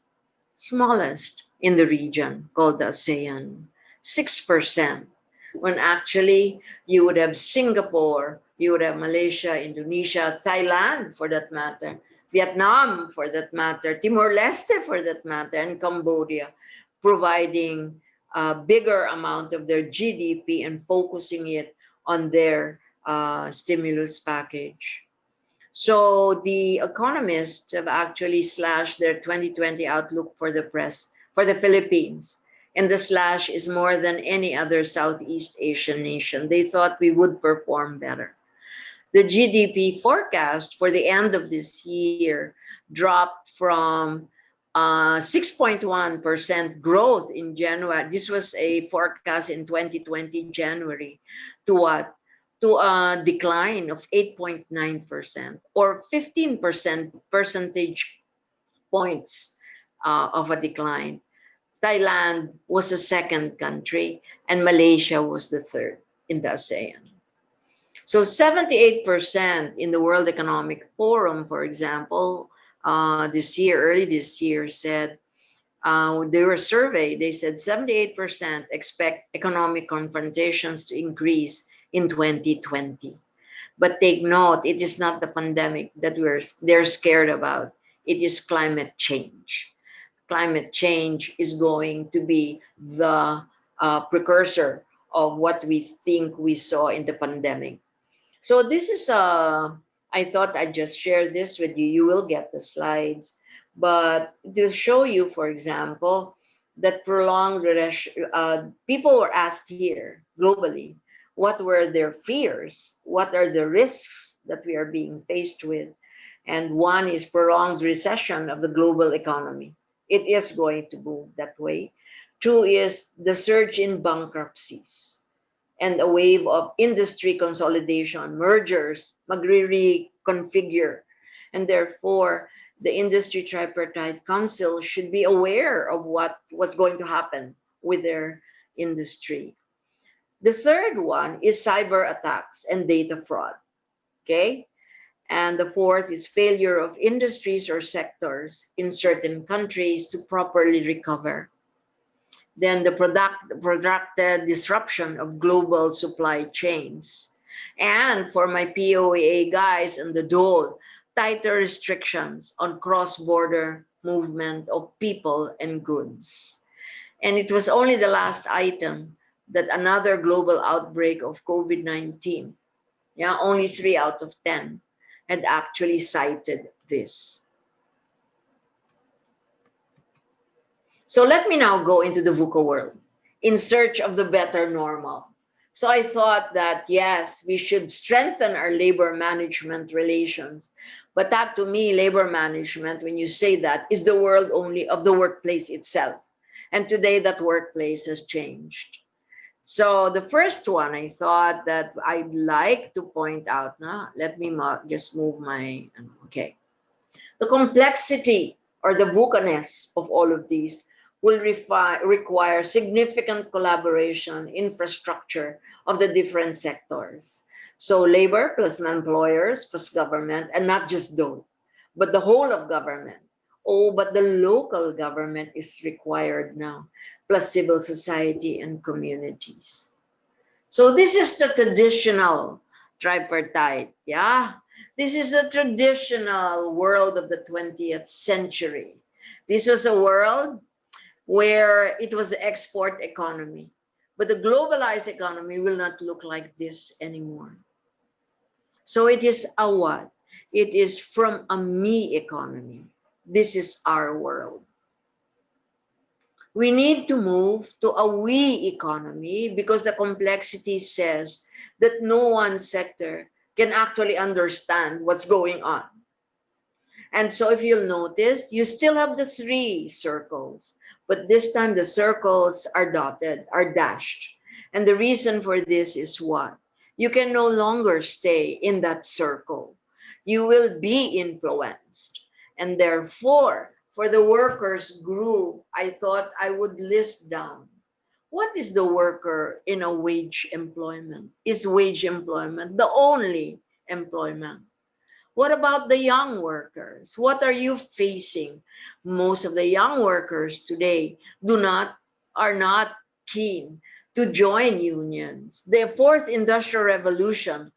in the region, called the ASEAN, 6%. when actually you would have Singapore, you would have Malaysia, Indonesia, Thailand for that matter, Vietnam for that matter, Timor-Leste for that matter, and Cambodia, providing a bigger amount of their GDP and focusing it on their stimulus package. So the economists have actually slashed their 2020 outlook for the Philippines. And the slash is more than any other Southeast Asian nation. They thought we would perform better. The GDP forecast for the end of this year dropped from 6.1% growth in January. This was a forecast in 2020 January to what? To a decline of 8.9% or 15% percentage points of a decline. Thailand was the second country and Malaysia was the third in the ASEAN. So 78% in the World Economic Forum, for example, early this year said, they were surveyed, they said 78% expect economic confrontations to increase in 2020. But take note, it is not the pandemic that they're scared about. It is climate change. Climate change is going to be the precursor of what we think we saw in the pandemic. So this is, I thought I'd just share this with you. You will get the slides. But to show you, for example, that people were asked here globally, what were their fears? What are the risks that we are being faced with? And one is prolonged recession of the global economy. It is going to move that way. Two is the surge in bankruptcies and a wave of industry consolidation, mergers, reconfigure. And therefore, the Industry Tripartite Council should be aware of what was going to happen with their industry. The third one is cyber attacks and data fraud, okay? And the fourth is failure of industries or sectors in certain countries to properly recover. Then the protracted disruption of global supply chains. And for my POEA guys and the DOLE, tighter restrictions on cross-border movement of people and goods. And it was only the last item that another global outbreak of COVID-19, only 3 out of 10 had actually cited this. So let me now go into the VUCA world in search of the better normal. So I thought that, yes, we should strengthen our labor management relations. But that to me, labor management, when you say that, is the world only of the workplace itself. And today that workplace has changed. So the first one I thought that I'd like to point out, let me just move my, okay. The complexity or the VUCA-ness of all of these will require significant collaboration, infrastructure of the different sectors. So labor plus employers plus government, and not just those, but the whole of government. Oh, but the local government is required now, plus civil society and communities. So this is the traditional tripartite, This is the traditional world of the 20th century. This was a world where it was the export economy. But the globalized economy will not look like this anymore. So it is a what? It is from a me economy. This is our world. We need to move to a we economy because the complexity says that no one sector can actually understand what's going on. And so if you'll notice, you still have the 3 circles, but this time the circles are dotted, are dashed. And the reason for this is what? You can no longer stay in that circle. You will be influenced. And therefore, for the workers group, I thought I would list down, what is the worker in a wage employment? Is wage employment the only employment? What about the young workers? What are you facing? Most of the young workers today are not keen to join unions. The fourth industrial revolution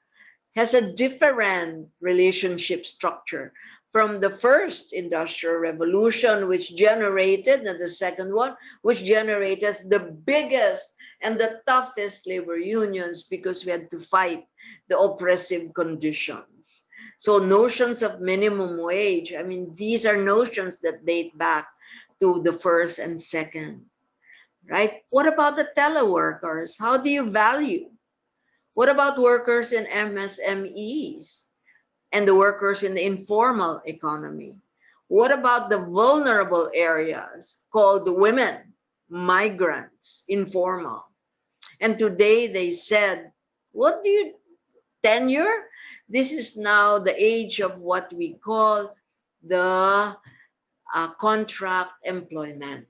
has a different relationship structure from the first industrial revolution, which generated, and the second one, which generated the biggest and the toughest labor unions because we had to fight the oppressive conditions. So notions of minimum wage, I mean, these are notions that date back to the first and second, right? What about the teleworkers? How do you value? What about workers in MSMEs and the workers in the informal economy? What about the vulnerable areas called women, migrants, informal? And today they said, what do you, tenure? This is now the age of what we call the contract employment.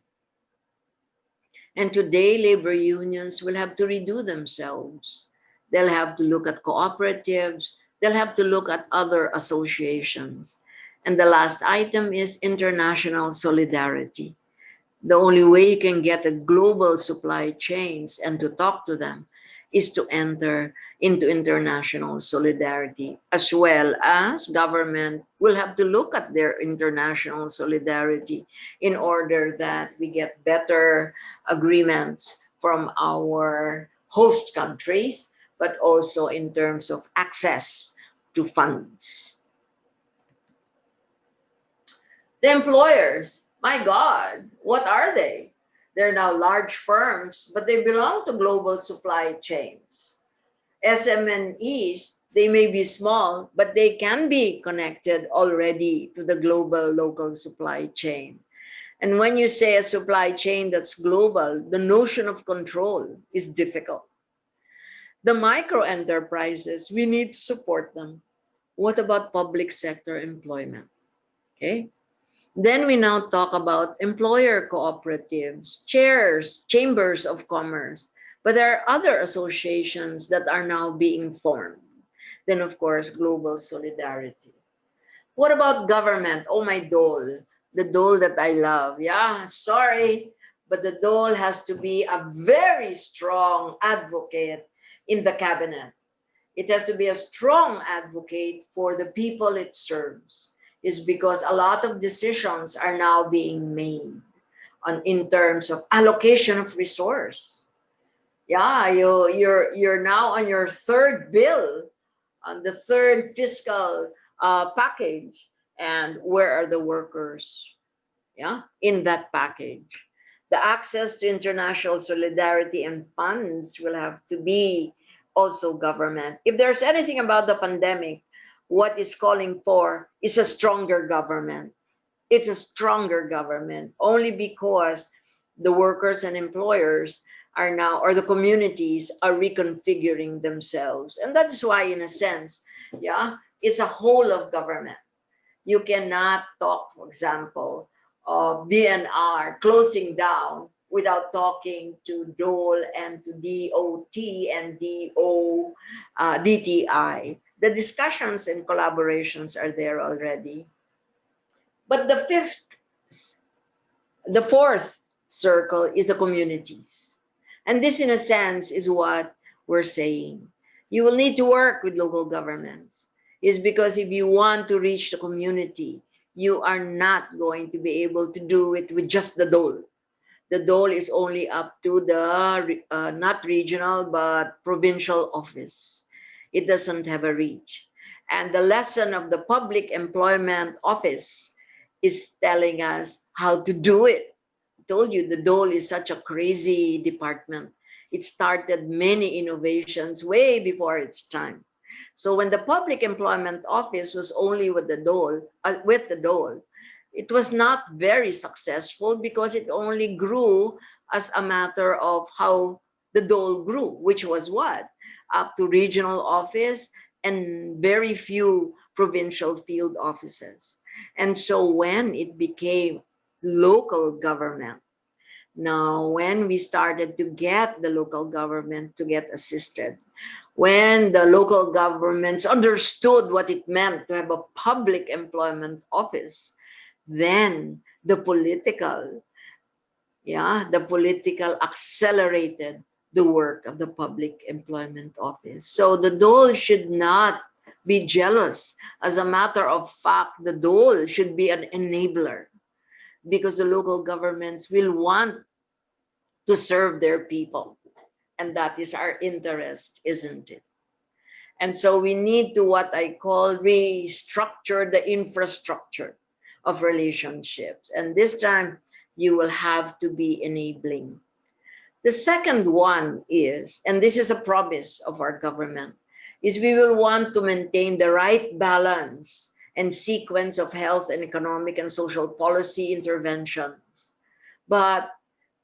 And today, labor unions will have to redo themselves. They'll have to look at cooperatives. They'll have to look at other associations. And the last item is international solidarity. The only way you can get a global supply chains and to talk to them is to enter into international solidarity, as well as government will have to look at their international solidarity in order that we get better agreements from our host countries, but also in terms of access to funds. The employers, my God, what are they? They're now large firms, but they belong to global supply chains. SMNEs, they may be small, but they can be connected already to the global local supply chain. And when you say a supply chain that's global, the notion of control is difficult. The micro enterprises, we need to support them. What about public sector employment? Okay. Then we now talk about employer cooperatives, chambers of commerce, but there are other associations that are now being formed. Then, of course, global solidarity. What about government? Oh, my dole, the dole that I love. Yeah, sorry, but the dole has to be a very strong advocate in the cabinet. It has to be a strong advocate for the people it serves. Is because a lot of decisions are now being made in terms of allocation of resource. Yeah, you're now on your third bill, on the third fiscal package, and where are the workers? Yeah, in that package, the access to international solidarity and funds will have to be also government. If there's anything about the pandemic, what it's calling for is a stronger government. It's a stronger government only because the workers and employers are now, or the communities are reconfiguring themselves. And that is why, in a sense, yeah, it's a whole of government. You cannot talk, for example, of DNR closing down without talking to DOLE and to DOT and DTI. The discussions and collaborations are there already. But the fourth circle is the communities. And this, in a sense, is what we're saying. You will need to work with local governments. Is because if you want to reach the community, you are not going to be able to do it with just the dole. The dole is only up to the not regional but provincial office. It doesn't have a reach. And the lesson of the public employment office is telling us how to do it. I told you the dole is such a crazy department. It started many innovations way before its time. So when the public employment office was only with the dole, it was not very successful because it only grew as a matter of how the dole grew, which was what? Up to regional office and very few provincial field offices. And so when it became local government, now when we started to get the local government to get assisted, when the local governments understood what it meant to have a public employment office, then the political accelerated the work of the Public Employment Office. So the dole should not be jealous. As a matter of fact, the dole should be an enabler, because the local governments will want to serve their people. And that is our interest, isn't it? And so we need to, what I call, restructure the infrastructure of relationships. And this time you will have to be enabling. The second one is, and this is a promise of our government, is we will want to maintain the right balance and sequence of health and economic and social policy interventions. But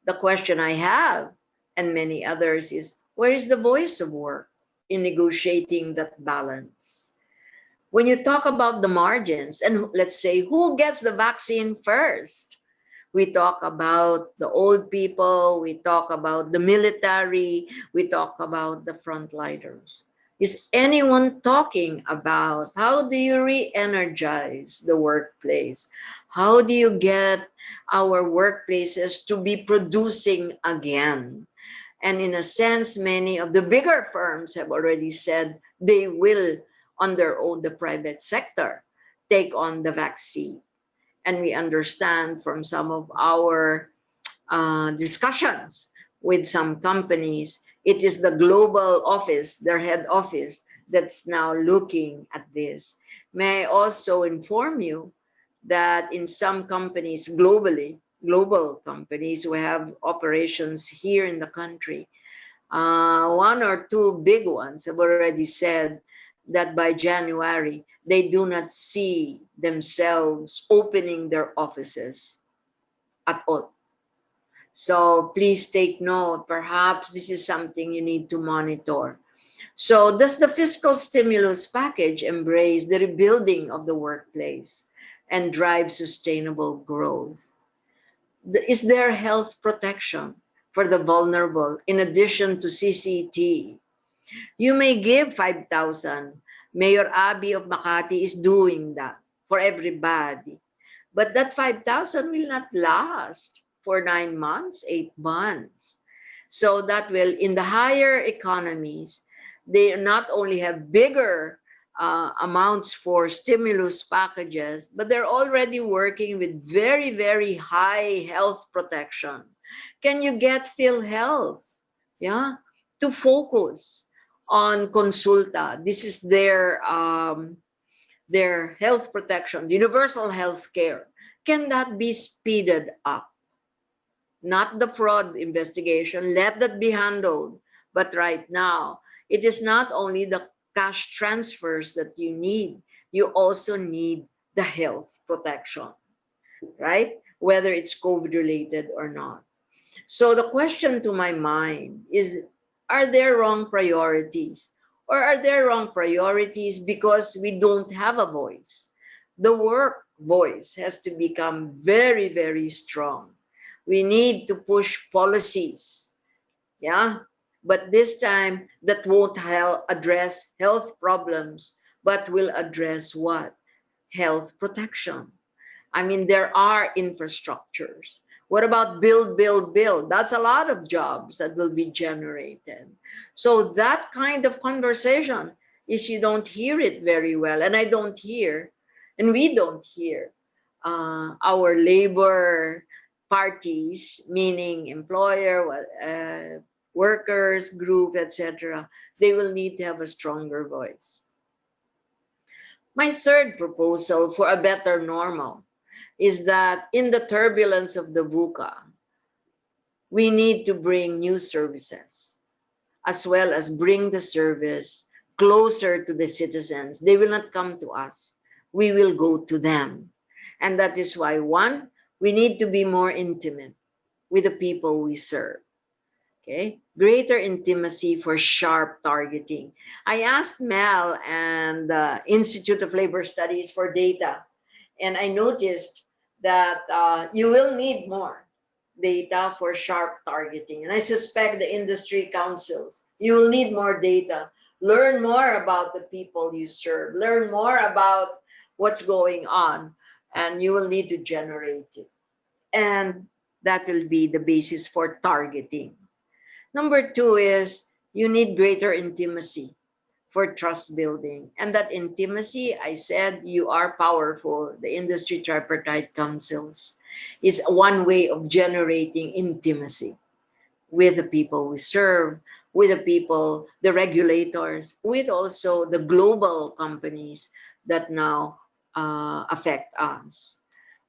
the question I have, and many others, is where is the voice of work in negotiating that balance? When you talk about the margins, and let's say who gets the vaccine first, we talk about the old people, we talk about the military, we talk about the frontliners. Is anyone talking about how do you re-energize the workplace? How do you get our workplaces to be producing again? And in a sense, many of the bigger firms have already said they will, on their own, the private sector, take on the vaccine. And we understand from some of our discussions with some companies, it is the global office, their head office, that's now looking at this. May I also inform you that in some companies globally, global companies who have operations here in the country, one or two big ones have already said that by January, they do not see themselves opening their offices at all. So please take note, perhaps this is something you need to monitor. So does the fiscal stimulus package embrace the rebuilding of the workplace and drive sustainable growth? Is there health protection for the vulnerable in addition to CCT? You may give 5,000. Mayor Abby of Makati is doing that for everybody. But that 5,000 will not last for 9 months, 8 months. So that will, in the higher economies, they not only have bigger amounts for stimulus packages, but they're already working with very, very high health protection. Can you get PhilHealth, yeah, to focus on consulta? This is their health protection, universal health care. Can that be speeded up? Not the fraud investigation, let that be handled. But right now, it is not only the cash transfers that you need, you also need the health protection, right? Whether it's COVID related or not. So the question to my mind is, are there wrong priorities? Or are there wrong priorities because we don't have a voice? The work voice has to become very, very strong. We need to push policies, yeah? But this time, that won't address health problems, but will address what? Health protection. I mean, there are infrastructures. What about build, build, build? That's a lot of jobs that will be generated. So that kind of conversation is, you don't hear it very well. And I don't hear, and we don't hear our labor parties, meaning employer, workers, group, etc. They will need to have a stronger voice. My third proposal for a better normal is that in the turbulence of the VUCA, we need to bring new services, as well as bring the service closer to the citizens. They will not come to us. We will go to them. And that is why, one, we need to be more intimate with the people we serve. Okay, greater intimacy for sharp targeting. I asked Mel and the Institute of Labor Studies for data, and I noticed that you will need more data for sharp targeting. And I suspect the industry councils, you will need more data. Learn more about the people you serve. Learn more about what's going on, and you will need to generate it. And that will be the basis for targeting. Number two is you need greater intimacy for trust building. And that intimacy, I said, you are powerful. The industry tripartite councils is one way of generating intimacy with the people we serve, with the people, the regulators, with also the global companies that now affect us.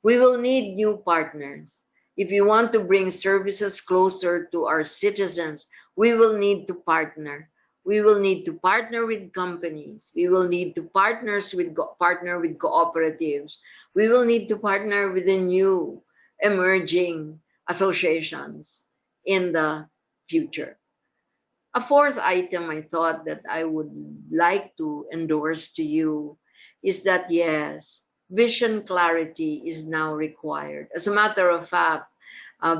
We will need new partners. If you want to bring services closer to our citizens, we will need to partner. We will need to partner with companies. We will need to partner with cooperatives. We will need to partner with the new emerging associations in the future. A fourth item I thought that I would like to endorse to you is that yes, vision clarity is now required. As a matter of fact,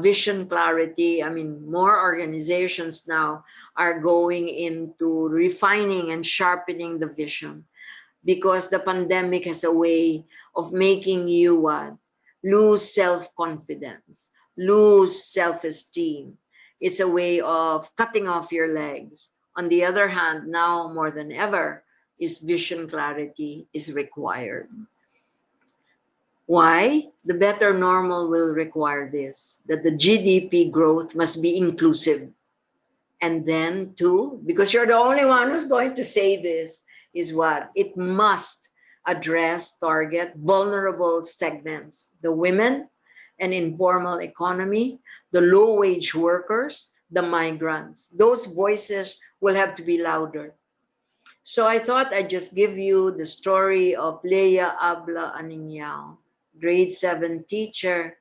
vision clarity, I mean, more organizations now are going into refining and sharpening the vision because the pandemic has a way of making you what? Lose self-confidence, lose self-esteem. It's a way of cutting off your legs. On the other hand, now more than ever, is vision clarity is required. Why? The better normal will require this, that the GDP growth must be inclusive. And then two, because you're the only one who's going to say this, is what? It must address, target vulnerable segments, the women and informal economy, the low-wage workers, the migrants. Those voices will have to be louder. So I thought I'd just give you the story of Leia Abla Aninyao, grade 7 teacher,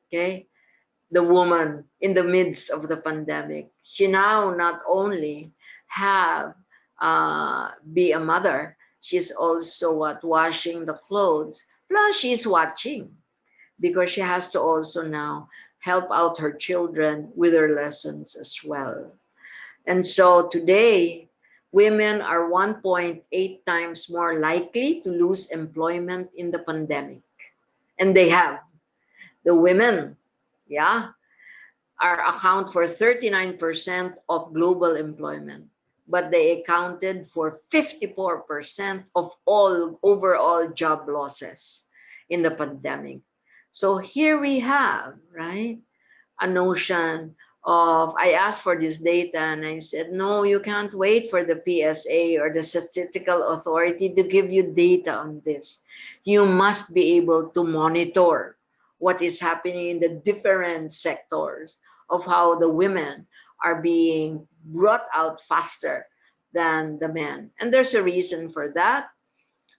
okay? The woman in the midst of the pandemic. She now not only have be a mother, she's also washing the clothes. Plus she's watching because she has to also now help out her children with their lessons as well. And so today, women are 1.8 times more likely to lose employment in the pandemic. And they have. The women, yeah, account for 39% of global employment, but they accounted for 54% of all overall job losses in the pandemic. So here we have, right, a notion of, I asked for this data and I said, no, you can't wait for the PSA or the Statistical Authority to give you data on this. You must be able to monitor what is happening in the different sectors of how the women are being brought out faster than the men. And there's a reason for that.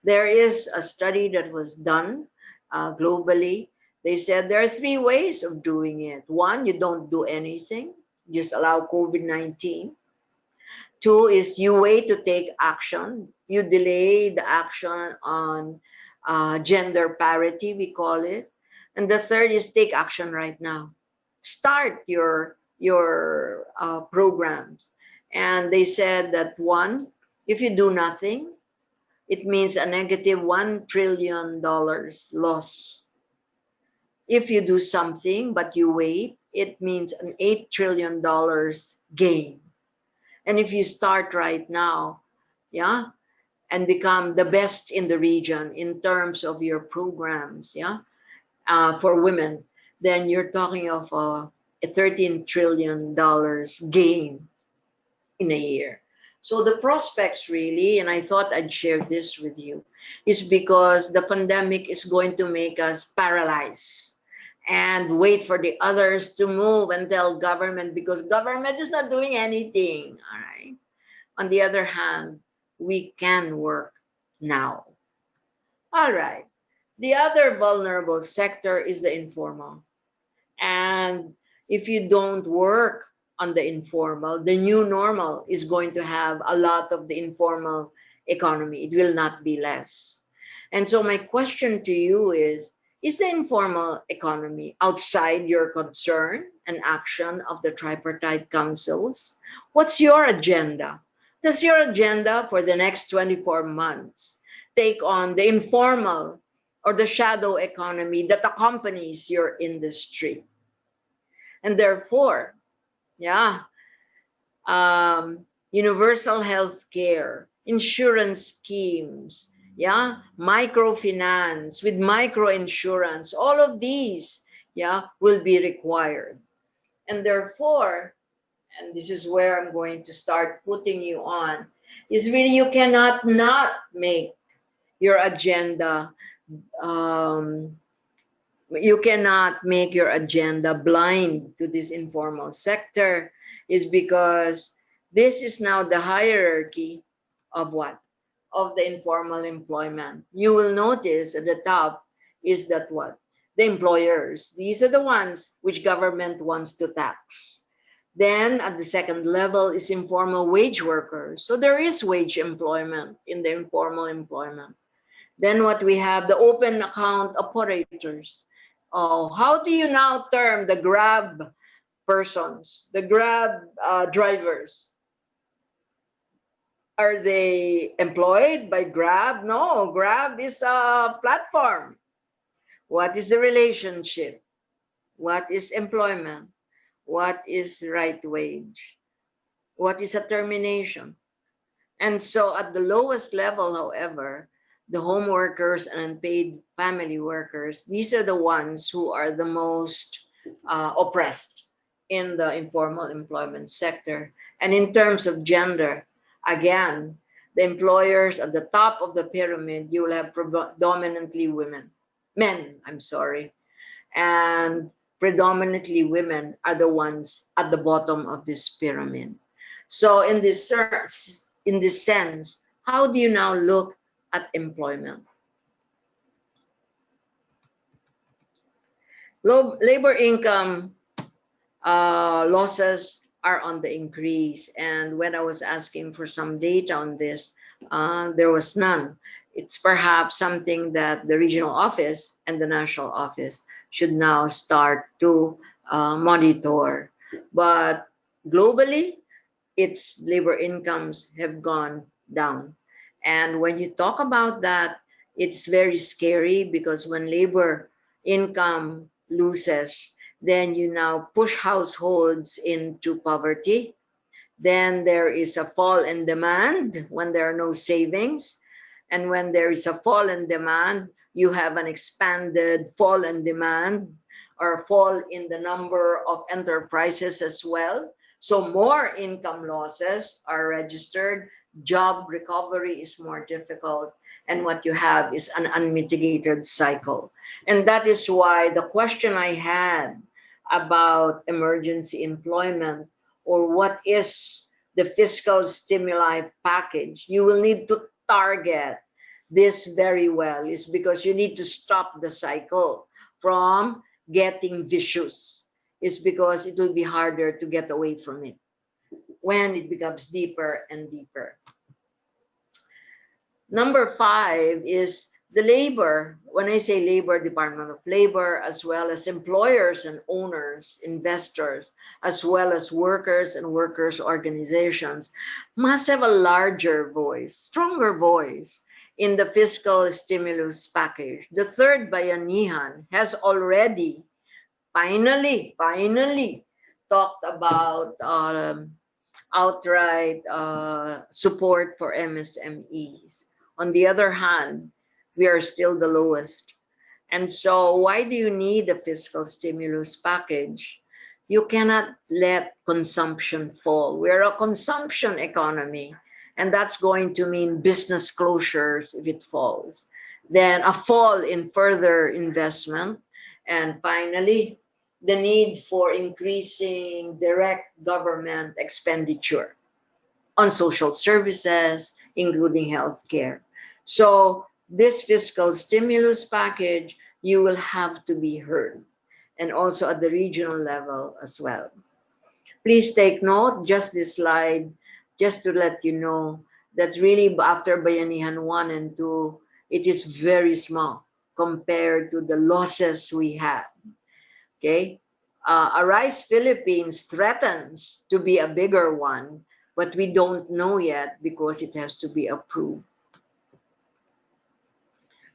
There is a study that was done globally. They said there are 3 ways of doing it. 1, you don't do anything, just allow COVID-19. 2 is you wait to take action. You delay the action on gender parity, we call it. And the third is take action right now. Start your programs. And they said that 1, if you do nothing, it means a negative $1 trillion loss. If you do something but you wait, it means an $8 trillion gain. And if you start right now, yeah, and become the best in the region in terms of your programs, yeah, for women, then you're talking of a $13 trillion gain in a year. So the prospects really, and I thought I'd share this with you, is because the pandemic is going to make us paralyzed and wait for the others to move and tell government, because government is not doing anything, all right? On the other hand, we can work now. All right. The other vulnerable sector is the informal. And if you don't work on the informal, the new normal is going to have a lot of the informal economy. It will not be less. And so my question to you is the informal economy outside your concern and action of the tripartite councils? What's your agenda? Does your agenda for the next 24 months take on the informal or the shadow economy that accompanies your industry? And therefore, yeah, universal health care, insurance schemes, yeah, microfinance with microinsurance, all of these, yeah, will be required. And therefore, and this is where I'm going to start putting you on, is really you cannot not make your agenda, um, you cannot make your agenda blind to this informal sector, is because this is now the hierarchy of what? Of the informal employment. You will notice at the top is that what? The employers. These are the ones which government wants to tax. Then at the second level is informal wage workers. So there is wage employment in the informal employment. Then what we have, the open account operators. Oh, how do you now term the Grab persons, the Grab drivers? Are they employed by Grab? No, Grab is a platform. What is the relationship? What is employment? What is right wage? What is a termination? And so at the lowest level, however, the home workers and unpaid family workers, these are the ones who are the most oppressed in the informal employment sector. And in terms of gender, again, the employers at the top of the pyramid, you will have predominantly men, I'm sorry, and predominantly women are the ones at the bottom of this pyramid. So in this sense, how do you now look at employment? Labor income losses are on the increase. And when I was asking for some data on this, there was none. It's perhaps something that the regional office and the national office should now start to monitor. But globally, its labor incomes have gone down. And when you talk about that, it's very scary, because when labor income loses, then you now push households into poverty. Then there is a fall in demand when there are no savings. And when there is a fall in demand, you have an expanded fall in demand, or fall in the number of enterprises as well. So more income losses are registered, job recovery is more difficult, and what you have is an unmitigated cycle. And that is why the question I had about emergency employment, or what is the fiscal stimuli package, you will need to target this very well, is because you need to stop the cycle from getting vicious, is because it will be harder to get away from it when it becomes deeper and deeper. Number 5 is the labor. When I say labor, Department of Labor, as well as employers and owners, investors, as well as workers and workers' organizations, must have a larger voice, stronger voice in the fiscal stimulus package. The third bayanihan has already finally talked about outright support for MSMEs. On the other hand, we are still the lowest. And so why do you need a fiscal stimulus package? You cannot let consumption fall. We're a consumption economy, and that's going to mean business closures if it falls. Then a fall in further investment. And finally, the need for increasing direct government expenditure on social services, including healthcare. So this fiscal stimulus package, you will have to be heard, and also at the regional level as well. Please take note, just this slide, just to let you know that really after Bayanihan 1 and 2, it is very small compared to the losses we have. Okay, Arise Philippines threatens to be a bigger one, but we don't know yet because it has to be approved.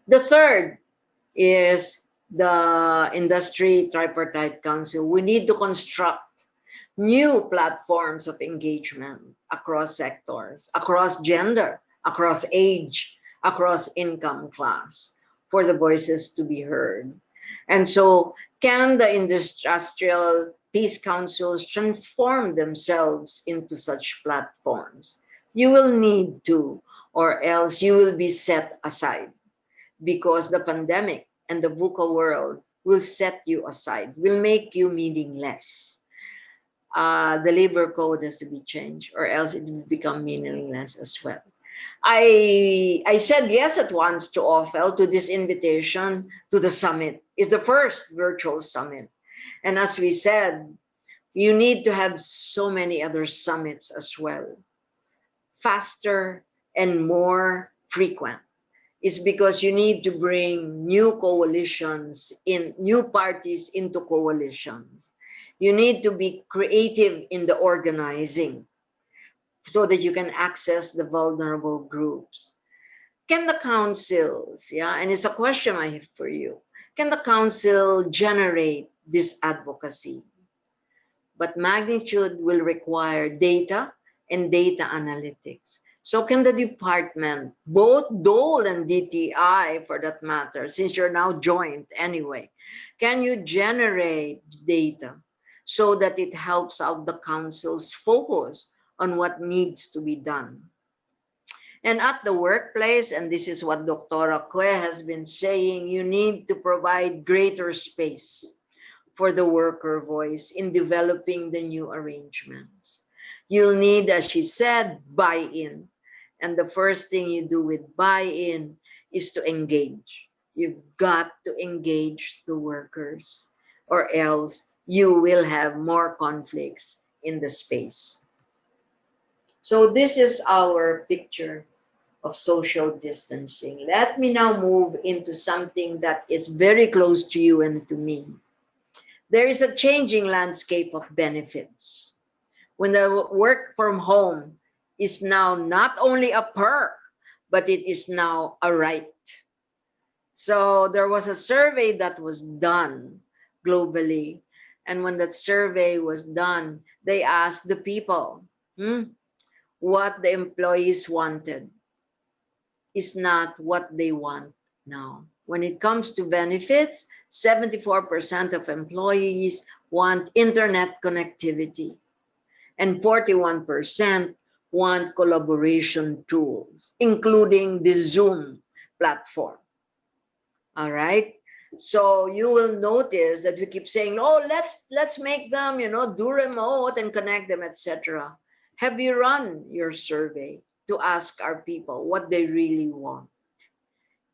The third is the Industry Tripartite Council. We need to construct new platforms of engagement across sectors, across gender, across age, across income class, for the voices to be heard. And so, can the industrial peace councils transform themselves into such platforms? You will need to, or else you will be set aside, because the pandemic and the VUCA world will set you aside, will make you meaningless. The labor code has to be changed, or else it will become meaningless as well. I said yes at once to Ophel, to this invitation to the summit. It's the first virtual summit. And as we said, you need to have so many other summits as well, faster and more frequent. Is because you need to bring new coalitions in, new parties into coalitions. You need to be creative in the organizing so that you can access the vulnerable groups. Can the councils, yeah, and it's a question I have for you, can the council generate this advocacy? But magnitude will require data and data analytics. So can the department, both Dole and DTI for that matter, since you're now joined anyway, can you generate data so that it helps out the council's focus on what needs to be done? And at the workplace, and this is what Dr. Kwe has been saying, you need to provide greater space for the worker voice in developing the new arrangements. You'll need, as she said, buy-in. And the first thing you do with buy-in is to engage. You've got to engage the workers, or else you will have more conflicts in the space. So this is our picture of social distancing. Let me now move into something that is very close to you and to me. There is a changing landscape of benefits. When the work from home is now not only a perk, but it is now a right. So there was a survey that was done globally. And when that survey was done, they asked the people, what the employees wanted is not what they want now. When it comes to benefits, 74% of employees want internet connectivity, and 41% want collaboration tools, including the Zoom platform. All right. So you will notice that we keep saying, oh, let's make them, do remote and connect them, etc. Have you run your survey to ask our people what they really want?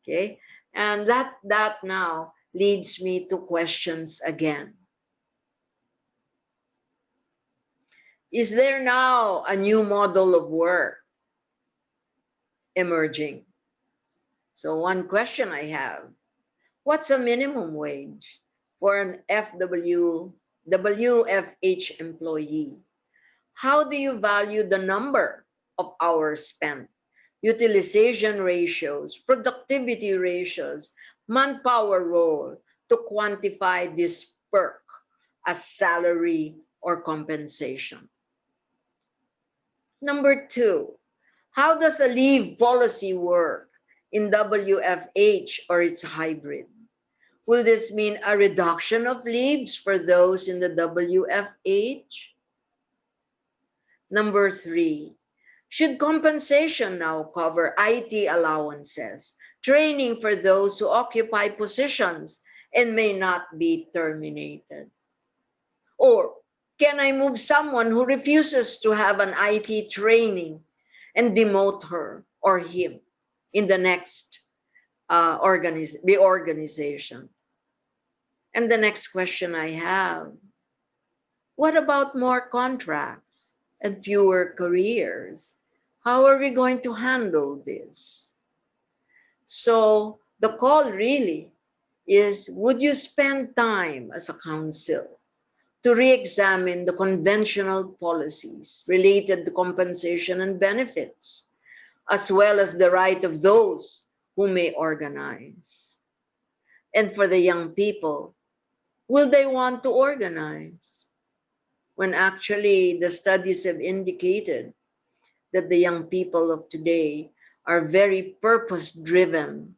Okay. And that now leads me to questions again. Is there now a new model of work emerging? So one question I have, what's a minimum wage for an WFH employee? How do you value the number of hours spent, utilization ratios, productivity ratios, manpower role to quantify this perk as salary or compensation? Number two, how does a leave policy work in WFH or its hybrid? Will this mean a reduction of leaves for those in the WFH? Number three, should compensation now cover IT allowances, training for those who occupy positions and may not be terminated? Or can I move someone who refuses to have an IT training and demote her or him in the next reorganization? And the next question I have, what about more contracts and fewer careers? How are we going to handle this? So the call really is, would you spend time as a council to re-examine the conventional policies related to compensation and benefits, as well as the right of those who may organize? And for the young people, will they want to organize? when actually the studies have indicated that the young people of today are very purpose driven,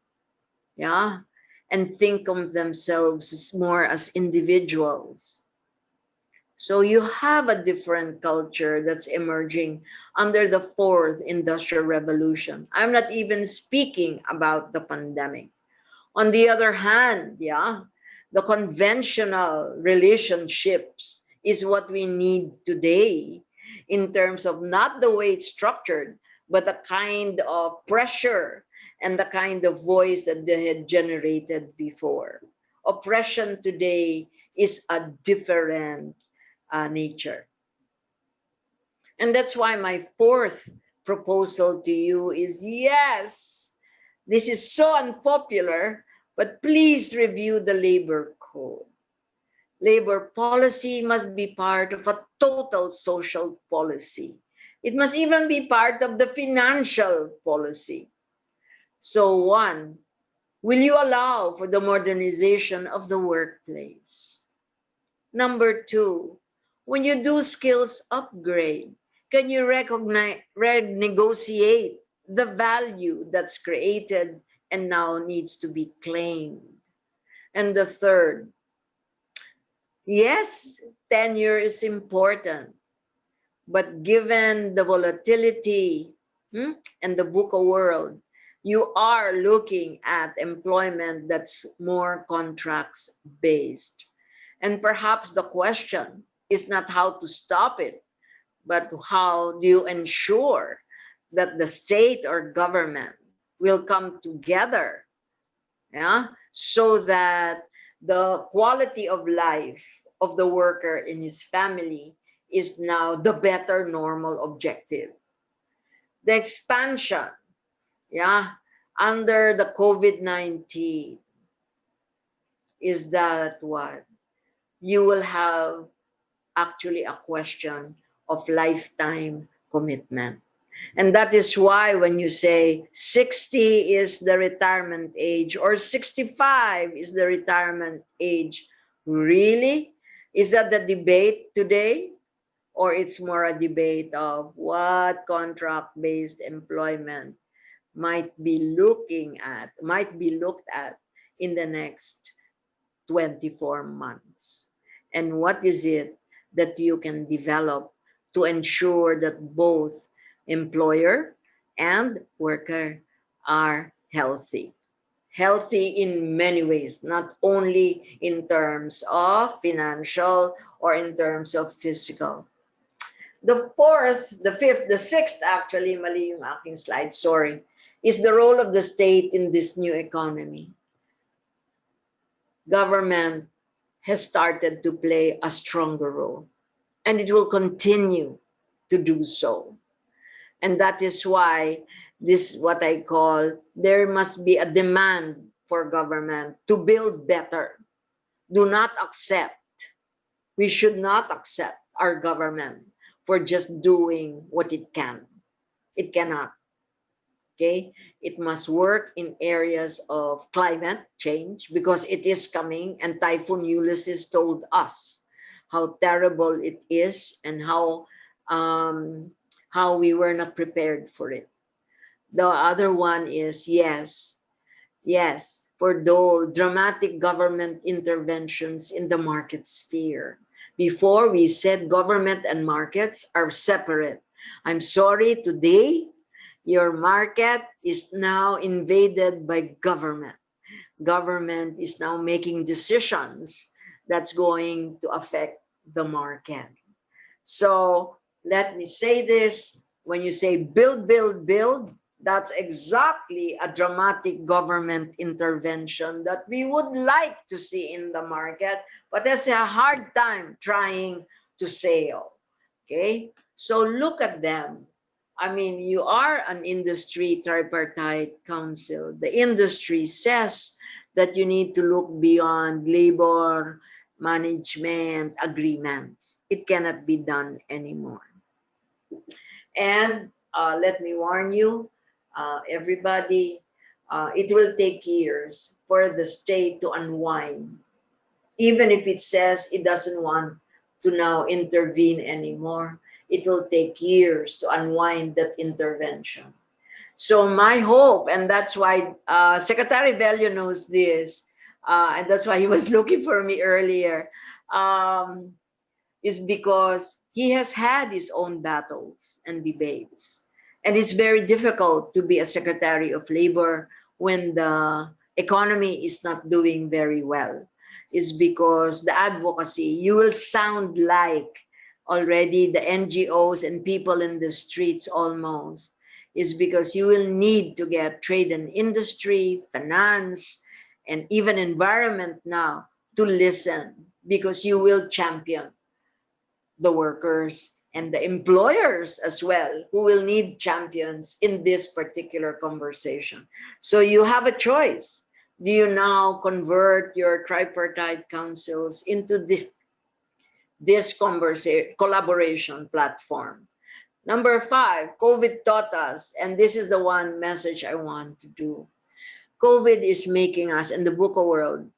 yeah, and think of themselves as more as individuals. So you have a different culture that's emerging under the fourth industrial revolution. I'm not even speaking about the pandemic. On the other hand, yeah, the conventional relationships is what we need today in terms of not the way it's structured, but the kind of pressure and the kind of voice that they had generated before. Oppression today is a different nature. And that's why my fourth proposal to you is yes, this is so unpopular, but please review the labor code. Labor policy must be part of a total social policy. It must even be part of the financial policy. So, one, will you allow for the modernization of the workplace? Number two, when you do skills upgrade, can you recognize, renegotiate the value that's created and now needs to be claimed? And the third, yes, tenure is important, but given the volatility and the VUCA world, you are looking at employment that's more contracts based. And perhaps the question is not how to stop it, but how do you ensure that the state or government will come together, yeah, so that the quality of life of the worker and his family is now the better normal objective. The expansion, yeah, under the COVID-19 is that what? You will have actually a question of lifetime commitment. And that is why when you say 60 is the retirement age or 65 is the retirement age, really? Is that the debate today? Or it's more a debate of what contract-based employment might be looked at in the next 24 months? And what is it that you can develop to ensure that both employer and worker are healthy? Healthy in many ways, not only in terms of financial or in terms of physical. The fourth, the fifth, the sixth, actually, mali yung aking slide, sorry, is the role of the state in this new economy. Government has started to play a stronger role, and it will continue to do so. And that is why this, what I call, there must be a demand for government to build better. Do not accept, we should not accept our government for just doing what it can. It cannot. Okay, it must work in areas of climate change because it is coming, and Typhoon Ulysses told us how terrible it is and how we were not prepared for it. The other one is yes, for those dramatic government interventions in the market sphere. Before, we said government and markets are separate. I'm sorry, today your market is now invaded by government. Government is now making decisions that's going to affect the market. So let me say this, when you say build, build, build, that's exactly a dramatic government intervention that we would like to see in the market, but it's a hard time trying to sail. Okay, so look at them. I mean, you are an industry tripartite council. The industry says that you need to look beyond labor management agreements. It cannot be done anymore. And let me warn you, everybody, it will take years for the state to unwind, even if it says it doesn't want to now intervene anymore. It will take years to unwind that intervention. So my hope, and that's why Secretary Bello knows this, and that's why he was looking for me earlier, um, is because he has had his own battles and debates. And it's very difficult to be a Secretary of Labor when the economy is not doing very well. Is because the advocacy, you will sound like already the NGOs and people in the streets almost, is because you will need to get trade and industry, finance, and even environment now to listen, because you will champion the workers and the employers as well, who will need champions in this particular conversation. So you have a choice. Do you now convert your tripartite councils into this collaboration platform? Number 5, COVID taught us, and this is the one message I want to do. COVID is making us, and the VUCA world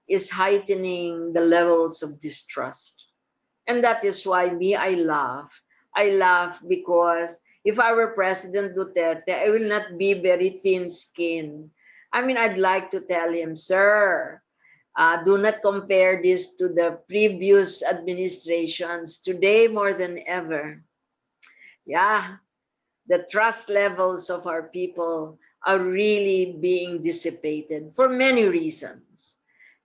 is heightening the levels of distrust. And that is why I laugh. I laugh because if I were President Duterte, I will not be very thin-skinned. I mean, I'd like to tell him, sir, do not compare this to the previous administrations. Today, more than ever, yeah, the trust levels of our people are really being dissipated for many reasons.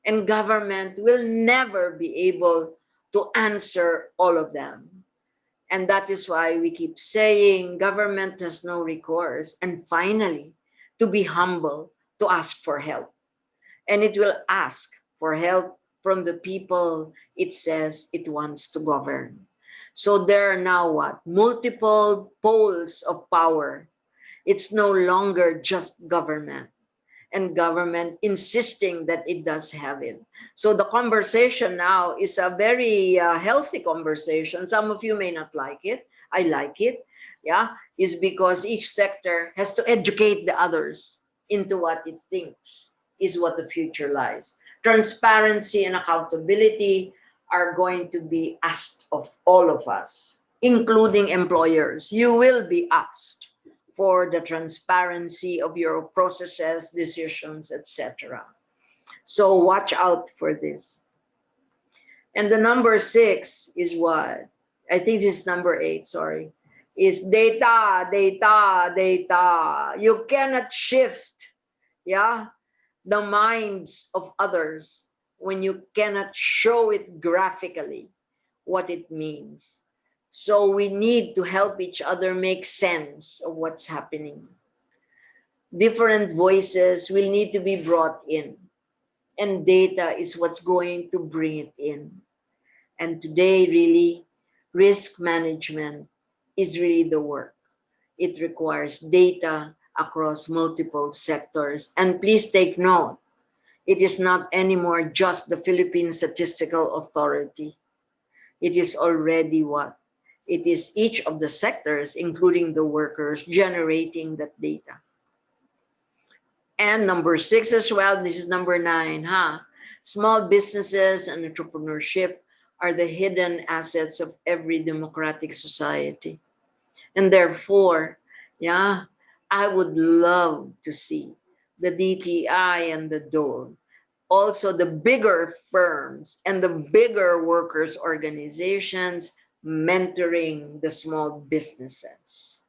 And government will never be able to answer all of them. And that is why we keep saying government has no recourse. And finally, to be humble, to ask for help. And it will ask for help from the people it says it wants to govern. So there are now what? Multiple poles of power. It's no longer just government, and government insisting that it does have it. So the conversation now is a very healthy conversation. Some of you may not like it. I like it. Yeah, is because each sector has to educate the others into what it thinks is what the future lies. Transparency and accountability are going to be asked of all of us, including employers. You will be asked for the transparency of your processes, decisions, etc. So watch out for this. And the number 6 is what? I think this is number 8, sorry. Is data, data, data. You cannot shift, yeah, the minds of others when you cannot show it graphically what it means. So we need to help each other make sense of what's happening. Different voices will need to be brought in, and data is what's going to bring it in. And today, really, risk management is really the work. It requires data across multiple sectors. And please take note, it is not anymore just the Philippine Statistical Authority. It is already what? It is each of the sectors, including the workers, generating that data. And number 6 as well, this is number 9, Small businesses and entrepreneurship are the hidden assets of every democratic society. And therefore, yeah, I would love to see the DTI and the DOLE, also the bigger firms and the bigger workers' organizations mentoring the small businesses.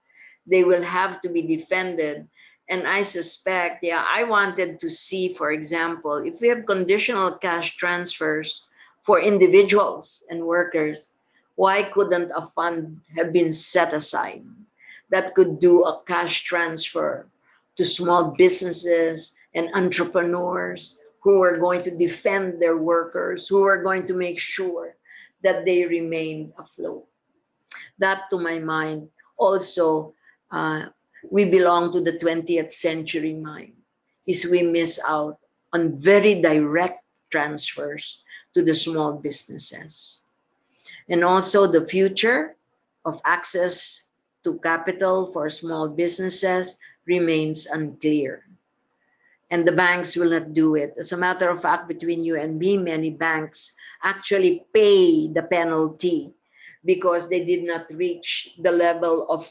They will have to be defended. And I suspect, yeah, I wanted to see, for example, if we have conditional cash transfers for individuals and workers, why couldn't a fund have been set aside that could do a cash transfer to small businesses and entrepreneurs who are going to defend their workers, who are going to make sure that they remain afloat? That, to my mind, also, we belong to the 20th century mind, is we miss out on very direct transfers to the small businesses. And also the future of access to capital for small businesses remains unclear. And the banks will not do it. As a matter of fact, between you and me, many banks actually pay the penalty because they did not reach the level of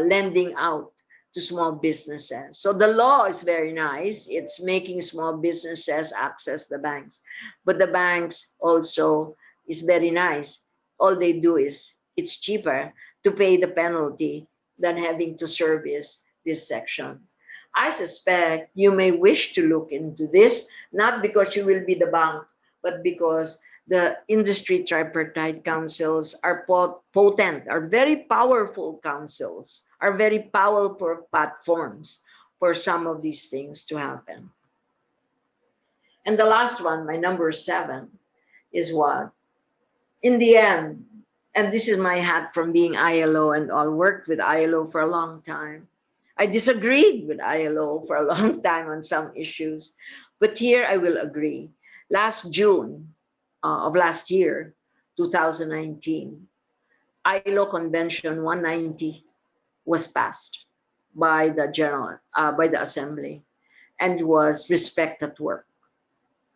lending out to small businesses. So the law is very nice. It's making small businesses access the banks. But the banks also is very nice. All they do is it's cheaper to pay the penalty than having to service this section. I suspect you may wish to look into this, not because you will be the bank, but because the industry tripartite councils are potent, are very powerful councils, are very powerful platforms for some of these things to happen. And the last one, my number 7, is what? In the end, and this is my hat from being ILO and all, worked with ILO for a long time. I disagreed with ILO for a long time on some issues, but here I will agree. Last June of last year, 2019, ILO Convention 190 was passed by the by the Assembly, and was respect at work,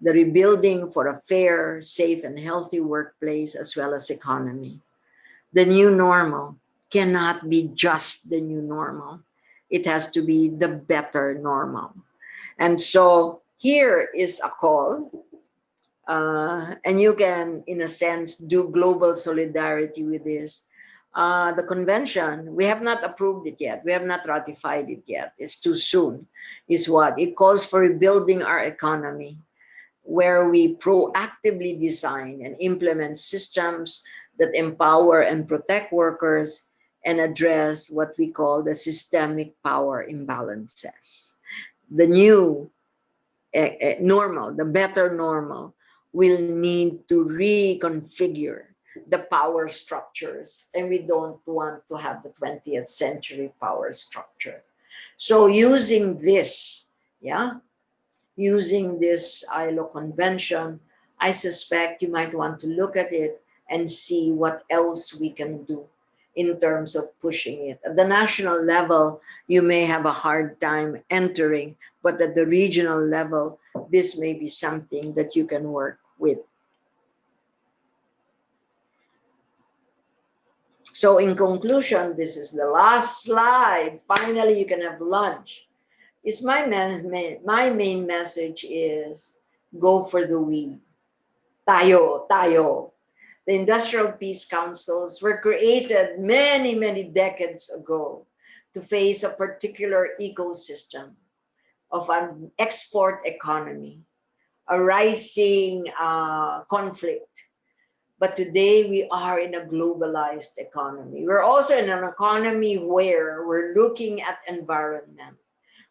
the rebuilding for a fair, safe, and healthy workplace as well as economy. The new normal cannot be just the new normal. It has to be the better normal. And so here is a call, and you can, in a sense, do global solidarity with this. The convention, we have not approved it yet. We have not ratified it yet. It's too soon, is what? It calls for rebuilding our economy, where we proactively design and implement systems that empower and protect workers and address what we call the systemic power imbalances. The new normal, the better normal, will need to reconfigure the power structures, and we don't want to have the 20th century power structure. So using this, using this ILO convention, I suspect you might want to look at it and see what else we can do in terms of pushing it. At the national level, you may have a hard time entering, but at the regional level, this may be something that you can work with. So in conclusion, this is the last slide. Finally, you can have lunch. My main message is go for the we. Tayo, tayo. The Industrial Peace Councils were created many, many decades ago to face a particular ecosystem of an export economy, a rising conflict. But today we are in a globalized economy. We're also in an economy where we're looking at environment.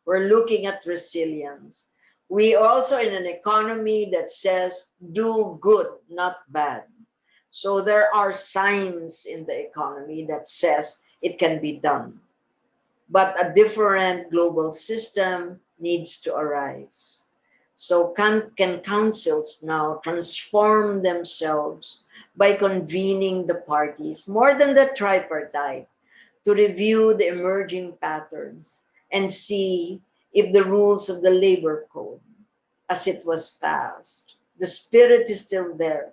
We're looking at resilience. We are also in an economy that says, do good, not bad. So there are signs in the economy that says it can be done. But a different global system needs to arise. So can councils now transform themselves by convening the parties, more than the tripartite, to review the emerging patterns and see if the rules of the labor code, as it was passed, the spirit is still there,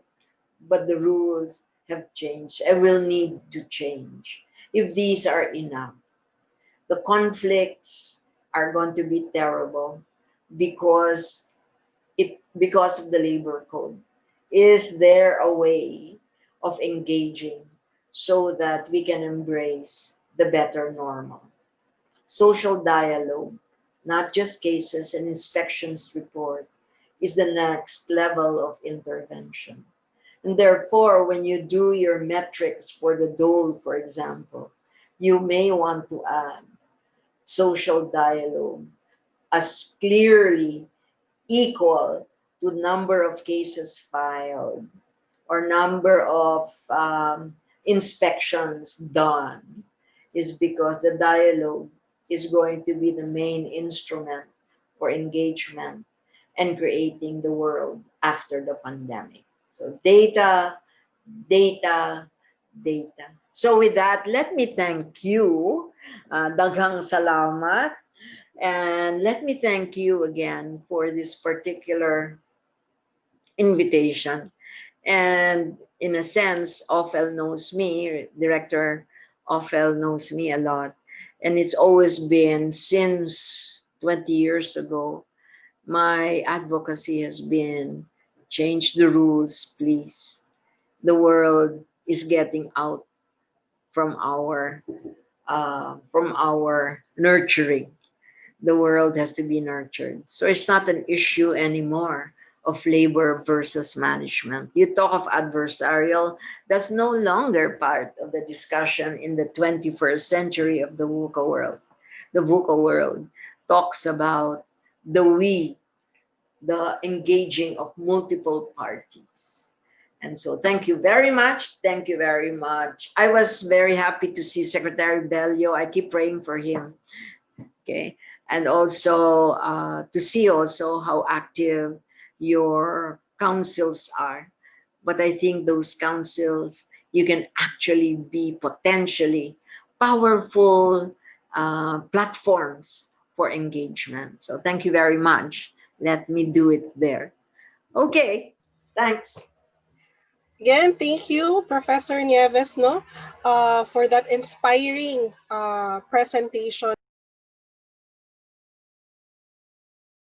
but the rules have changed and will need to change. If these are enough, the conflicts are going to be terrible because of the labor code. Is there a way of engaging so that we can embrace the better normal? Social dialogue, not just cases and inspections report, is the next level of intervention. And therefore, when you do your metrics for the dole, for example, you may want to add social dialogue as clearly equal to number of cases filed or number of inspections done, is because the dialogue is going to be the main instrument for engagement and creating the world after the pandemic. So data, data, data. So with that, let me thank you, daghang salamat, and let me thank you again for this particular invitation. And in a sense, Ophel knows me, Director Ophel knows me a lot. And it's always been since 20 years ago, my advocacy has been change the rules, please. The world is getting out from our nurturing. The world has to be nurtured. So it's not an issue anymore of labor versus management. You talk of adversarial, that's no longer part of the discussion in the 21st century of the VUCA world. The VUCA world talks about the we, the engaging of multiple parties. And so thank you very much. Thank you very much. I was very happy to see Secretary Bellio. I keep praying for him. Okay. And also to see also how active your councils are. But I think those councils, you can actually be potentially powerful platforms for engagement. So thank you very much. Let me do it there. Okay, thanks. Again, thank you, Professor Nieves, no, for that inspiring presentation